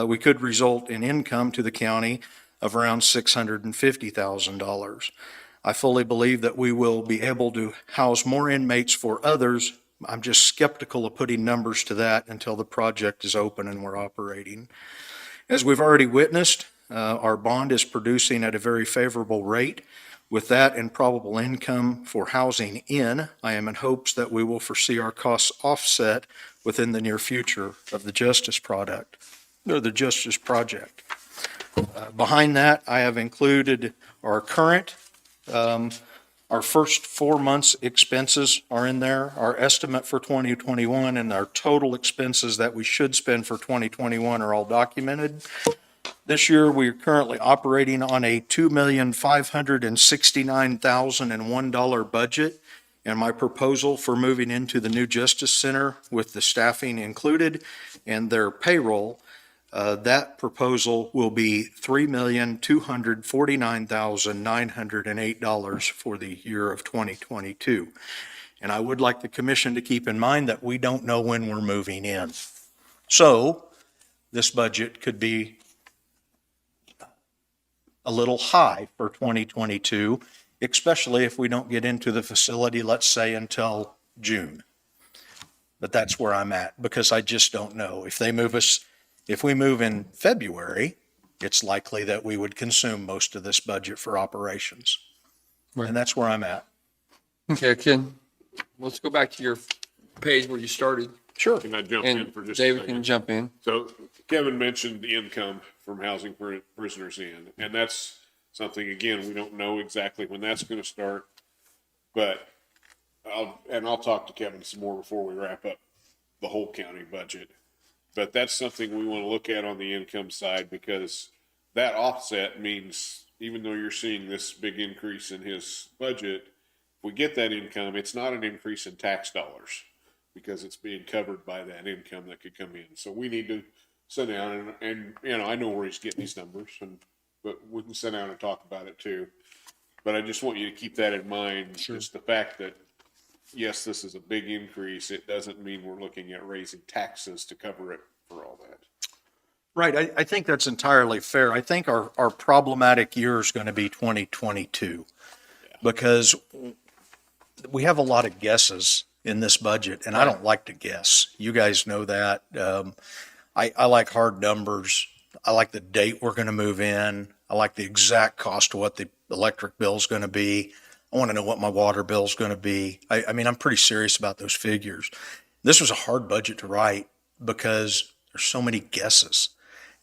we could result in income to the county of around $650,000. I fully believe that we will be able to house more inmates for others. I'm just skeptical of putting numbers to that until the project is open and we're operating. As we've already witnessed, our bond is producing at a very favorable rate. With that and probable income for housing in, I am in hopes that we will foresee our costs offset within the near future of the Justice Project. Behind that, I have included our current our first 4 months' expenses are in there, our estimate for 2021, and our total expenses that we should spend for 2021 are all documented. This year, we are currently operating on a $2,569,001 budget, and my proposal for moving into the new Justice Center with the staffing included and their payroll, that proposal will be $3,249,908 for the year of 2022. And I would like the commission to keep in mind that we don't know when we're moving in. So this budget could be a little high for 2022, especially if we don't get into the facility, let's say, until June. But that's where I'm at, because I just don't know. If we move in February, it's likely that we would consume most of this budget for operations. Right. And that's where I'm at. Okay, Ken, let's go back to your page where you started. Sure. Can I jump in And for just a David second? can jump in. So Kevin mentioned the income from housing prisoners in, and that's something, again, we don't know exactly when that's going to start, but I'll talk to Kevin some more before we wrap up the whole county budget. But that's something we want to look at on the income side, because that offset means even though you're seeing this big increase in his budget, if we get that income, it's not an increase in tax dollars because it's being covered by that income that could come in. So we need to sit down and I know where he's getting these numbers, but we can sit down and talk about it too. But I just want you to keep that in mind. Sure. Just the fact that, yes, this is a big increase. It doesn't mean we're looking at raising taxes to cover it for all that. Right. I think that's entirely fair. I think our problematic year is going to be 2022 because we have a lot of guesses in this budget, and I don't like to guess. You guys know that. I like hard numbers. I like the date we're going to move in. I like the exact cost of what the electric bill is going to be. I want to know what my water bill is going to be. I mean, I'm pretty serious about those figures. This was a hard budget to write because there's so many guesses,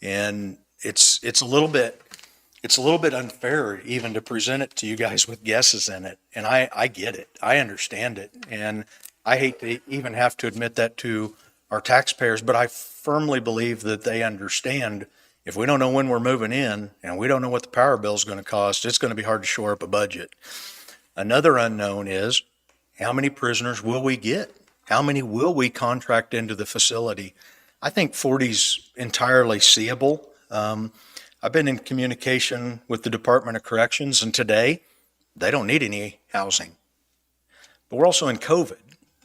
and it's a little bit unfair even to present it to you guys with guesses in it. And I get it. I understand it. And I hate to even have to admit that to our taxpayers, but I firmly believe that they understand if we don't know when we're moving in and we don't know what the power bill is going to cost, it's going to be hard to shore up a budget. Another unknown is how many prisoners will we get? How many will we contract into the facility? I think 40's entirely seeable. I've been in communication with the Department of Corrections, and today they don't need any housing. But we're also in COVID.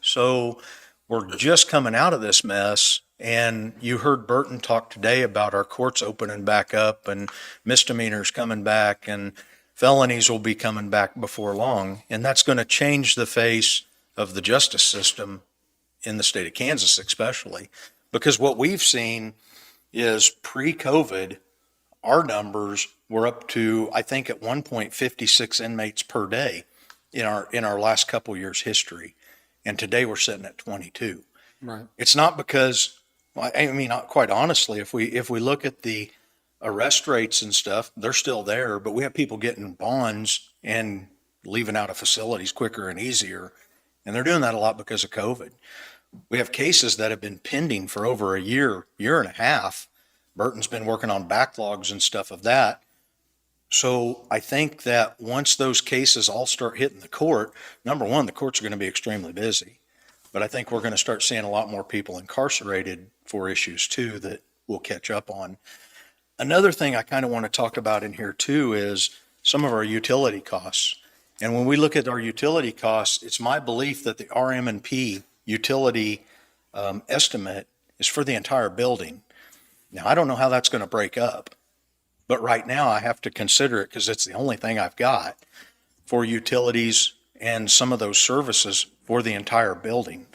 So we're just coming out of this mess. And you heard Burton talk today about our courts opening back up and misdemeanors coming back and felonies will be coming back before long. And that's going to change the face of the justice system in the state of Kansas, especially. Because what we've seen is pre-COVID, our numbers were up to, I think at one point, 56 inmates per day in our last couple years' history. And today we're sitting at 22. Right. It's not because, I mean, quite honestly, if we look at the arrest rates and stuff, they're still there, but we have people getting bonds and leaving out of facilities quicker and easier. And they're doing that a lot because of COVID. We have cases that have been pending for over a year and a half. Burton's been working on backlogs and stuff of that. So I think that once those cases all start hitting the court, number one, the courts are going to be extremely busy. But I think we're going to start seeing a lot more people incarcerated for issues too that we'll catch up on. Another thing I kind of want to talk about in here too is some of our utility costs. And when we look at our utility costs, it's my belief that the RM&P utility estimate is for the entire building. Now, I don't know how that's going to break up, but right now I have to consider it because it's the only thing I've got for utilities and some of those services for the entire building.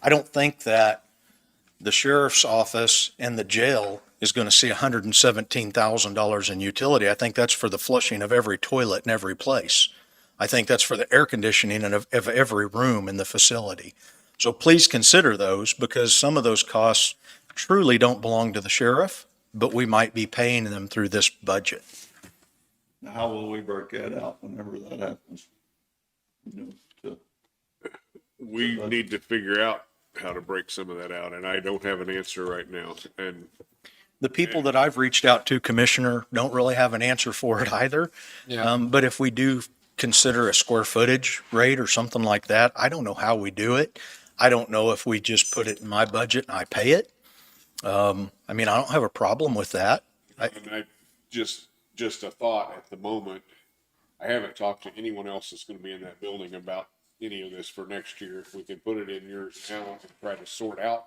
I don't think that the sheriff's office and the jail is going to see $117,000 in utility. I think that's for the flushing of every toilet in every place. I think that's for the air conditioning of every room in the facility. So please consider those because some of those costs truly don't belong to the sheriff, but we might be paying them through this budget. Now, how will we break that out whenever that happens? We need to figure out how to break some of that out, and I don't have an answer right now. And the people that I've reached out to, Commissioner, don't really have an answer for it either. Yeah. But if we do consider a square footage rate or something like that, I don't know how we do it. I don't know if we just put it in my budget and I pay it. I mean, I don't have a problem with that. just a thought at the moment. I haven't talked to anyone else that's going to be in that building about any of this for next year. If we can put it in yours now and try to sort out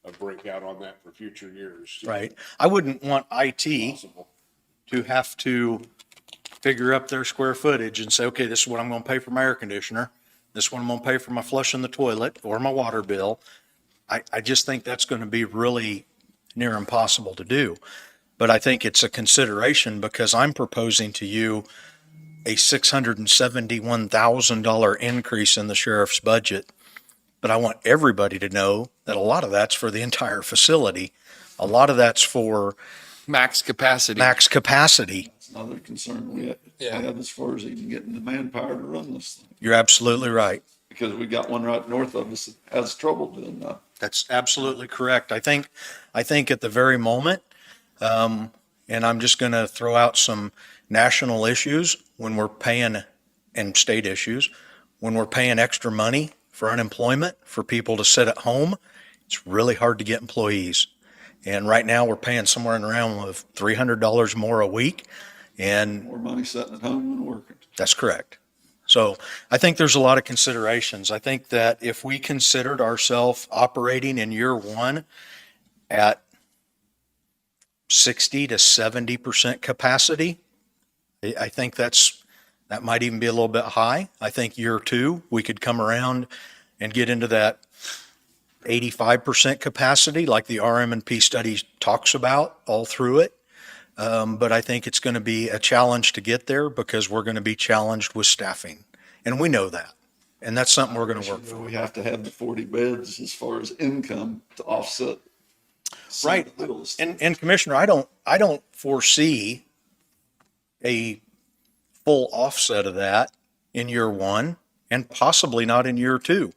a breakout on that for future years. Right. I wouldn't want IT to have to figure up their square footage and say, okay, this is what I'm going to pay for my air conditioner. This is what I'm going to pay for my flush in the toilet or my water bill. I just think that's going to be really near impossible to do. But I think it's a consideration because I'm proposing to you a $671,000 increase in the sheriff's budget. But I want everybody to know that a lot of that's for the entire facility. A lot of that's for Max capacity. max capacity. That's another concern we have as far as even getting the manpower to run this thing. You're absolutely right. Because we got one right north of us that has trouble doing that. That's absolutely correct. I think at the very moment, and I'm just going to throw out some national issues when we're paying, and state issues, when we're paying extra money for unemployment for people to sit at home, it's really hard to get employees. And right now we're paying somewhere in around of $300 more a week. And More money sitting at home than working. that's correct. So I think there's a lot of considerations. I think that if we considered ourselves operating in year one at 60 to 70% capacity. I think that might even be a little bit high. I think year two, we could come around and get into that 85% capacity like the RM&P study talks about all through it. But I think it's going to be a challenge to get there because we're going to be challenged with staffing. And we know that. And that's something we're going to work for. We have to have the 40 beds as far as income to offset. some Right. of the bills. And Commissioner, I don't foresee a full offset of that in year one and possibly not in year two.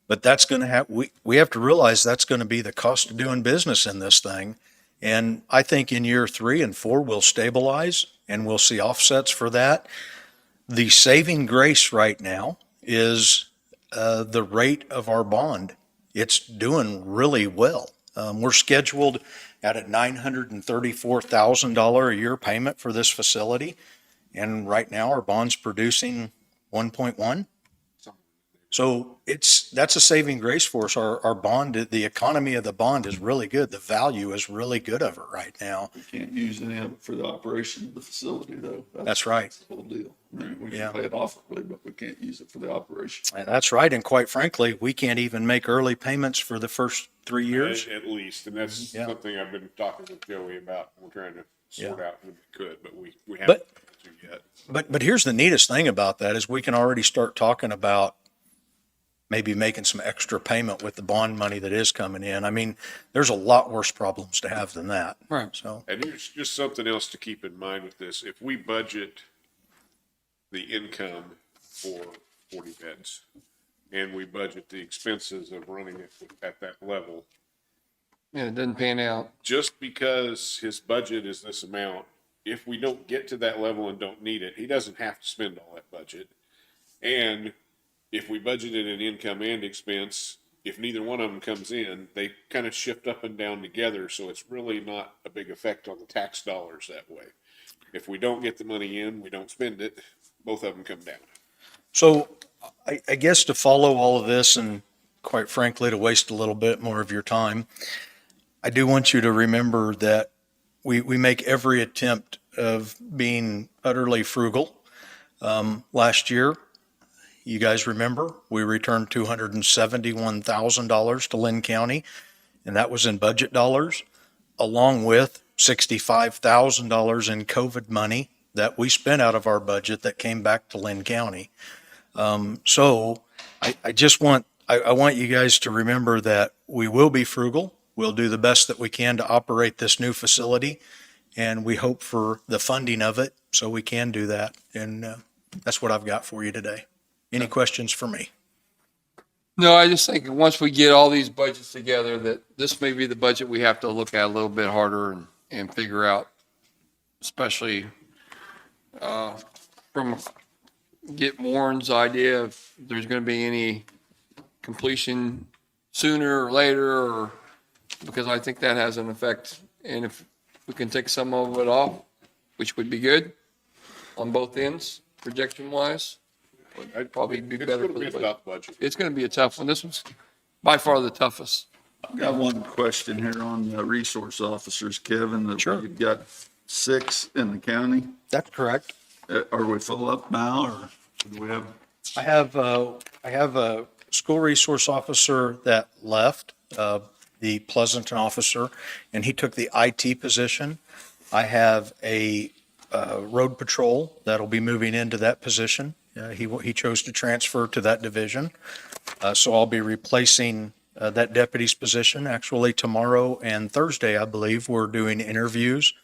But that's going to have, we have to realize that's going to be the cost of doing business in this thing. And I think in year 3 and 4, we'll stabilize and we'll see offsets for that. The saving grace right now is the rate of our bond. It's doing really well. We're scheduled at a $934,000 a year payment for this facility. And right now our bond's producing 1.1. So that's a saving grace for us. Our bond, the economy of the bond is really good. The value is really good of it right now. We can't use any of it for the operation of the facility, though. That's right. The whole deal. Right? We Yeah. can pay it off early, but we can't use it for the operation. And that's right. And quite frankly, we can't even make early payments for the first 3 years. At least, and that's Yeah. something I've been talking with Joey about. We're trying to sort out when we could, but we haven't But- been able to yet. But here's the neatest thing about that is we can already start talking about maybe making some extra payment with the bond money that is coming in. I mean, there's a lot worse problems to have than that. Right. So, And here's just something else to keep in mind with this. If we budget the income for 40 beds and we budget the expenses of running it at that level, Yeah, it doesn't pan out. just because his budget is this amount, if we don't get to that level and don't need it, he doesn't have to spend all that budget. And if we budget it in income and expense, if neither one of them comes in, they kind of shift up and down together. So it's really not a big effect on the tax dollars that way. If we don't get the money in, we don't spend it, both of them come down. so I guess to follow all of this and quite frankly, to waste a little bit more of your time, I do want you to remember that we make every attempt of being utterly frugal. Last year, you guys remember, we returned $271,000 to Linn County, and that was in budget dollars, along with $65,000 in COVID money that we spent out of our budget that came back to Linn County. So I just want, I want you guys to remember that we will be frugal. We'll do the best that we can to operate this new facility, and we hope for the funding of it so we can do that. And that's what I've got for you today. Any questions for me? No, I just think once we get all these budgets together, that this may be the budget we have to look at a little bit harder and figure out, especially from get Warren's idea if there's going to be any completion sooner or later, or because I think that has an effect. And if we can take some of it off, which would be good on both ends, projection wise, would probably be It's better going for to the be a budget. tough budget. It's going to be a tough one. This one's by far the toughest. I've got one question here on the resource officers, Kevin. That Sure. You've got 6 in the county. That's correct. Are we full up now, or do we have? I have a school resource officer that left, the Pleasanton officer, and he took the IT position. I have a road patrol that'll be moving into that position. He chose to transfer to that division. So I'll be replacing that deputy's position. Actually, tomorrow and Thursday, I believe, we're doing interviews.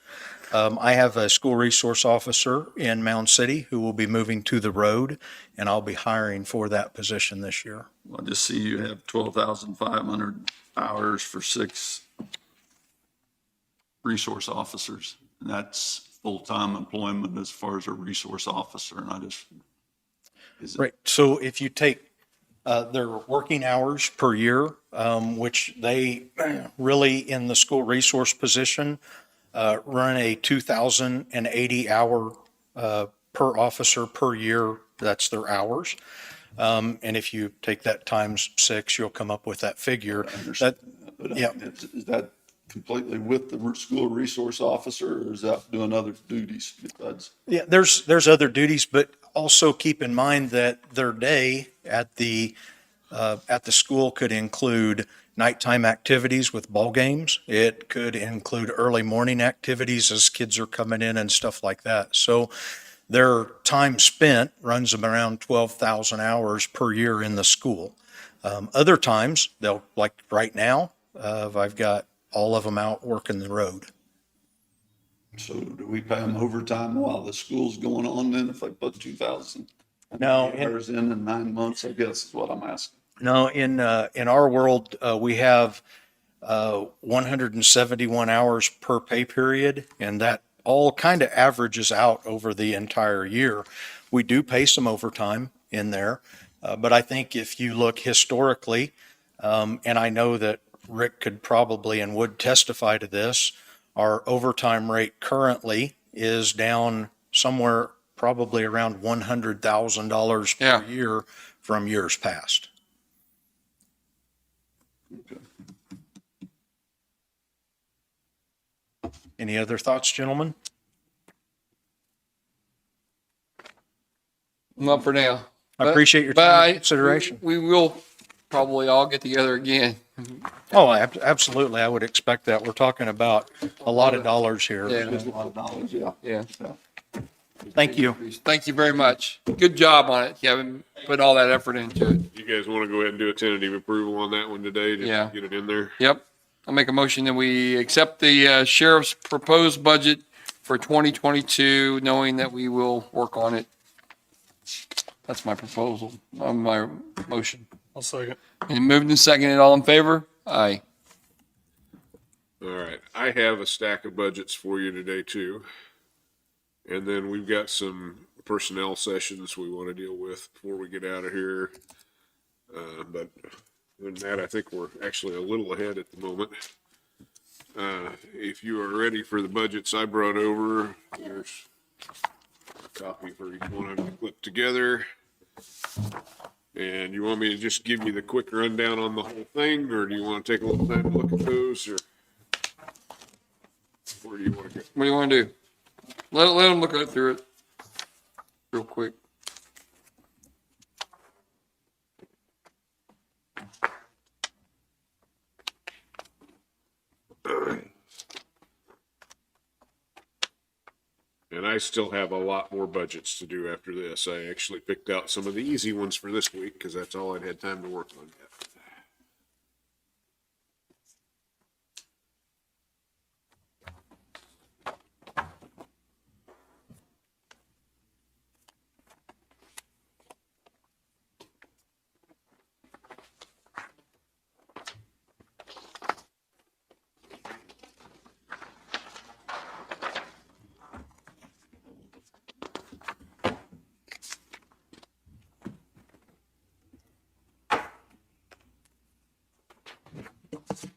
I have a school resource officer in Mound City who will be moving to the road, and I'll be hiring for that position this year. I just see you have 12,500 hours for 6 resource officers. And that's full-time employment as far as a resource officer. And I just, is it? Right. So if you take their working hours per year, which they really in the school resource position run a 2,080 hour per officer per year. That's their hours. And if you take that times 6, you'll come up with that figure. I understand. But yeah. Is that completely with the school resource officer, or is that doing other duties besides? Yeah, there's other duties, but also keep in mind that their day at the school could include nighttime activities with ball games. It could include early morning activities as kids are coming in and stuff like that. So their time spent runs around 12,000 hours per year in the school. Other times, they'll, like right now, I've got all of them out working the road. So do we pay them overtime while the school's going on then if I put 2,000 No, hours in 9 months, I guess is what I'm asking. No, in our world, we have 171 hours per pay period, and that all kind of averages out over the entire year. We do pay some overtime in there, but I think if you look historically, and I know that Rick could probably and would testify to this, our overtime rate currently is down somewhere probably around $100,000 per Yeah. year from years past. Any other thoughts, gentlemen? Not for now. I appreciate your But time I- and consideration. We will probably all get together again. Oh, absolutely. I would expect that. We're talking about a lot of dollars here. Yeah. Just a lot of dollars, yeah. Yeah. Thank you. Thank you very much. Good job on it, Kevin, putting all that effort into it. You guys want to go ahead and do a tentative approval on that one today? Just Yeah. Get it in there? Yep. I'll make a motion that we accept the sheriff's proposed budget for 2022, knowing that we will work on it. That's my proposal, my motion. I'll second. And moved and seconded, all in favor? Aye. All right, I have a stack of budgets for you today too. And then we've got some personnel sessions we want to deal with before we get out of here. But other than that, I think we're actually a little ahead at the moment. If you are ready for the budgets I brought over, there's a copy for each one of them to clip together. And you want me to just give you the quick rundown on the whole thing, or do you want to take a little time to look at those, or where do you want to go? What do you want to do? Let them look through it real quick. And I still have a lot more budgets to do after this. I actually picked out some of the easy ones for this week because that's all I'd had time to work on yet.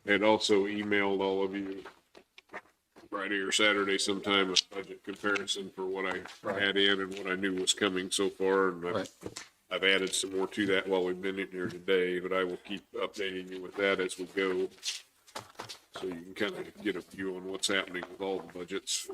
And also emailed all of you Friday or Saturday sometime a budget comparison for what I had in and what I knew was coming so far. And I've added some more to that while we've been in here today, but I will keep updating you with that as we go. So you can kind of get a view on what's happening with all the budgets.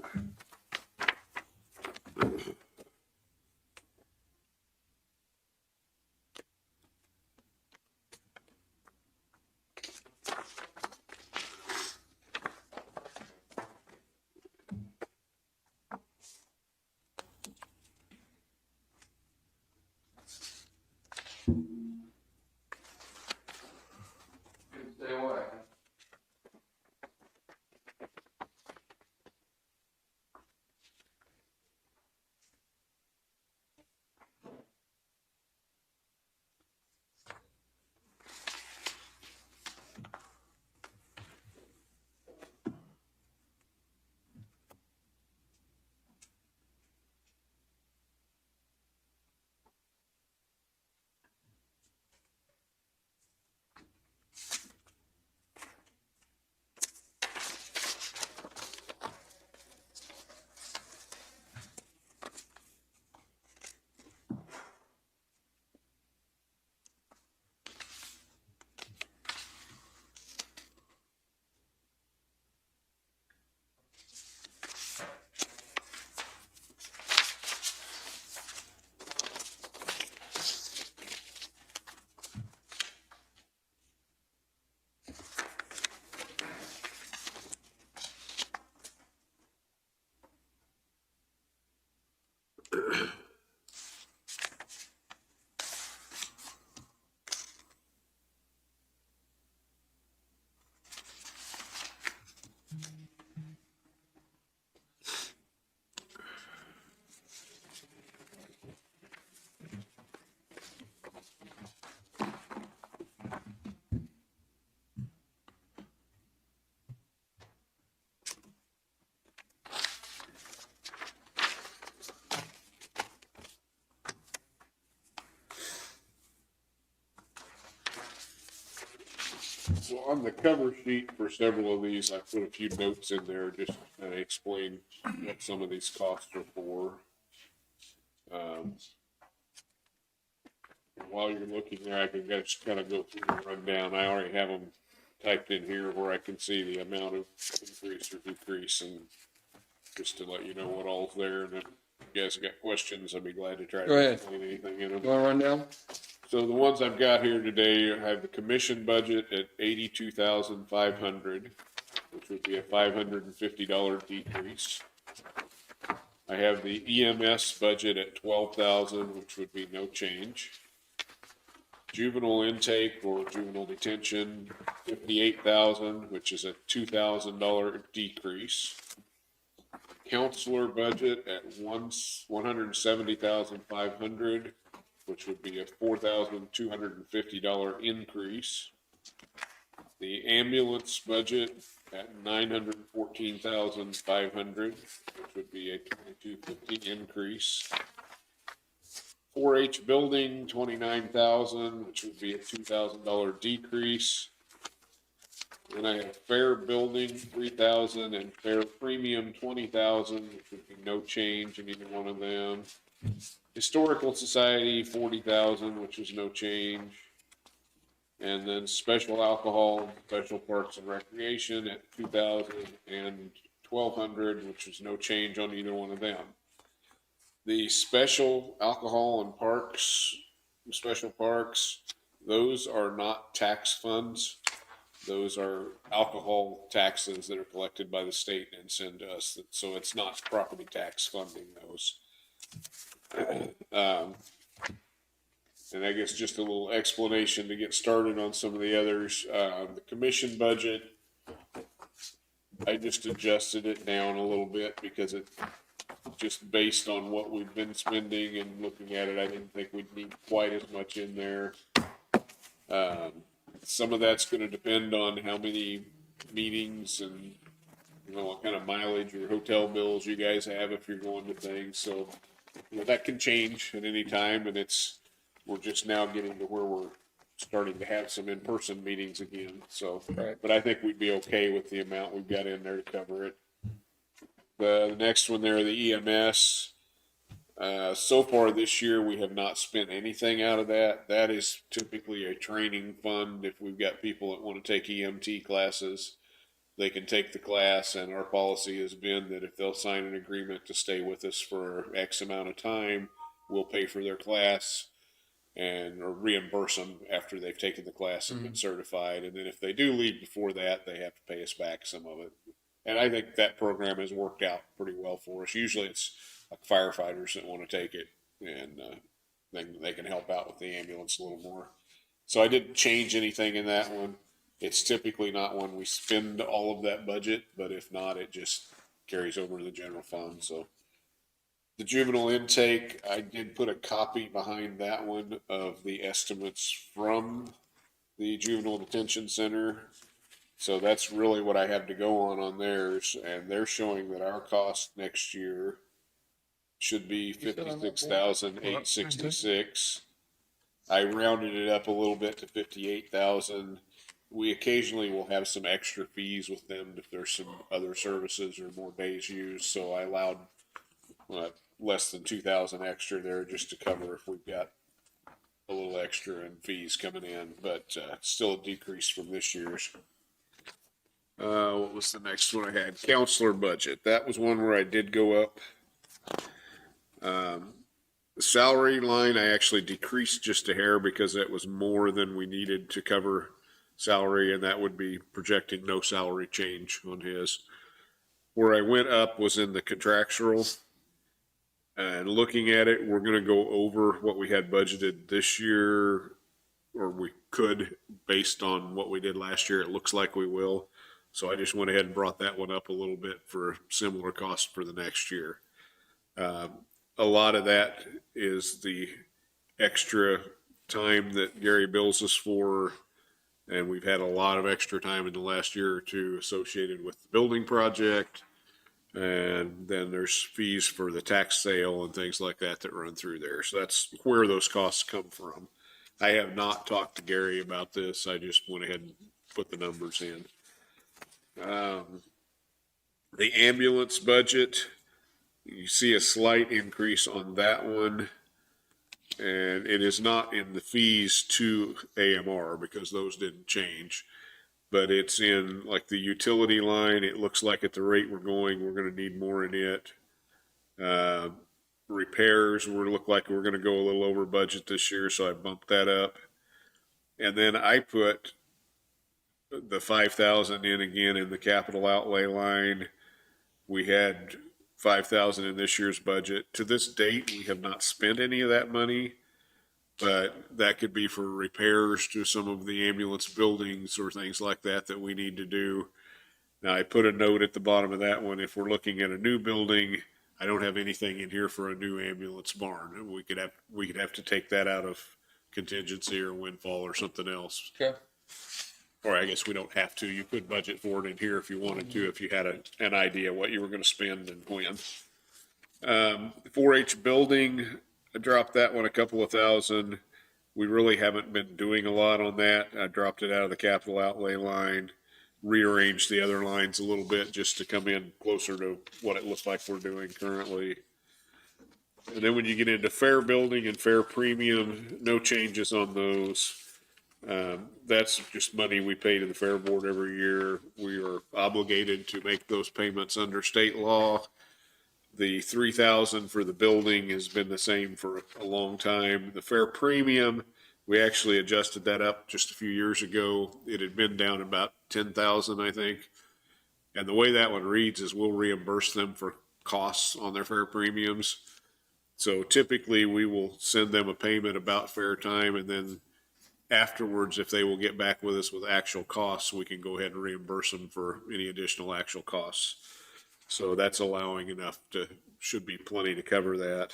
Stay away. So on the cover sheet for several of these, I put a few notes in there just to kind of explain what some of these costs are for. While you're looking there, I can just kind of go through the rundown. I already have them typed in here where I can see the amount of increase or decrease, and just to let you know what all's there. And if you guys got questions, I'd be glad to try Go to ahead. explain anything in them. You want to run down? So the ones I've got here today have the commission budget at 82,500, which would be a $550 decrease. I have the EMS budget at 12,000, which would be no change. Juvenile intake or juvenile detention, 58,000, which is a $2,000 decrease. Counselor budget at 170,500, which would be a $4,250 increase. The ambulance budget at 914,500, which would be a $2,250 increase. 4-H building, 29,000, which would be a $2,000 decrease. Then I have fair building, 3,000, and fair premium, 20,000, which would be no change in either one of them. Historical Society, 40,000, which is no change. And then special alcohol, special parks and recreation at 2,000 and 1,200, which is no change on either one of them. The special alcohol and parks, special parks, those are not tax funds. Those are alcohol taxes that are collected by the state and sent to us. So it's not property tax funding those. And I guess just a little explanation to get started on some of the others. The commission budget, I just adjusted it down a little bit because it just based on what we've been spending and looking at it, I didn't think we'd need quite as much in there. Some of that's going to depend on how many meetings and what kind of mileage or hotel bills you guys have if you're going to things. So that can change at any time, and we're just now getting to where we're starting to have some in-person meetings again. So, but I think we'd be okay with the amount we've got in there to cover it. The next one there, the EMS. So far this year, we have not spent anything out of that. That is typically a training fund. If we've got people that want to take EMT classes, they can take the class, and our policy has been that if they'll sign an agreement to stay with us for X amount of time, we'll pay for their class or reimburse them after they've taken the class and been certified. And then if they do leave before that, they have to pay us back some of it. And I think that program has worked out pretty well for us. Usually it's like firefighters that want to take it, and they can help out with the ambulance a little more. So I didn't change anything in that one. It's typically not one we spend all of that budget, but if not, it just carries over to the general fund. So the juvenile intake, I did put a copy behind that one of the estimates from the juvenile detention center. So that's really what I have to go on theirs, and they're showing that our cost next year should be 56,866. I rounded it up a little bit to 58,000. We occasionally will have some extra fees with them if there's some other services or more days used. So I allowed less than 2,000 extra there just to cover if we've got a little extra in fees coming in, but still a decrease from this year's. What was the next one I had? Counselor budget. That was one where I did go up. The salary line, I actually decreased just a hair because that was more than we needed to cover salary, and that would be projecting no salary change on his. Where I went up was in the contractual. And looking at it, we're going to go over what we had budgeted this year, or we could, based on what we did last year. It looks like we will. So I just went ahead and brought that one up a little bit for similar cost for the next year. A lot of that is the extra time that Gary bills us for, and we've had a lot of extra time in the last year or two associated with the building project. And then there's fees for the tax sale and things like that run through there. So that's where those costs come from. I have not talked to Gary about this. I just went ahead and put the numbers in. The ambulance budget, you see a slight increase on that one. And it is not in the fees to AMR because those didn't change. But it's in like the utility line. It looks like at the rate we're going, we're going to need more in it. Repairs, look like we're going to go a little over budget this year, so I bumped that up. And then I put the 5,000 in again in the capital outlay line. We had 5,000 in this year's budget. To this date, we have not spent any of that money, but that could be for repairs to some of the ambulance buildings or things like that that we need to do. Now, I put a note at the bottom of that one. If we're looking at a new building, I don't have anything in here for a new ambulance barn. We could have to take that out of contingency or windfall or something else. Okay. Or I guess we don't have to. You could budget for it in here if you wanted to, if you had an idea what you were going to spend and when. 4-H building, I dropped that one a couple of thousand. We really haven't been doing a lot on that. I dropped it out of the capital outlay line, rearranged the other lines a little bit just to come in closer to what it looks like we're doing currently. And then when you get into fair building and fair premium, no changes on those. That's just money we pay to the fair board every year. We are obligated to make those payments under state law. The 3,000 for the building has been the same for a long time. The fair premium, we actually adjusted that up just a few years ago. It had been down about 10,000, I think. And the way that one reads is we'll reimburse them for costs on their fair premiums. So typically we will send them a payment about fair time, and then afterwards, if they will get back with us with actual costs, we can go ahead and reimburse them for any additional actual costs. So that's allowing enough should be plenty to cover that.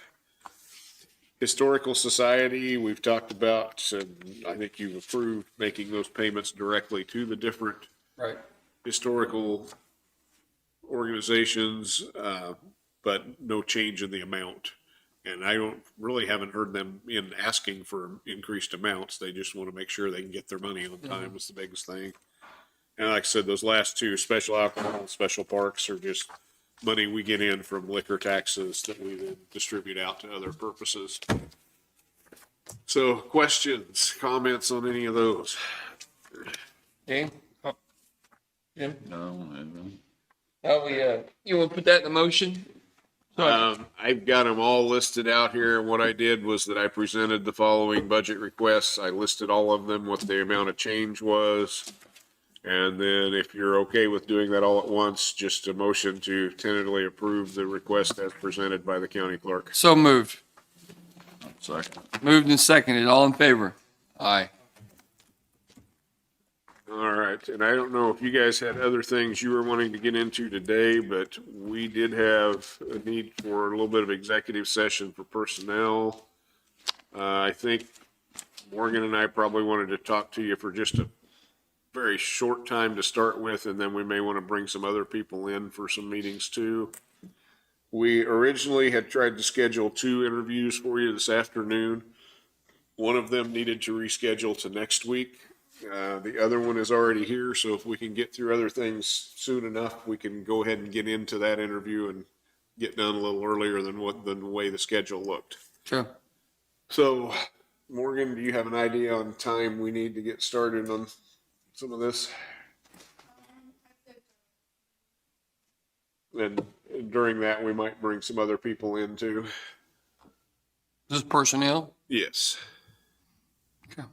Historical Society, we've talked about, and I think you've approved making those payments directly to the different Right. historical organizations, but no change in the amount. And I haven't heard them in asking for increased amounts. They just want to make sure they can get their money on time was the biggest thing. And like I said, those last two, special alcohol and special parks, are just money we get in from liquor taxes that we then distribute out to other purposes. So questions, comments on any of those? Okay. Jim, No, how you want to put that in the motion? I've got them all listed out here. What I did was that I presented the following budget requests. I listed all of them, what the amount of change was. And then if you're okay with doing that all at once, just a motion to tentatively approve the request as presented by the county clerk. So moved. second. Moved and seconded. All in favor? Aye. All right, and I don't know if you guys had other things you were wanting to get into today, but we did have a need for a little bit of executive session for personnel. I think Morgan and I probably wanted to talk to you for just a very short time to start with, and then we may want to bring some other people in for some meetings too. We originally had tried to schedule 2 interviews for you this afternoon. One of them needed to reschedule to next week. The other one is already here, so if we can get through other things soon enough, we can go ahead and get into that interview and get done a little earlier than the way the schedule looked. Sure. So, Morgan, do you have an idea on time we need to get started on some of this? And during that, we might bring some other people in too. This is personnel? Yes. Okay.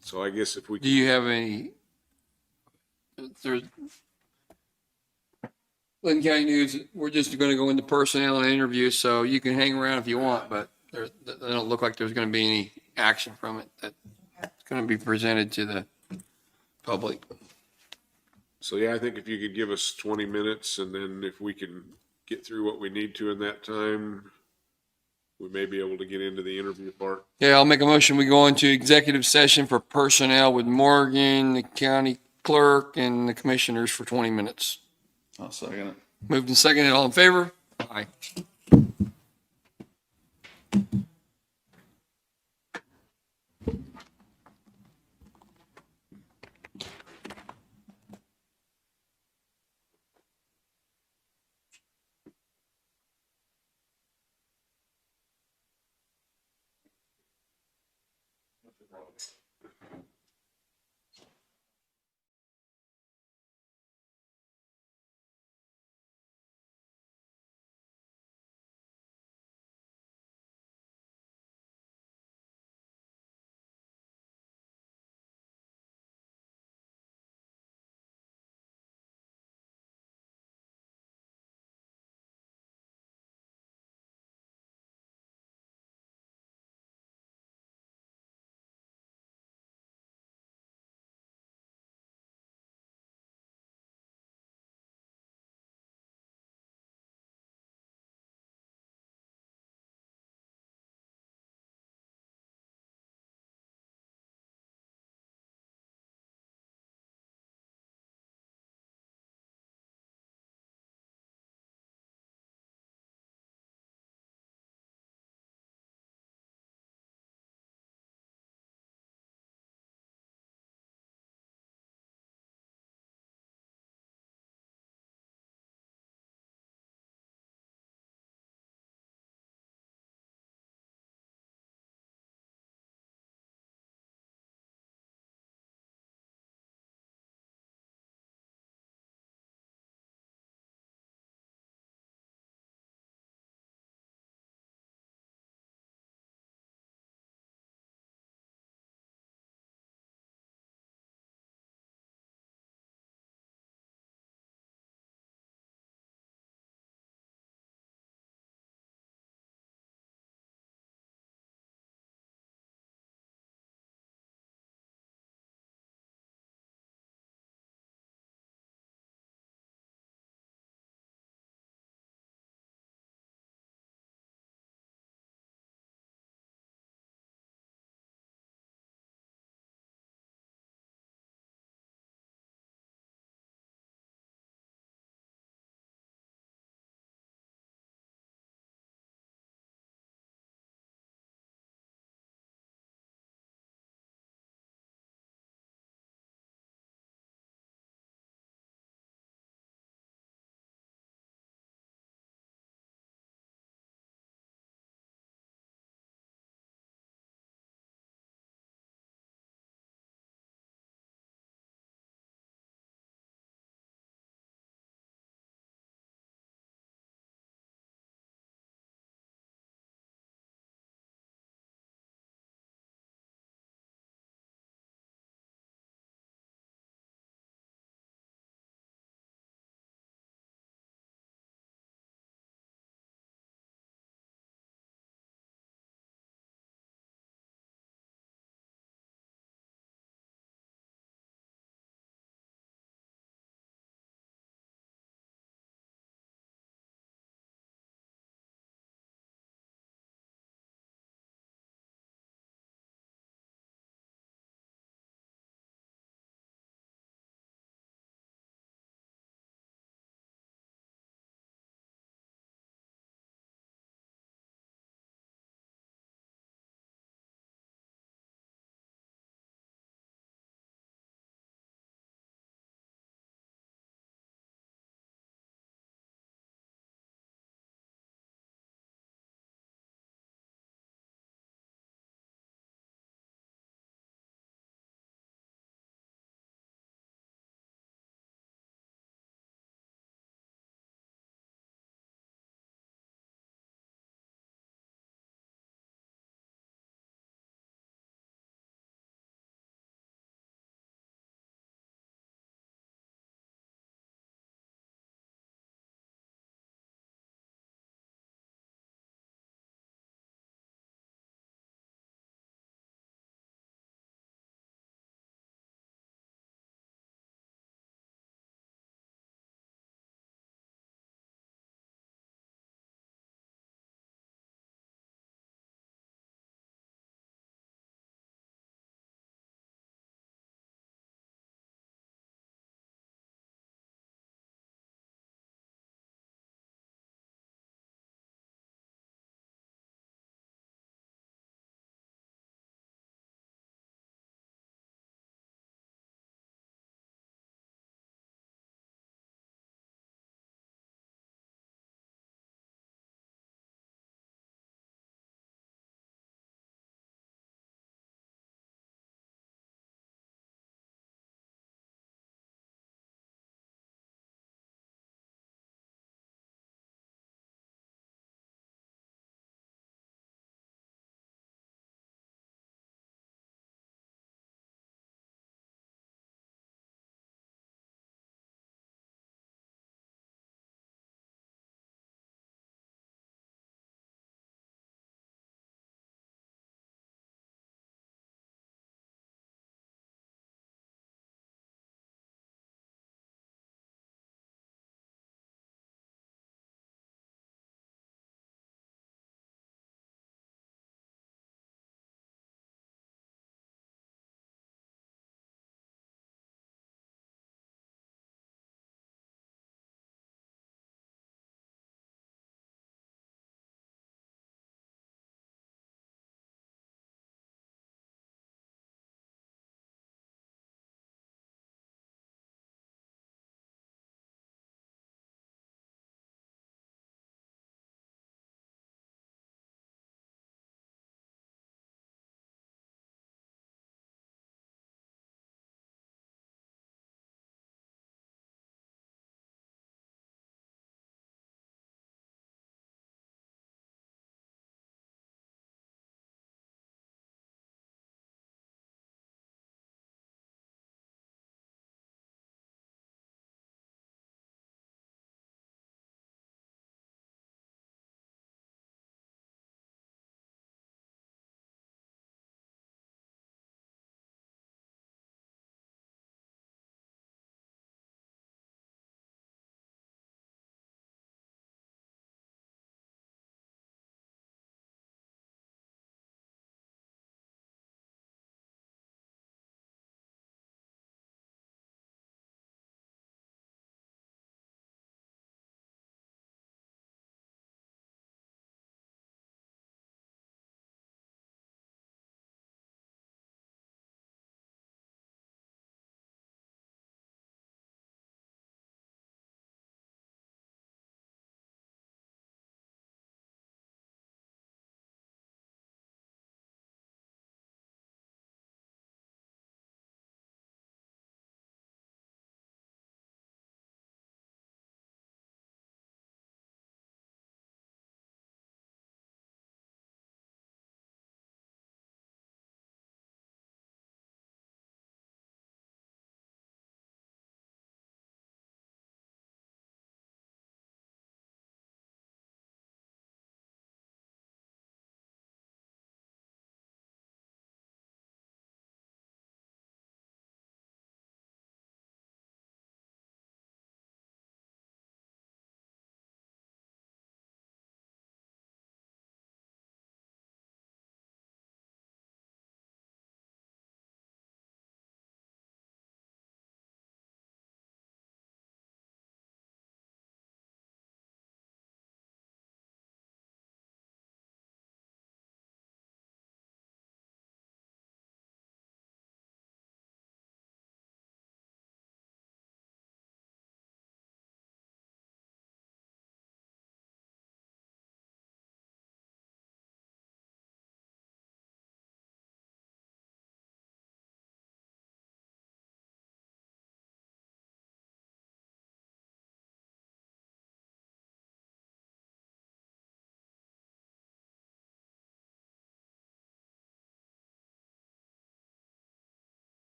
So I guess if we Do you have any, there's, Linn County News, we're just going to go into personnel and interview, so you can hang around if you want, but they don't look like there's going to be any action from it that's going to be presented to the public. So yeah, I think if you could give us 20 minutes, and then if we can get through what we need to in that time, we may be able to get into the interview part. Yeah, I'll make a motion. We go into executive session for personnel with Morgan, the county clerk, and the commissioners for 20 minutes. I'll second it. Moved and seconded. All in favor? Aye.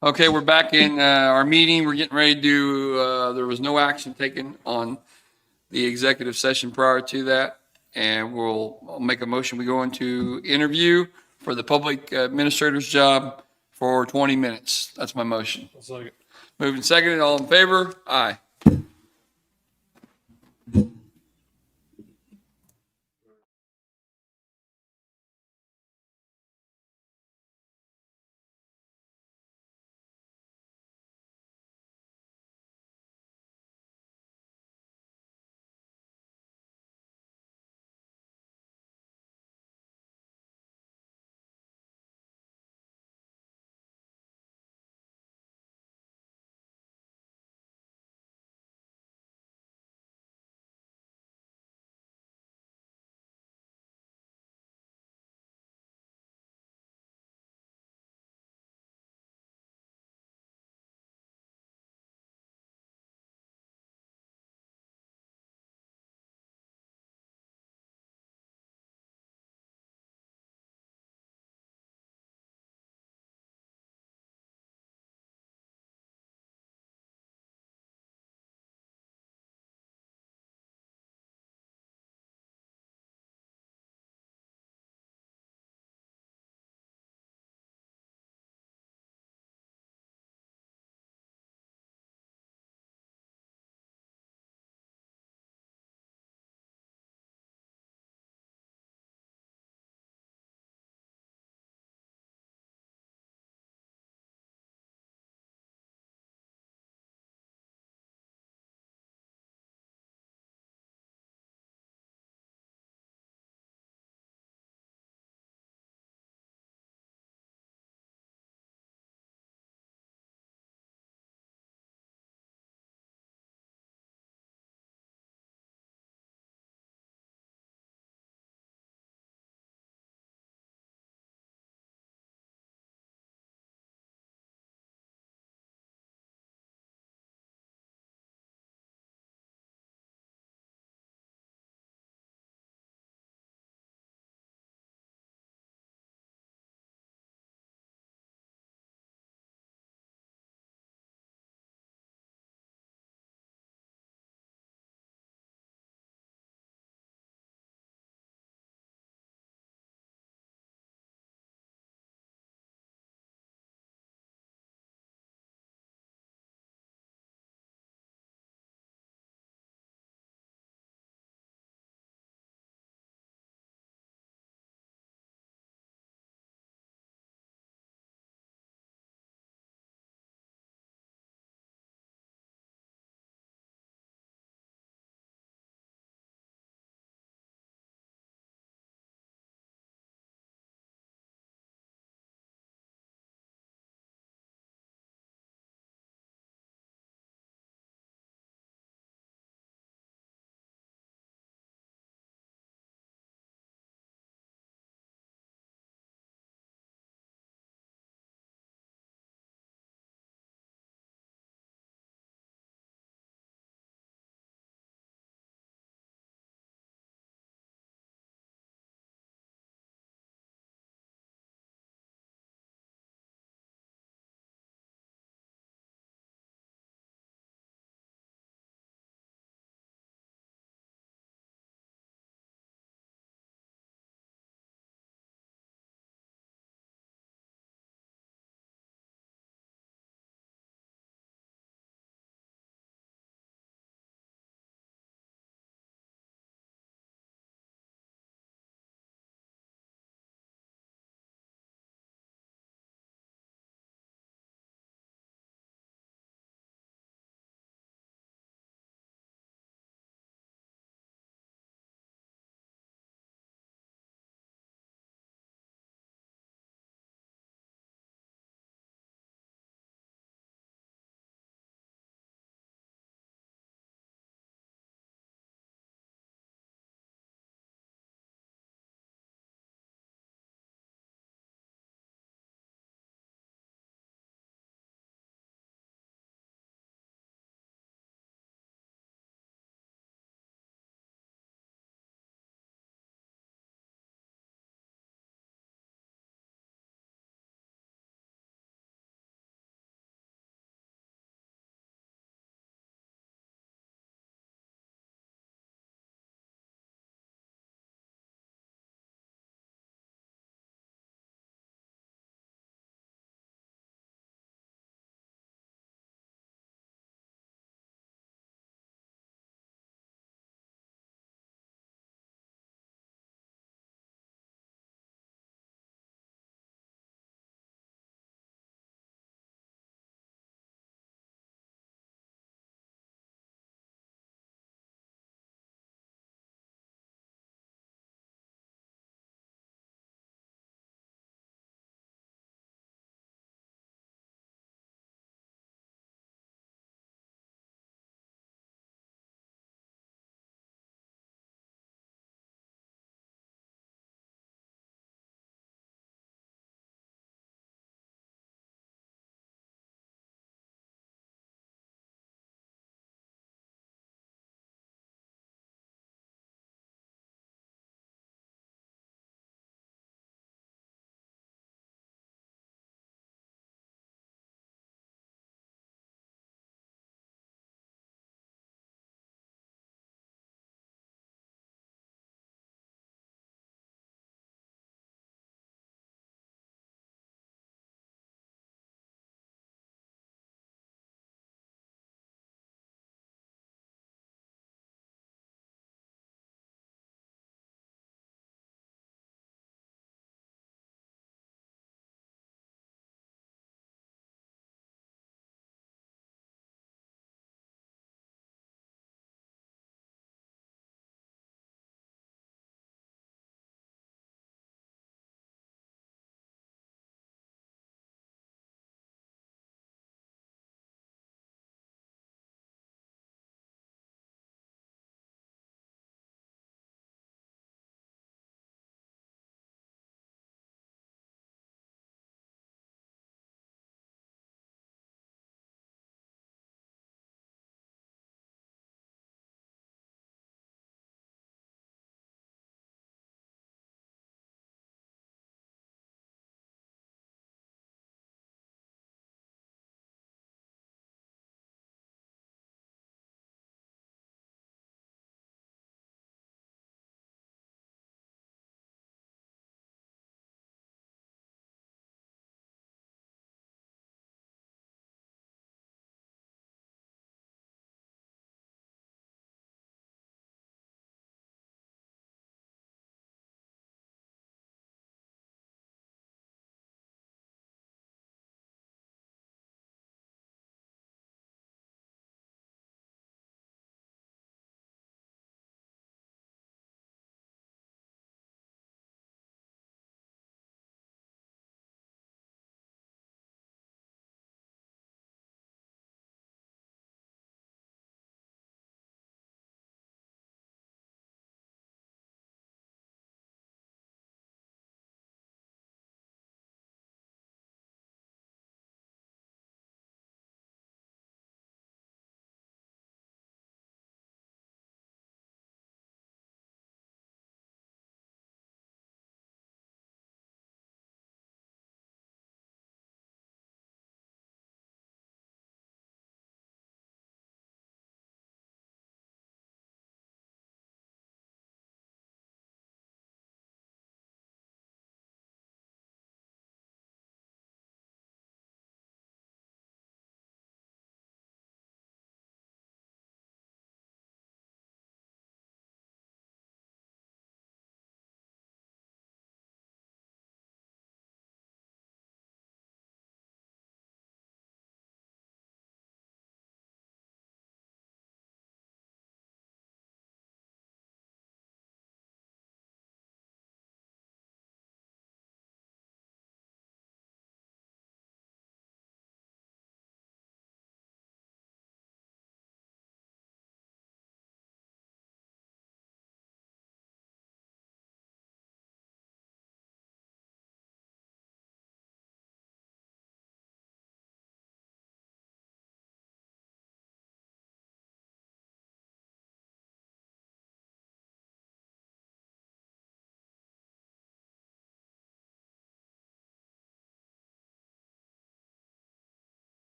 Okay, we're back in our meeting. We're getting ready to do, there was no action taken on the executive session prior to that. And I'll make a motion. We go into interview for the public administrator's job for 20 minutes. That's my motion. Moving seconded, all in favor? Aye.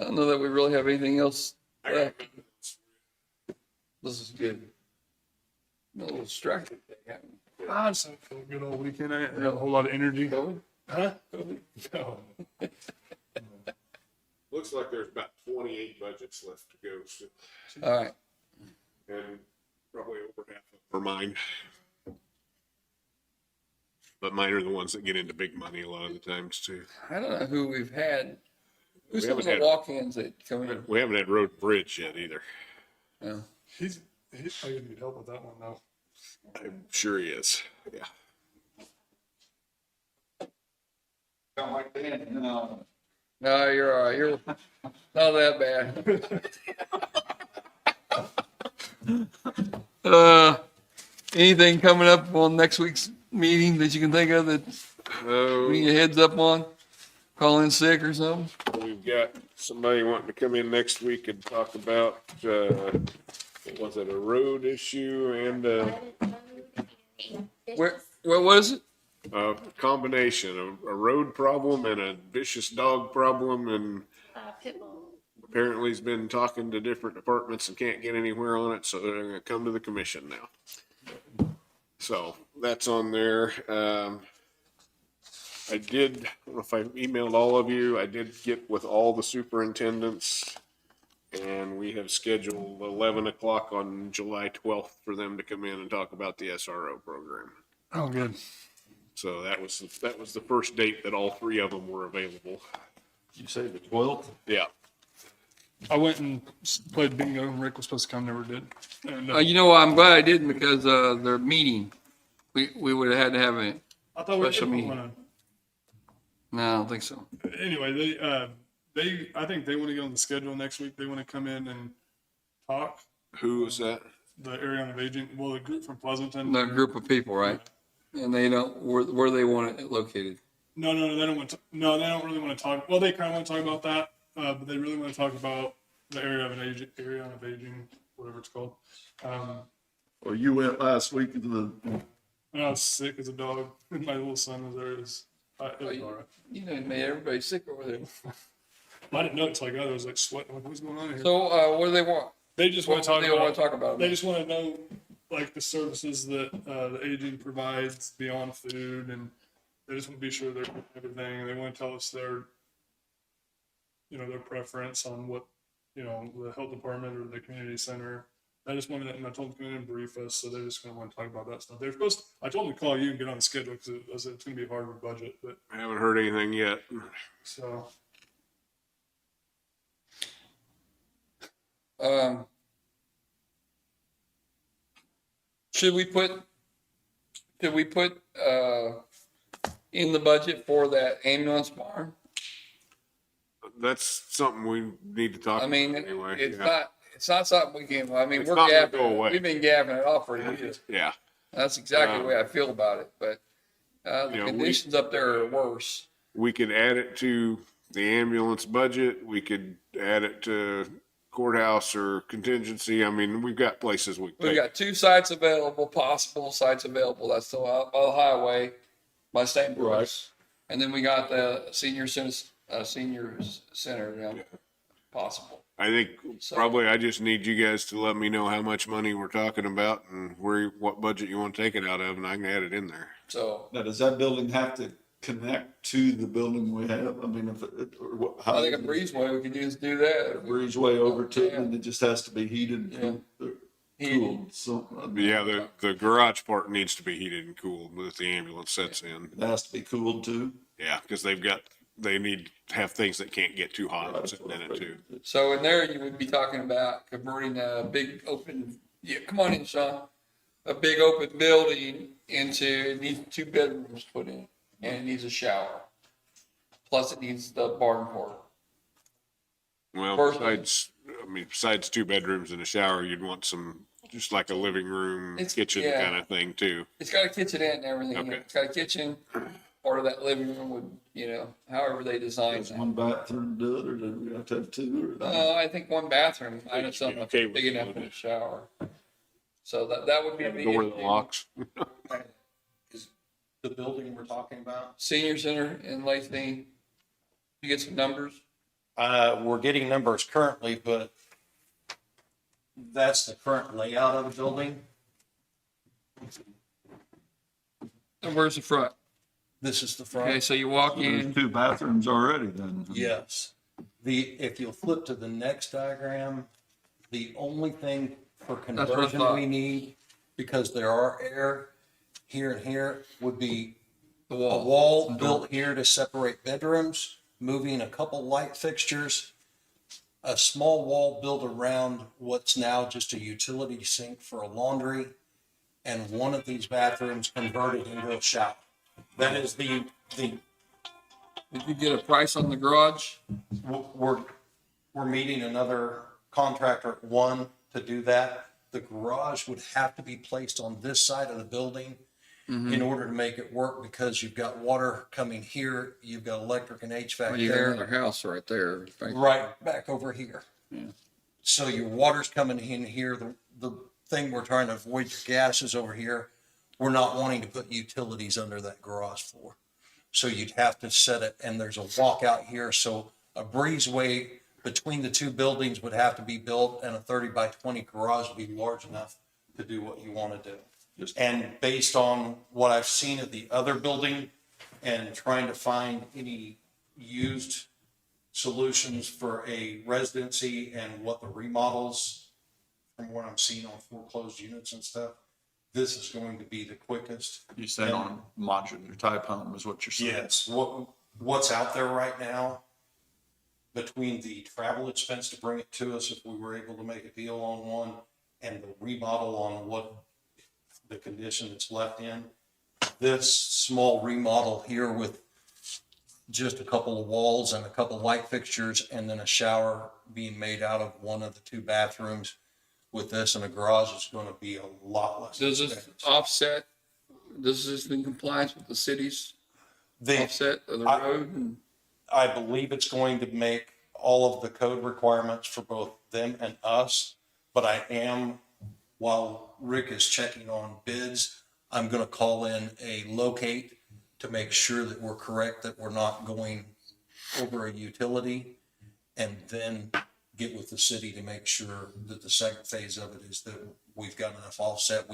I don't know that we really have anything else left. This is good. A little distracted. I just had a good old weekend. I had a whole lot of energy. Huh? No. Looks like there's about 28 budgets left to go, so, All right. and probably over half of them are mine. But mine are the ones that get into big money a lot of the times too. I don't know who we've had. Who's We some of haven't the had- walk-ins that come in? We haven't had road and bridge yet either. Yeah. He's probably gonna need help with that one though. I'm sure he is, yeah. Sound like that? No. No, you're all right. You're not that bad. Anything coming up on next week's meeting that you can think of that we need a heads up on? Call in sick or something? We've got somebody wanting to come in next week and talk about, was it a road issue and, What is it? a combination of a road problem and a vicious dog problem, and apparently he's been talking to different departments and can't get anywhere on it, so they're gonna come to the commission now. So that's on there. I don't know if I emailed all of you, I did get with all the superintendents, and we have scheduled 11 o'clock on July 12th for them to come in and talk about the SRO program. Oh, good. So that was the first date that all three of them were available. You say the 12th? Yeah. I went and played bingo. Rick was supposed to come, never did. And, You know what? I'm glad I didn't because their meeting, we would have had to have a I thought we special did meeting. one. No, I don't think so. Anyway, I think they want to get on the schedule next week. They want to come in and talk. Who was that? The area on aging, well, the group from Pleasanton. The group of people, right? And they don't, where they want it located. No, they don't want to. No, they don't really want to talk. Well, they kind of want to talk about that, but they really want to talk about the area of aging, whatever it's called. Well, you went last week to And I was sick as a dog. My little son was there. It was all right. You know, it made everybody sick over there. I didn't know it's like, I was like sweating. Like, what's going on here? So, what do they want? They just want to What talk do they about. want to talk about? They just want to know, like, the services that the aging provides beyond food, and they just want to be sure they're doing everything. And they want to tell us their preference on what, the health department or the community center. I just wanted, and I told them to come in and brief us, so they're just going to want to talk about that stuff. I told them to call you and get on the schedule because it's going to be hard with budget, but I haven't heard anything yet. so. Should we put in the budget for that ambulance barn? That's something we need to talk I about mean, anyway. it's not something we can, I mean, It's we're not gonna go gapping, away. we've been gapping it off for years. Yeah. That's exactly the way I feel about it, but, the You know, conditions up there are worse. We could add it to the ambulance budget. We could add it to courthouse or contingency. I mean, we've got places we We've can got two sites available, possible sites available. That's the highway by St. Louis. And then we got the seniors center, possible. I think So- probably I just need you guys to let me know how much money we're talking about and what budget you want to take it out of, and I can add it in there. So Now, does that building have to connect to the building we have? I mean, I think a breezeway, we could just do that. breezeway over to it, Yeah. and it just has to be heated and cooled. So Yeah, the garage part needs to be heated and cooled with the ambulance sets in. it has to be cooled too. Yeah, because they need to have things that can't get too hot sitting in it too. So in there, you would be talking about converting a big open, come on in, Sean. A big open building it needs 2 bedrooms put in, and it needs a shower. Plus it needs the barn porch. Well, besides 2 bedrooms and a shower, you'd want just like a living room, kitchen kind of thing too. It's got a kitchenette and everything. Okay. It's got a kitchen. Part of that living room would, however they design Does that. one bathroom do it, or do we have to have two? Or I think 1 bathroom. I know something Okay with big enough it. for a shower. So that would be a big Door that issue. locks. The building we're talking about? Senior center in Lacey. You get some numbers. We're getting numbers currently, but that's the current layout of the building. And where's the front? This is the Okay, front. so you walk There's in, 2 bathrooms already then. Yes. If you'll flip to the next diagram, the only thing for what I conversion thought. we need, because there are air here and here, would be the a wall. wall built here to separate bedrooms, moving a couple light fixtures, a small wall built around what's now just a utility sink for a laundry, and one of these bathrooms converted into a shower. That is the, Did you get a price on the garage? we're meeting another contractor at 1 to do that. The garage would have to be placed on this side of the building in order to make it work, because you've got water coming here, you've got electric and Well, HVAC you got there, another house right there. right back over here. So your water's coming in here. The thing we're trying to avoid, your gas is over here. We're not wanting to put utilities under that garage floor. So you'd have to set it, and there's a walkout here, so a breezeway between the two buildings would have to be built, and a 30 by 20 garage would be large enough to do what you want to do. And based on what I've seen at the other building and trying to find any used solutions for a residency and what the remodels from what I'm seeing on foreclosed units and stuff, this is going to be the quickest. You said on modular type home is what you're saying? Yes, what's out there right now, between the travel expense to bring it to us if we were able to make a deal on one, and the remodel on what the condition it's left in, this small remodel here with just a couple of walls and a couple of light fixtures and then a shower being made out of one of the 2 bathrooms with this and a garage is going to be a lot less Does this expensive. offset, does this in compliance with the city's offset of the road? And I believe it's going to make all of the code requirements for both them and us, but I am, while Rick is checking on bids, I'm going to call in a locate to make sure that we're correct, that we're not going over a utility, and then get with the city to make sure that the second phase of it is that we've got enough offset.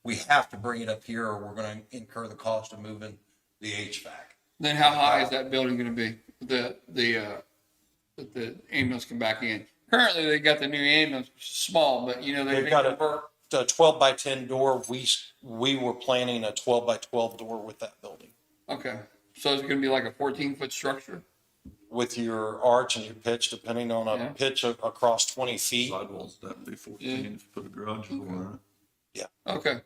We have to bring it up here or we're going to incur the cost of moving the HVAC. Then how high is that building gonna be? The ambulance can back in. Currently, they got the new ambulance, which is small, but you know, They've got a 12 by 10 door. We were planning a 12 by 12 door with that building. Okay, so it's gonna be like a 14-foot structure? With your arch and your pitch, depending on a Yeah. pitch across 20 feet. Sidewalls, that'd be 14 if you put a garage door on Okay, it.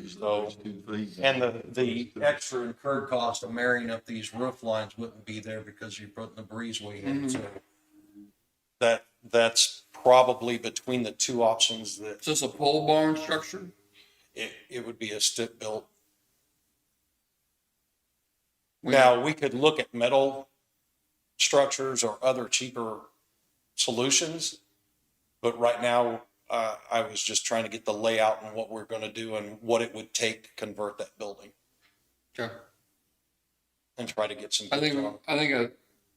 So, 2 feet. and the extra incurred cost of marrying up these roof lines wouldn't be there because you're putting the breezeway in. So that's probably between the 2 options that is this a pole barn structure? it would be a stick built. Now, we could look at metal structures or other cheaper solutions, but right now, I was just trying to get the layout and what we're going to do and what it would take to convert that building Okay. and try to get some. I bids on it. think a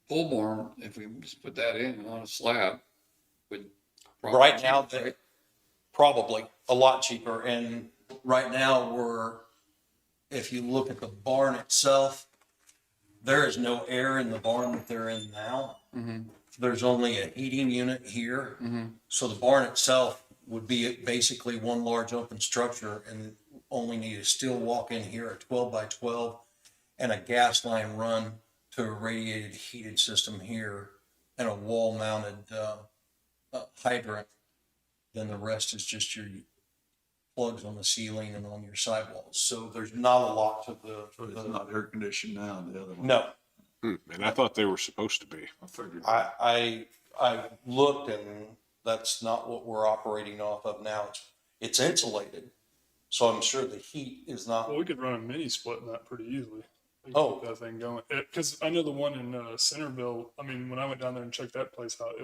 pole barn, if we just put that in on a slab, would. Right now, probably a lot cheaper. And right now if you look at the barn itself, there is no air in the barn that they're in now. Mhm. There's only a heating unit here. Mhm. So the barn itself would be basically one large open structure and only need a steel walk in here, a 12 by 12, and a gas line run to a radiated heated system here and a wall mounted hydrant. Then the rest is just your plugs on the ceiling and on your sidewalls. So there's not a lot to So it's not air conditioned now, the other one. no. And I thought they were supposed to be. I figured. I looked and that's not what we're operating off of now. It's insulated. So I'm sure the heat is not. Well, we could run a mini split in that pretty easily. We could Oh. keep that thing going. Because I know the one in Centerville. I mean, when I went down there and checked that place out, it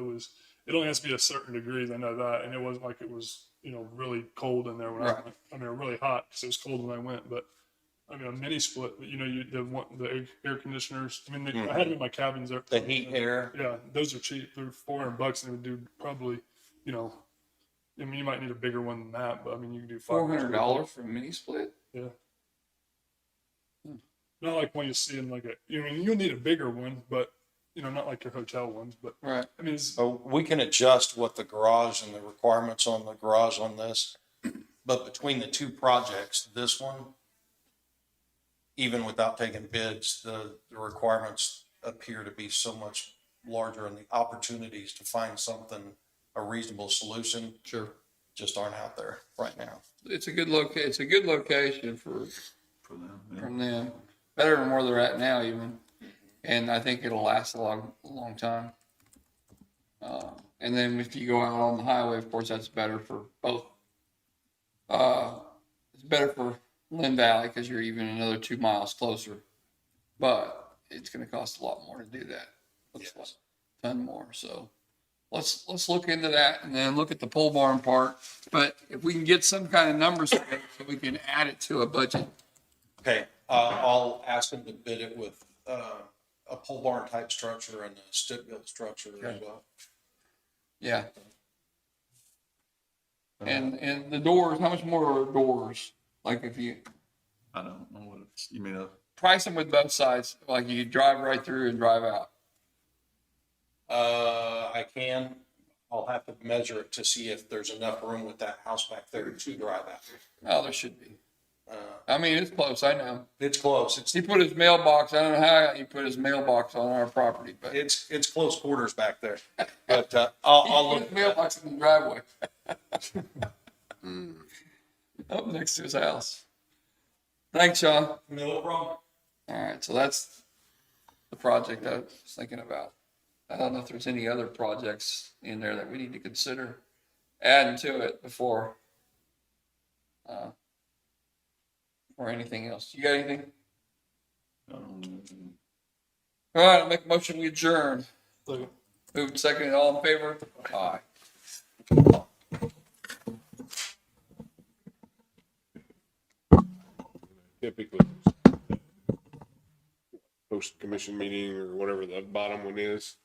only has to be a certain degrees. I know that, and it wasn't like it was really cold in there when I Right. went. I mean, really hot because it was cold when I went. But I mean, a mini split, but the air conditioners, I mean, I had them in my cabins there. The heat air. Yeah, those are cheap. They're $400 and it would do probably, I mean, you might need a bigger one than that, but I mean, you can do $400 for a mini split? Yeah. Not like one you see in like you'll need a bigger one, but, not like your hotel ones, but. Right. I mean, So we can adjust what the garage and the requirements on the garage on this, but between the two projects, this one, even without taking bids, the requirements appear to be so much larger and the opportunities to find something, a reasonable solution, Sure. just aren't out there right now. It's a good location For them, yeah. from them. Better than where they're at now even. And I think it'll last a long time. And then if you go out on the highway, of course, that's better for both. It's better for Linn Valley because you're even another 2 miles closer. But it's going to cost a lot more to do that. It's Yes. a ton more. So let's look into that and then look at the pole barn part. But if we can get some kind of numbers so we can add it to a budget. Okay, I'll ask them to bid it with, a pole barn type structure and a stick built structure as Okay. well. Yeah. And the doors, how much more are doors? Like if you I don't know what it's, you mean, price them with both sides, like you drive right through and drive out. I can, I'll have to measure it to see if there's enough room with that house back there to drive out. Oh, there should be. I mean, it's close, I know. It's close, He put his mailbox, I don't know how he put his mailbox on our property, but. it's close quarters back there, but, I'll He put look. his mailbox in the driveway. Up next to his house. Thanks, Sean. No problem. All right, so that's the project I was thinking about. I don't know if there's any other projects in there that we need to consider adding to it before or anything else. You got anything? All right, I'll make a motion, we adjourn. Moved second, all in favor? Aye. Typically, post commission meeting or whatever the bottom one is,